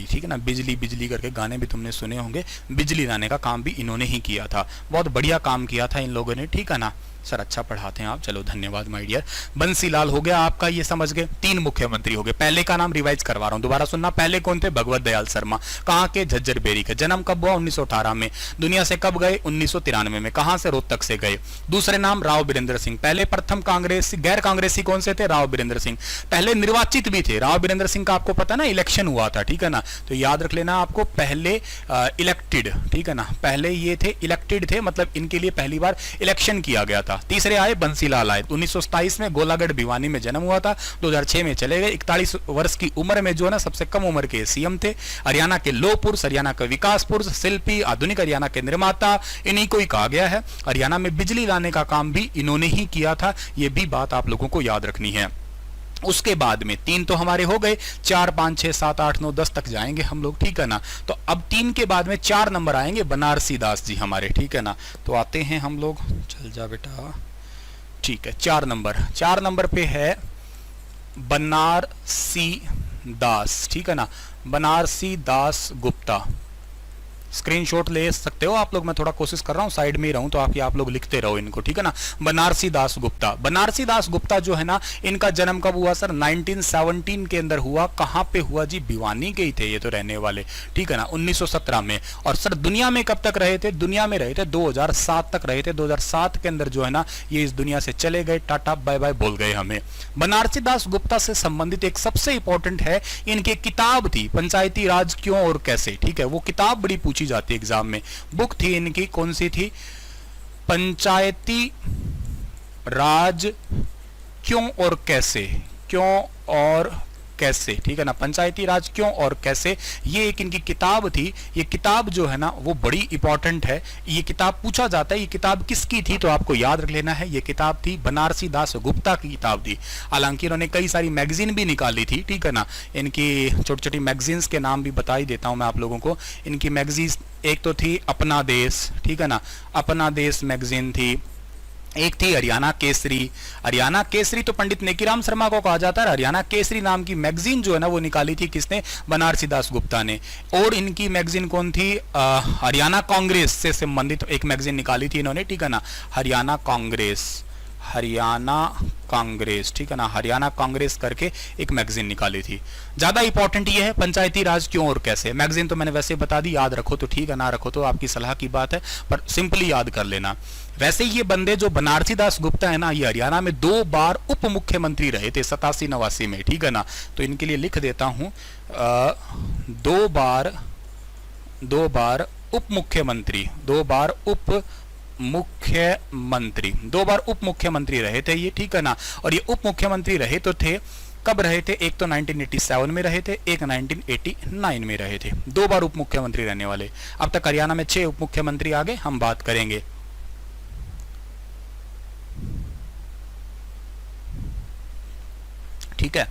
Speaker 1: ठीक है ना, बिजली बिजली करके गाने भी तुमने सुने होंगे। बिजली लाने का काम भी इन्होंने ही किया था। बहुत बढ़िया काम किया था इन लोगों ने, ठीक है ना। सर अच्छा पढ़ाते हैं आप, चलो धन्यवाद माय डियर। बंसीलाल हो गया आपका, ये समझ गए। 3 मुख्यमंत्री हो गए। पहले का नाम रिवाइज करवा रहा हूं, दोबारा सुनना। पहले कौन थे? भगवत दयाल शर्मा। कहां के? झज्जर बेरी के। जन्म कब हुआ? 1918 में। दुनिया से कब गए? 1993 में। कहां से? रोहतक से गए। दूसरे नाम राव बीरेंद्र सिंह। पहले प्रथम कांग्रेसी, गैर कांग्रेसी कौन से थे? राव बीरेंद्र सिंह। पहले निर्वाचित भी थे। राव बीरेंद्र सिंह का आपको पता ना इलेक्शन हुआ था, ठीक है ना, तो याद रख लेना आपको। पहले इलेक्टेड, ठीक है ना, पहले ये थे इलेक्टेड थे, मतलब इनके लिए पहली बार इलेक्शन किया गया था। था। तीसरे आए बंसीलाल आए, 1927 में गोलागढ़ भिवानी में जन्म हुआ था, 2006 में चले गए। 41 वर्ष की उम्र में जो है ना सबसे कम उम्र के सीएम थे। हरियाणा के लौह पुरुष, हरियाणा का विकास पुरुष, शिल्पी, आधुनिक हरियाणा के निर्माता, इन्हीं को ही कहा गया है। हरियाणा में बिजली लाने का काम भी इन्होंने ही किया था, ये भी बात आप लोगों को याद रखनी है। उसके बाद में 3 तो हमारे हो गए, 4, 5, 6, 7, 8, 9, 10 तक जाएंगे हम लोग, ठीक है ना। तो अब 3 के बाद में 4 नंबर आएंगे बनारसी दास जी हमारे, ठीक है ना। तो आते हैं हम लोग, चल जा बेटा, ठीक है। 4 नंबर पे है बनारसी दास, ठीक है ना, बनारसी दास गुप्ता। स्क्रीनशॉट ले सकते हो आप लोग, मैं थोड़ा कोशिश कर रहा हूं साइड में ही रहूं तो आप लोग लिखते रहो इनको, ठीक है ना। बनारसी दास गुप्ता, बनारसी दास गुप्ता जो है ना, इनका जन्म कब हुआ सर? 1917 के अंदर हुआ। कहां पे हुआ जी? भिवानी के ही थे ये तो रहने वाले, ठीक है ना, 1917 में। और सर दुनिया में कब तक रहे थे? दुनिया में रहे थे 2007 तक रहे थे। 2007 के अंदर जो है ना ये इस दुनिया से चले गए, टाटा बाय बाय बोल गए हमें। बनारसी दास गुप्ता से संबंधित एक सबसे इंपॉर्टेंट है, इनकी किताब थी पंचायती राज क्यों और कैसे, ठीक है। वो किताब बड़ी पूछी जाती है एग्जाम में। बुक थी इनकी, कौन सी थी? पंचायती राज क्यों और कैसे, क्यों और कैसे, ठीक है ना, पंचायती राज क्यों और कैसे, ये एक इनकी किताब थी। ये किताब जो है ना वो बड़ी इंपॉर्टेंट है। ये किताब पूछा जाता है ये किताब किसकी थी, तो आपको याद रख लेना है ये किताब थी बनारसी दास गुप्ता की किताब थी। हालांकि इन्होंने कई सारी मैगजीन भी निकाली थी, ठीक है ना। इनकी छोटी छोटी मैगजीन्स के नाम भी बता ही देता हूं मैं आप लोगों को। इनकी मैगजीन एक तो थी अपना देश, ठीक है ना, अपना देश मैगजीन थी। एक थी हरियाणा केसरी। हरियाणा केसरी तो पंडित नेकीराम शर्मा को कहा जाता है। हरियाणा केसरी नाम की मैगजीन जो है ना वो निकाली थी किसने? बनारसी दास गुप्ता ने। और इनकी मैगजीन कौन थी? हरियाणा कांग्रेस से संबंधित एक मैगजीन निकाली थी इन्होंने, ठीक है ना, हरियाणा कांग्रेस, हरियाणा कांग्रेस, ठीक है ना, हरियाणा कांग्रेस करके एक मैगजीन निकाली थी। ज्यादा इंपॉर्टेंट ये है पंचायती राज क्यों और कैसे। मैगजीन तो मैंने वैसे बता दी, याद रखो तो ठीक है, ना रखो तो आपकी सलाह की बात है, पर सिंपली याद कर लेना। वैसे ये बंदे जो बनारसी दास गुप्ता है ना, ये हरियाणा में 2 बार उप मुख्यमंत्री रहे थे 87-89 में, ठीक है ना। तो इनके लिए लिख देता हूं 2 बार उप मुख्यमंत्री, 2 बार उप मुख्यमंत्री, 2 बार उप मुख्यमंत्री रहे थे ये, ठीक है ना। और ये उप मुख्यमंत्री रहे तो थे, कब रहे थे? एक तो 1987 में रहे थे, एक 1989 में रहे थे। 2 बार उप मुख्यमंत्री रहने वाले। अब तक हरियाणा में 6 उप मुख्यमंत्री आगे हम बात करेंगे, ठीक है।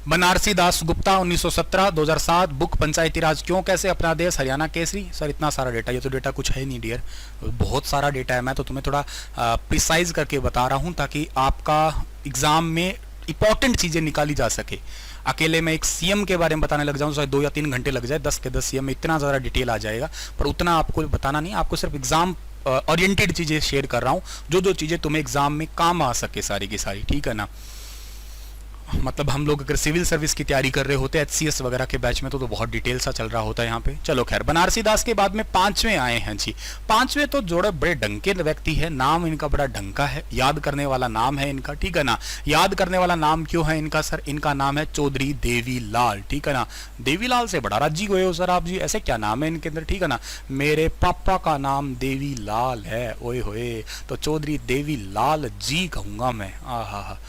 Speaker 1: बनारसी दास गुप्ता 1917, 2007, बुक पंचायती राज क्यों कैसे, अपना देश, हरियाणा केसरी। सर इतना सारा डेटा, ये तो डेटा कुछ है नहीं डियर, बहुत सारा डेटा है। मैं तो तुम्हें थोड़ा प्रिसाइज करके बता रहा हूं ताकि आपका एग्जाम में इंपॉर्टेंट चीजें निकाली जा सके। अकेले मैं एक सीएम के बारे में बताने लग जाऊं तो 2 या 3 घंटे लग जाए, 10 के 10 सीएम में इतना ज़्यादा डिटेल आ जाएगा, पर उतना आपको बताना नहीं। आपको सिर्फ एग्जाम ओरिएंटेड चीज़ें शेयर कर रहा हूं, जो चीज़ें तुम्हें एग्जाम में काम आ सके सारी की सारी, ठीक है ना। मतलब हम लोग अगर सिविल सर्विस की तैयारी कर रहे होते एचसीएस वगैरह के बैच में तो बहुत डिटेल सा चल रहा होता है यहाँ पे। चलो खैर, बनारसी दास के बाद में 5वें आए हैं जी। 5वें तो जोड़े बड़े ढंग के व्यक्ति है, नाम इनका बड़ा ढंग का है, याद करने वाला नाम है इनका, ठीक है ना। याद करने वाला नाम क्यों है इनका सर? इनका नाम है चौधरी देवीलाल, ठीक है ना। देवीलाल से बड़ा राज्य गए हो सर आप जी, ऐसे क्या नाम है इनके अंदर, ठीक है ना। मेरे पापा का नाम देवीलाल है, ओए होए, तो चौधरी देवीलाल जी कहूंगा मैं। आहा,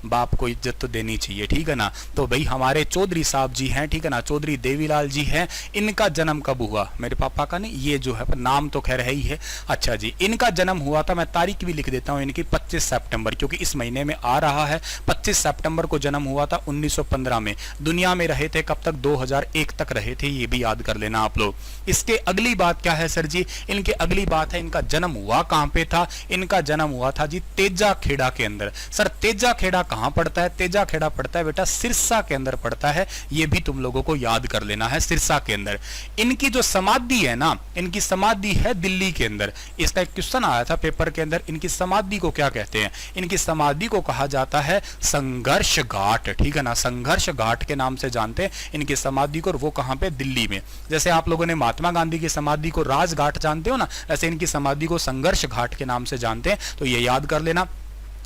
Speaker 1: बाप को इज्जत तो देनी चाहिए, ठीक है ना। तो भाई हमारे चौधरी साहब जी हैं, ठीक है ना, चौधरी देवीलाल जी हैं। इनका जन्म कब हुआ? मेरे पापा का नहीं, ये जो है नाम तो खैर है ही है। अच्छा जी, इनका जन्म हुआ था, मैं तारीख भी लिख देता हूं इनकी, 25 सितंबर, क्योंकि इस महीने में आ रहा है। 25 सितंबर को जन्म हुआ था 1915 में। दुनिया में रहे थे कब तक? 2001 तक रहे थे, ये भी याद कर लेना आप लोग। इसके अगली बात क्या है सर जी? इनके अगली बात है इनका जन्म हुआ कहां पे था? इनका जन्म हुआ था जी तेजा खेड़ा के अंदर। सर तेजा खेड़ा कहां पड़ता है? तेजा खेड़ा पड़ता है बेटा सिरसा के अंदर पड़ता है, ये भी तुम लोगों को याद कर लेना है, सिरसा के अंदर। इनकी जो समाधि है ना, इनकी समाधि है दिल्ली के अंदर। इसका एक क्वेश्चन आया था पेपर के अंदर, इनकी समाधि को क्या कहते हैं? इनकी समाधि को कहा जाता है संघर्ष घाट, ठीक है ना, संघर्ष घाट के नाम से जानते हैं इनकी समाधि को। और वो कहां पे? दिल्ली में। जैसे आप लोगों ने महात्मा गांधी की समाधि को राजघाट जानते हो ना, ऐसे इनकी समाधि को संघर्ष घाट के नाम से जानते हैं, तो ये याद कर लेना।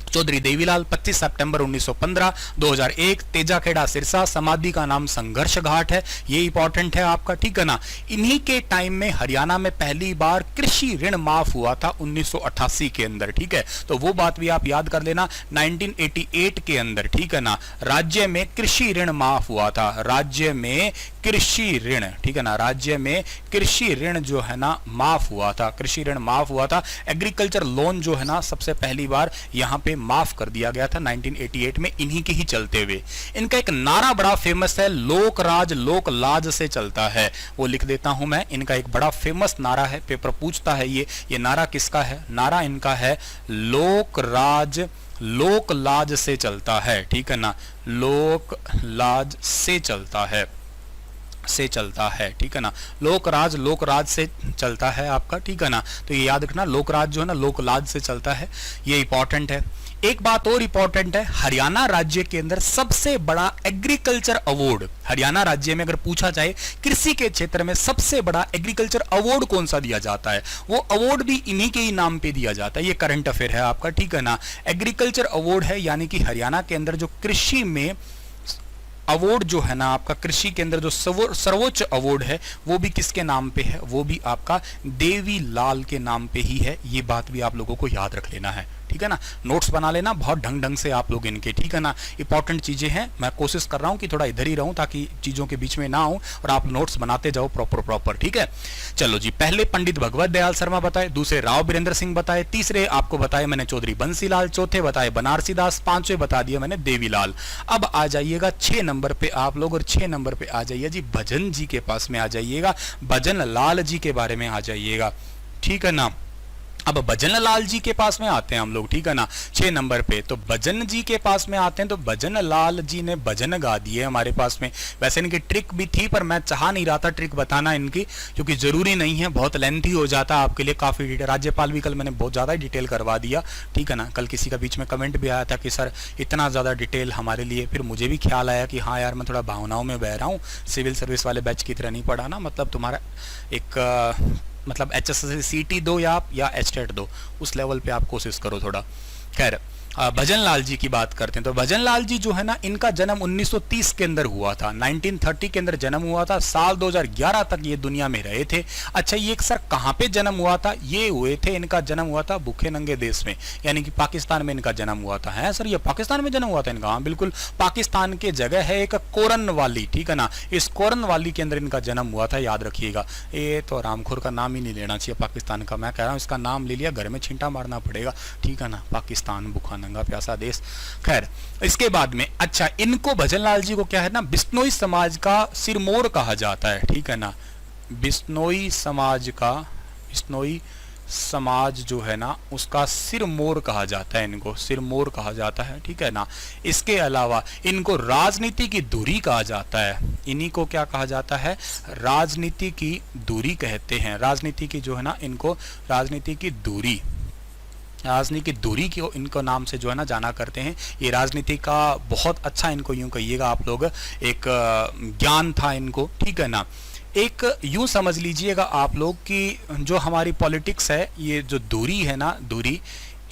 Speaker 1: चौधरी देवीलाल 25 सितंबर 1915, 2001 तेजाखेड़ा सिरसा, समाधि का नाम संघर्ष घाट है, ये इंपॉर्टेंट है आपका, ठीक है ना। इन्हीं के टाइम में हरियाणा में पहली बार कृषि ऋण माफ हुआ था 1988 के अंदर, ठीक है, तो वो बात भी आप याद कर लेना। 1988 के अंदर, ठीक है ना, राज्य में कृषि ऋण माफ हुआ था, राज्य में कृषि ऋण, ठीक है ना, राज्य में कृषि ऋण जो है ना माफ हुआ था, कृषि ऋण माफ हुआ था। एग्रीकल्चर लोन जो है ना सबसे पहली बार यहां पे माफ कर दिया गया था 1988 में, इन्हीं के ही चलते हुए। इनका एक नारा बड़ा फेमस है, लोक राज लोक लाज से चलता है, वो लिख देता हूं मैं। इनका एक बड़ा फेमस नारा है, पेपर पूछता है ये नारा किसका है? नारा इनका है लोक राज लोक लाज से चलता है, ठीक है ना, लोक लाज से चलता है, ठीक है ना, लोकराज लोकराज से चलता है आपका, ठीक है ना। तो ये याद रखना, लोकराज जो है ना लोकलाज से चलता है, ये इंपॉर्टेंट है। एक बात और इंपॉर्टेंट है, हरियाणा राज्य के अंदर सबसे बड़ा एग्रीकल्चर अवार्ड, हरियाणा राज्य में अगर पूछा जाए कृषि के क्षेत्र में सबसे बड़ा एग्रीकल्चर अवार्ड कौन सा दिया जाता है, वो अवार्ड भी इन्हीं के ही नाम पे दिया जाता है। ये करंट अफेयर है आपका, ठीक है ना। एग्रीकल्चर अवार्ड है, यानी कि हरियाणा के अंदर जो कृषि में अवार्ड जो है ना आपका, कृषि के अंदर जो सर्वोच्च अवार्ड है वो भी किसके नाम पे है? वो भी आपका देवी लाल के नाम पे ही है। ये बात भी आप लोगों को याद रख लेना है, ठीक है ना। नोट्स बना लेना बहुत ढंग से आप लोग इनके, ठीक है ना। इंपॉर्टेंट चीजें हैं, मैं कोशिश कर रहा हूं कि थोड़ा इधर ही रहूं ताकि चीजों के बीच में ना आऊं और आप नोट्स बनाते जाओ प्रॉपर, ठीक है। चलो जी, पहले पंडित भगवत दयाल शर्मा बताए, दूसरे राव बीरेंद्र सिंह बताए, तीसरे आपको बताए मैंने चौधरी बंसीलाल, चौथे बताए बनारसी दास, पांचवें बता दिया मैंने देवीलाल। अब आ जाइएगा 6 नंबर पे आप लोग, और 6 नंबर पे आ जाइए जी भजन जी के पास में आ जाइएगा, भजन लाल जी के बारे में आ जाइएगा, ठीक है ना। अब भजन लाल जी के पास में आते हैं हम लोग, ठीक है ना, 6 नंबर पे। तो भजन जी के पास में आते हैं, तो भजन लाल जी ने भजन गा दिए हमारे पास में। वैसे इनकी ट्रिक भी थी, पर मैं चाह नहीं रहा था ट्रिक बताना इनकी, क्योंकि जरूरी नहीं है, बहुत लेंथी हो जाता है आपके लिए, काफी डिटेल। राज्यपाल भी कल मैंने बहुत ज्यादा डिटेल करवा दिया, ठीक है ना। कल किसी का बीच में कमेंट भी आया था कि सर इतना ज्यादा डिटेल हमारे लिए, फिर मुझे भी ख्याल आया कि हाँ यार मैं थोड़ा भावनाओं में बह रहा हूँ, सिविल सर्विस वाले बैच की तरह नहीं पढ़ाना, मतलब तुम्हारा एक मतलब HSC दो या एचटेट दो, उस लेवल पे आप कोशिश करो थोड़ा। खैर, भजन लाल जी की बात करते हैं। तो भजन लाल जी जो है ना, इनका जन्म 1930 के अंदर हुआ था, 1930 के अंदर जन्म हुआ था, साल 2011 तक ये दुनिया में रहे थे। अच्छा, ये सर कहाँ पे जन्म हुआ था? ये हुए थे, इनका जन्म हुआ था भूखे नंगे देश में, यानी कि पाकिस्तान में इनका जन्म हुआ था। है सर, ये पाकिस्तान में जन्म हुआ था इनका? हाँ बिल्कुल, पाकिस्तान के जगह है एक कोरन वाली, ठीक है ना, इस कोरन वाली के अंदर इनका जन्म हुआ था, याद रखिएगा। ये तो रामखोर का नाम ही नहीं लेना चाहिए पाकिस्तान का, मैं कह रहा हूँ इसका नाम ले लिया घर में छींटा मारना पड़ेगा, ठीक है ना, पाकिस्तान भूखा नंगा प्यासा देश। खैर, इसके बाद में अच्छा, इनको भजन लाल जी को क्या है ना, बिश्नोई समाज का सिरमौर कहा जाता है, ठीक है ना, बिश्नोई समाज जो है ना उसका सिरमौर कहा जाता है, इनको सिरमौर कहा जाता है, ठीक है ना। इसके अलावा इनको राजनीति की धुरी कहा जाता है, इन्हीं को क्या कहा जाता है? राजनीति की धुरी कहते हैं। राजनीति की जो है ना, इनको राजनीति की धुरी, राजनीति की दूरी की इनको नाम से जो है ना जाना करते हैं। ये राजनीति का बहुत अच्छा, इनको यूं कहिएगा आप लोग, एक ज्ञान था इनको, ठीक है ना। एक यूं समझ लीजिएगा आप लोग कि जो हमारी पॉलिटिक्स है, ये जो दूरी है ना, दूरी,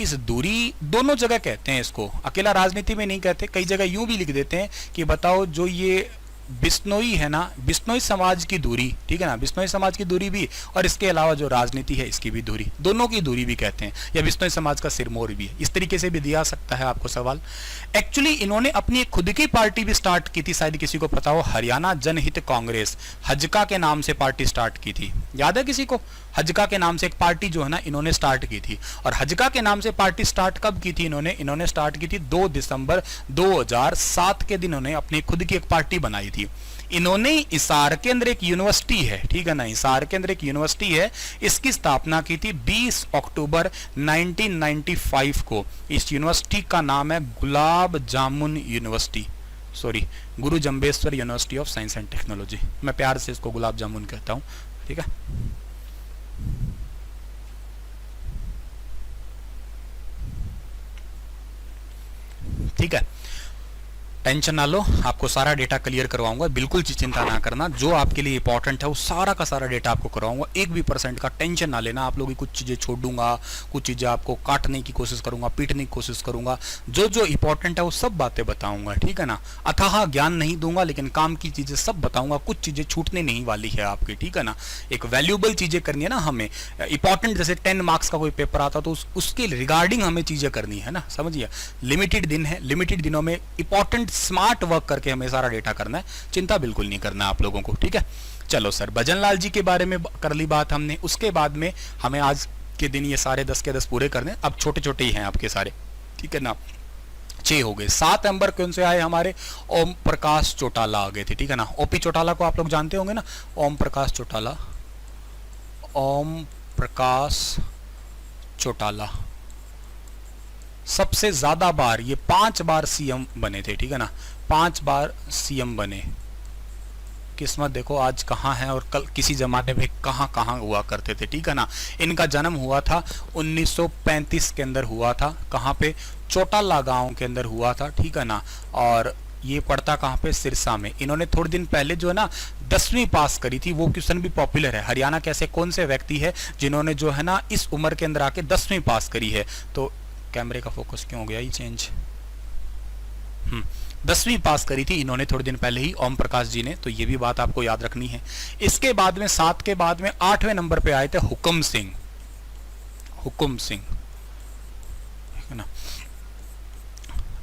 Speaker 1: इस दूरी दोनों जगह कहते हैं इसको, अकेला राजनीति में नहीं कहते, कई जगह यूं भी लिख देते हैं कि बताओ जो ये बिश्नोई है ना, बिश्नोई समाज की दूरी, ठीक है ना, बिश्नोई समाज की दूरी भी, और इसके अलावा जो राजनीति है इसकी भी दूरी, दोनों की दूरी भी कहते हैं, या बिश्नोई समाज का सिरमौर भी है, इस तरीके से भी दिया सकता है आपको सवाल। एक्चुअली इन्होंने अपनी एक खुद की पार्टी भी स्टार्ट की थी, शायद किसी को पता हो, हरियाणा जनहित कांग्रेस, हजका के नाम से पार्टी स्टार्ट की थी, याद है किसी को? हजका के नाम से एक पार्टी जो है ना इन्होंने स्टार्ट की थी। और हजका के नाम से पार्टी स्टार्ट कब की थी इन्होंने स्टार्ट की थी 2 दिसंबर 2007 के दिन इन्होंने अपनी खुद की एक पार्टी बनाई थी। इन्होंने हिसार के अंदर एक यूनिवर्सिटी है, ठीक है ना, हिसार के अंदर एक यूनिवर्सिटी है, इसकी स्थापना की थी 20 अक्टूबर 1995 को। इस यूनिवर्सिटी का नाम है gulab jamun university, sorry, Guru Jambheshwar university of science and technology, मैं प्यार से इसको गुलाब जामुन कहता हूं, ठीक है। ठीक है, टेंशन ना लो, आपको सारा डेटा क्लियर करवाऊंगा, बिल्कुल चिंता ना करना। जो आपके लिए इंपॉर्टेंट है वो सारा का सारा डेटा आपको करवाऊंगा, 1% का टेंशन ना लेना। आप लोगों की कुछ चीज़ें छोड़ दूंगा, कुछ चीज़ें आपको काटने की कोशिश करूंगा, पीटने की कोशिश करूंगा। जो जो इंपॉर्टेंट है वो सब बातें बताऊंगा, ठीक है ना। अथाह ज्ञान नहीं दूंगा, लेकिन काम की चीज़ें सब बताऊंगा। कुछ चीज़ें छूटने नहीं वाली है आपकी, ठीक है ना। एक वैल्यूएबल चीज़ें करनी है ना हमें, इंपॉर्टेंट जैसे 10 मार्क्स का कोई पेपर आता तो उसके रिगार्डिंग हमें चीज़ें करनी है ना, समझिए। लिमिटेड दिन है, लिमिटेड दिनों में इंपॉर्टेंट स्मार्ट वर्क करके हमें सारा डेटा करना है, चिंता बिल्कुल नहीं करना आप लोगों को, ठीक है। चलो सर, भजन लाल जी के बारे में कर ली बात हमने, उसके बाद में हमें आज के दिन ये सारे 10 के 10 पूरे करने। अब छोटे छोटे ही हैं आपके सारे, ठीक है ना। 6 हो गए। 7 नंबर कौन से आए हमारे? ओम प्रकाश चौटाला आ गए थे, ठीक है ना। ओपी चौटाला को आप लोग जानते होंगे ना, ओम प्रकाश चौटाला। ओम प्रकाश चौटाला सबसे ज्यादा बार, ये 5 बार सीएम बने थे, ठीक है ना। 5 बार सीएम बने। किस्मत देखो आज कहाँ है और कल किसी जमाने में कहाँ कहाँ हुआ करते थे, ठीक है ना। इनका जन्म हुआ था 1935 के अंदर हुआ था। कहाँ पे? चौटाला गांव के अंदर हुआ था, ठीक है ना। और ये पड़ता कहाँ पे? सिरसा में। इन्होंने थोड़े दिन पहले जो है ना 10वीं पास करी थी। वो क्वेश्चन भी पॉपुलर है, हरियाणा कैसे कौन से व्यक्ति है जिन्होंने जो है ना इस उम्र के अंदर आके 10वीं पास करी है। तो कैमरे का फोकस क्यों हो गया ये चेंज? 10वीं पास करी थी इन्होंने थोड़े दिन पहले ही, ओम प्रकाश जी ने। तो ये भी बात आपको याद रखनी है। इसके बाद में 7 के बाद में 8वें नंबर पे आए थे हुकुम सिंह। हुकुम सिंह, ठीक है ना,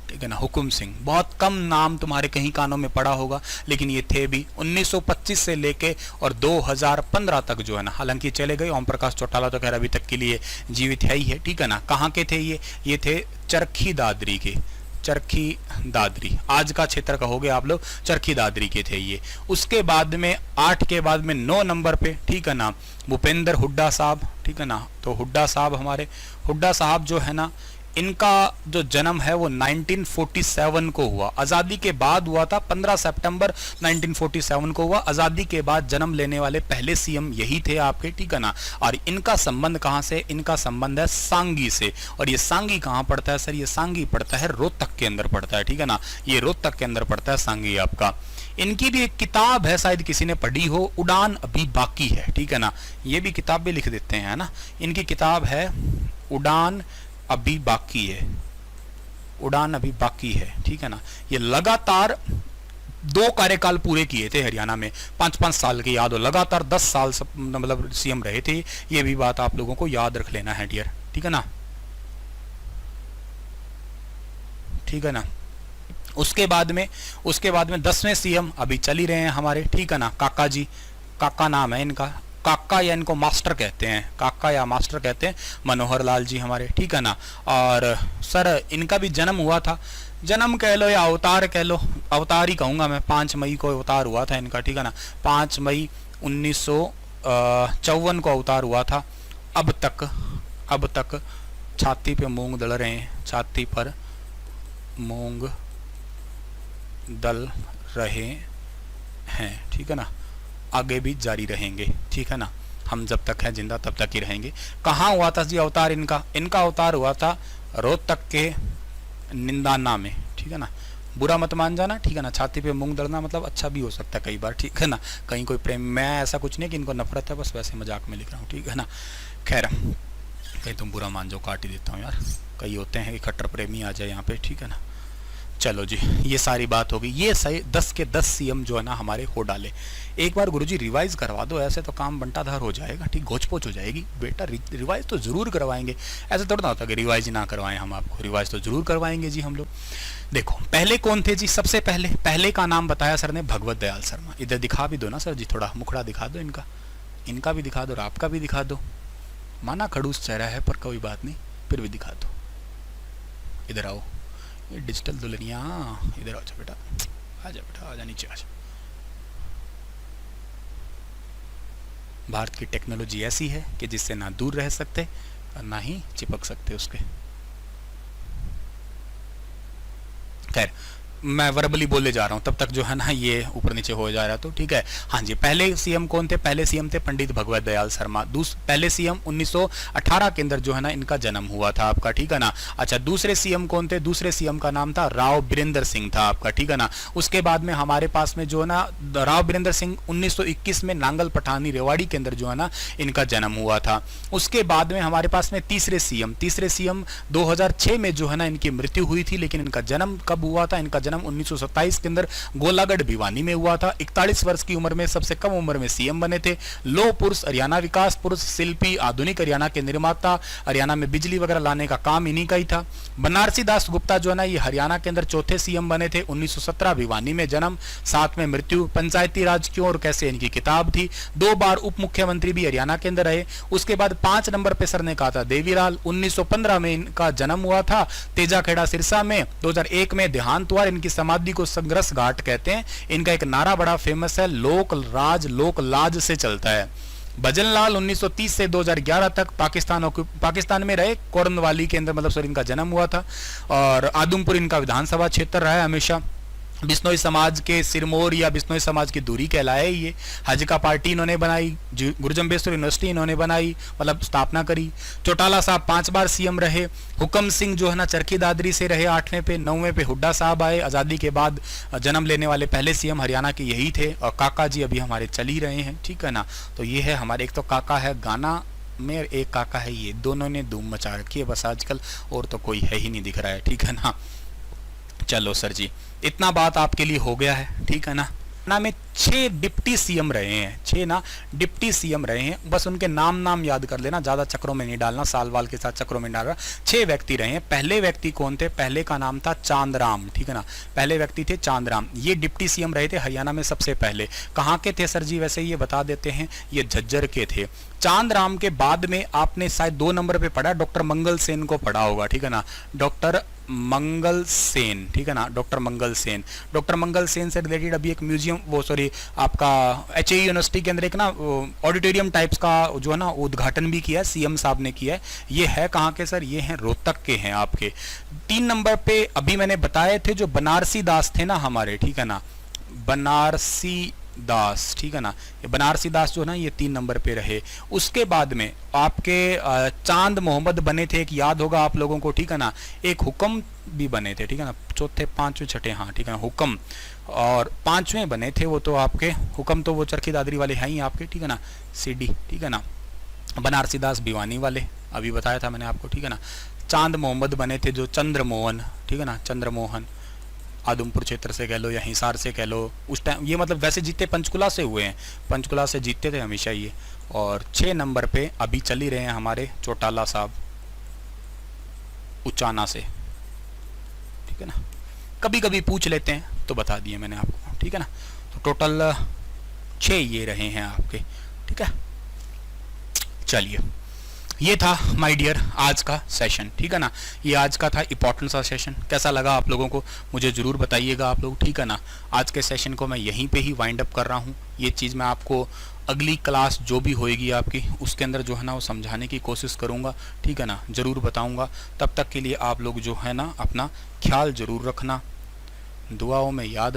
Speaker 1: ठीक है ना। हुकुम सिंह, बहुत कम नाम तुम्हारे कहीं कानों में पड़ा होगा, लेकिन ये थे भी 1925 से लेके और 2015 तक जो है ना, हालांकि चले गए। ओम प्रकाश चौटाला तो खैर अभी तक के लिए जीवित है ही है, ठीक है ना। कहाँ के थे ये थे चरखी दादरी के। चरखी दादरी आज का क्षेत्र का हो गया आप लोग, चरखी दादरी के थे ये। उसके बाद में 8 के बाद में 9 नंबर पे, ठीक है ना, भूपेंद्र हुड्डा साहब, ठीक है ना। तो हुड्डा साहब, हमारे हुड्डा साहब जो है ना, इनका जो जन्म है वो 1947 को हुआ, आज़ादी के बाद हुआ था। 15 सितंबर 1947 को हुआ। आज़ादी के बाद जन्म लेने वाले पहले सीएम यही थे आपके, ठीक है ना। और इनका संबंध कहाँ से? इनका संबंध है सांगी से। और ये सांगी कहाँ पड़ता है सर? ये सांगी पड़ता है रोहतक के अंदर पड़ता है, ठीक है ना। ये रोहतक के अंदर पड़ता है सांगी आपका। इनकी भी एक किताब है, शायद किसी ने पढ़ी हो, उड़ान अभी बाकी है, ठीक है ना। ये भी किताब भी लिख देते हैं ना। इनकी किताब है उड़ान अभी बाकी है, उड़ान अभी बाकी है, ठीक है ना। ये लगातार 2 कार्यकाल पूरे किए थे हरियाणा में, 5-5 साल के, याद हो। लगातार 10 साल मतलब सीएम रहे थे। ये भी बात आप लोगों को याद रख लेना है डियर, ठीक है ना, ठीक है ना। उसके बाद में 10वें सीएम अभी चल ही रहे हैं हमारे, ठीक है ना। काका जी, काका नाम है इनका, काका या इनको मास्टर कहते हैं, काका या मास्टर कहते हैं, मनोहर लाल जी हमारे, ठीक है ना। और सर इनका भी जन्म हुआ था, जन्म कह लो या अवतार कह लो, अवतार ही कहूँगा मैं। 5 मई को अवतार हुआ था इनका, ठीक है ना। 5 मई 1954 को अवतार हुआ था। अब तक छाती पे मूंग दल रहे हैं, छाती पर मूंग दल रहे हैं, ठीक है ना। आगे भी जारी रहेंगे, ठीक है ना। हम जब तक हैं जिंदा तब तक ही रहेंगे। कहाँ हुआ था जी अवतार इनका? इनका अवतार हुआ था रोहतक के निंदाना में, ठीक है ना। बुरा मत मान जाना, ठीक है ना। छाती पे मूंग दलना मतलब अच्छा भी हो सकता है कई बार, ठीक है ना। कहीं कोई प्रेम, मैं ऐसा कुछ नहीं कि इनको नफरत है, बस वैसे मजाक में लिख रहा हूँ, ठीक है ना। खैर कहीं तुम बुरा मान जाओ, काट ही देता हूँ यार। कई होते हैं कि खट्टर प्रेमी आ जाए यहाँ पे, ठीक है ना। चलो जी, ये सारी बात होगी। ये सही 10 के 10 सीएम जो है ना हमारे हो डाले। एक बार गुरुजी रिवाइज करवा दो, ऐसे तो काम बंटाधार हो जाएगा, ठीक, गोच पोच हो जाएगी। बेटा रिवाइज तो जरूर करवाएंगे, ऐसा थोड़ा ना होता कि रिवाइज ना करवाएं हम आपको, रिवाइज तो जरूर करवाएंगे जी हम लोग। देखो पहले कौन थे जी? सबसे पहले का नाम बताया सर ने, भगवत दयाल शर्मा। इधर दिखा भी दो ना सर जी, थोड़ा मुखड़ा दिखा दो इनका, इनका भी दिखा दो और आपका भी दिखा दो। माना खड़ूस चेहरा है पर कोई बात नहीं, फिर भी दिखा दो। इधर आओ, ये डिजिटल दुल्हनिया, इधर आजा बेटा, आजा बेटा, आजा नीचे आजा। भारत की टेक्नोलॉजी ऐसी है कि जिससे ना दूर रह सकते और ना ही चिपक सकते उसके। खैर मैं वर्बली बोले जा रहा हूँ तब तक जो है ना ये ऊपर नीचे हो जा रहा है, तो ठीक है। हाँ जी, पहले सीएम कौन थे? पहले सीएम थे पंडित भगवत दयाल शर्मा। पहले सीएम 1918 के अंदर जो है ना इनका जन्म हुआ था आपका, ठीक है ना। अच्छा, दूसरे सीएम कौन थे? दूसरे सीएम का नाम था राव बीरेंद्र सिंह था आपका, ठीक है ना। उसके बाद में हमारे पास में जो है ना राव बीरेंद्र सिंह 1921 में नांगल पठानी रेवाड़ी के अंदर जो है ना इनका जन्म हुआ था। उसके बाद में हमारे पास में तीसरे सीएम 2006 में जो है ना इनकी मृत्यु हुई थी, लेकिन इनका जन्म कब हुआ था? इनका जन्म 1927 के अंदर गोलागढ़ भिवानी में हुआ था। 41 वर्ष की उम्र में सबसे कम उम्र में सीएम बने थे। लौह पुरुष, हरियाणा विकास पुरुष, शिल्पी, आधुनिक हरियाणा के निर्माता, हरियाणा में बिजली वगैरह लाने का काम इन्हीं का ही था। बनारसी दास गुप्ता जो है ना ये हरियाणा के अंदर चौथे सीएम बने थे। 1917 भिवानी में जन्म, 7 में मृत्यु। पंचायती राज क्यों और कैसे इनकी किताब थी। 2 बार उप मुख्यमंत्री भी हरियाणा के अंदर रहे। उसके बाद 5 नंबर पे सर ने कहा था देवीलाल। 1915 में इनका जन्म हुआ था तेजाखेड़ा सिरसा में। 2001 में देहांत हुआ। इनकी समाधि को संघर्ष घाट कहते हैं। इनका एक नारा बड़ा फेमस है, लोक राज लोक लाज से चलता है। भजनलाल 1930 से 2011 तक पाकिस्तान में रहे, कोरनवाली के अंदर मतलब सर इनका जन्म हुआ था। और आदमपुर इनका विधानसभा क्षेत्र रहा है हमेशा। बिश्नोई समाज के सिरमौर या बिश्नोई समाज की दूरी कहलाए ये। हज का पार्टी इन्होंने बनाई। गुरुजम्बेश्वर यूनिवर्सिटी इन्होंने बनाई, मतलब स्थापना करी। चौटाला साहब 5 बार सीएम रहे। हुकम सिंह जो है ना चरखी दादरी से रहे 8वें पे। 9वें पे हुड्डा साहब आए, आज़ादी के बाद जन्म लेने वाले पहले सीएम हरियाणा के यही थे। और काका जी अभी हमारे चल ही रहे हैं, ठीक है ना। तो ये है हमारे, एक तो काका है गाना में, एक काका है ये, दोनों ने धूम मचा रखी है बस आजकल, और तो कोई है ही नहीं दिख रहा है, ठीक है ना। चलो सर जी, इतना बात आपके लिए हो गया है, ठीक है ना में 6 डिप्टी सीएम रहे हैं, 6 ना डिप्टी सीएम रहे हैं। बस उनके नाम याद कर लेना, ज्यादा चक्रों में नहीं डालना, साल वाल के साथ चक्रों में डालना। 6 व्यक्ति रहे हैं। पहले व्यक्ति कौन थे? पहले का नाम था चांदराम, ठीक है ना। पहले व्यक्ति थे चांदराम, ये डिप्टी सीएम रहे थे हरियाणा में सबसे पहले। कहाँ के थे सर जी? वैसे ये बता देते हैं, ये झज्जर के थे। चांदराम के बाद में आपने शायद 2 नंबर पे पढ़ा, डॉक्टर मंगल सेन को पढ़ा होगा, ठीक है ना। डॉक्टर मंगल सेन, ठीक है ना, डॉक्टर मंगल सेन। डॉक्टर मंगल सेन से रिलेटेड अभी एक म्यूजियम, वो सॉरी आपका HAU यूनिवर्सिटी के अंदर एक ना ऑडिटोरियम टाइप्स का जो है ना उद्घाटन भी किया है, सीएम साहब ने किया है। ये है कहाँ के सर? ये हैं रोहतक के हैं आपके। 3 नंबर पे अभी मैंने बताए थे जो बनारसी दास थे ना हमारे, ठीक है ना, बनारसी दास, ठीक है ना। ये बनारसी दास जो है ना ये 3 नंबर पे रहे। उसके बाद में आपके चांद मोहम्मद बने थे, एक याद होगा आप लोगों को, ठीक है ना। एक हुक्म भी बने थे, ठीक है ना। चौथे 5वें 6ठे, हाँ ठीक है ना, हुक्म। और 5वें बने थे वो तो आपके हुक्म, तो वो चरखी दादरी वाले हैं ही आपके, ठीक है ना, CD, ठीक है ना। बनारसी दास भिवानी वाले अभी बताया था मैंने आपको, ठीक है ना। चांद मोहम्मद बने थे जो चंद्रमोहन, ठीक है ना, चंद्रमोहन। आदमपुर क्षेत्र से कह लो या हिसार से कह लो, उस टाइम ये मतलब वैसे जीते पंचकुला से हुए हैं, पंचकुला से जीतते थे हमेशा ये। और 6 नंबर पे अभी चल ही रहे हैं हमारे चौटाला साहब उचाना से, ठीक है ना। कभी कभी पूछ लेते हैं तो बता दिए मैंने आपको, ठीक है ना। तो टोटल 6 ये रहे हैं आपके, ठीक है। चलिए, ये था माय डियर आज का सेशन, ठीक है ना। ये आज का था इंपॉर्टेंट सा सेशन। कैसा लगा आप लोगों को मुझे ज़रूर बताइएगा आप लोग, ठीक है ना। आज के सेशन को मैं यहीं पे ही वाइंड अप कर रहा हूँ। ये चीज़ मैं आपको अगली क्लास जो भी होएगी आपकी उसके अंदर जो है ना वो समझाने की कोशिश करूँगा, ठीक है ना, ज़रूर बताऊँगा। तब तक के लिए आप लोग जो है ना अपना ख्याल ज़रूर रखना, दुआओं में याद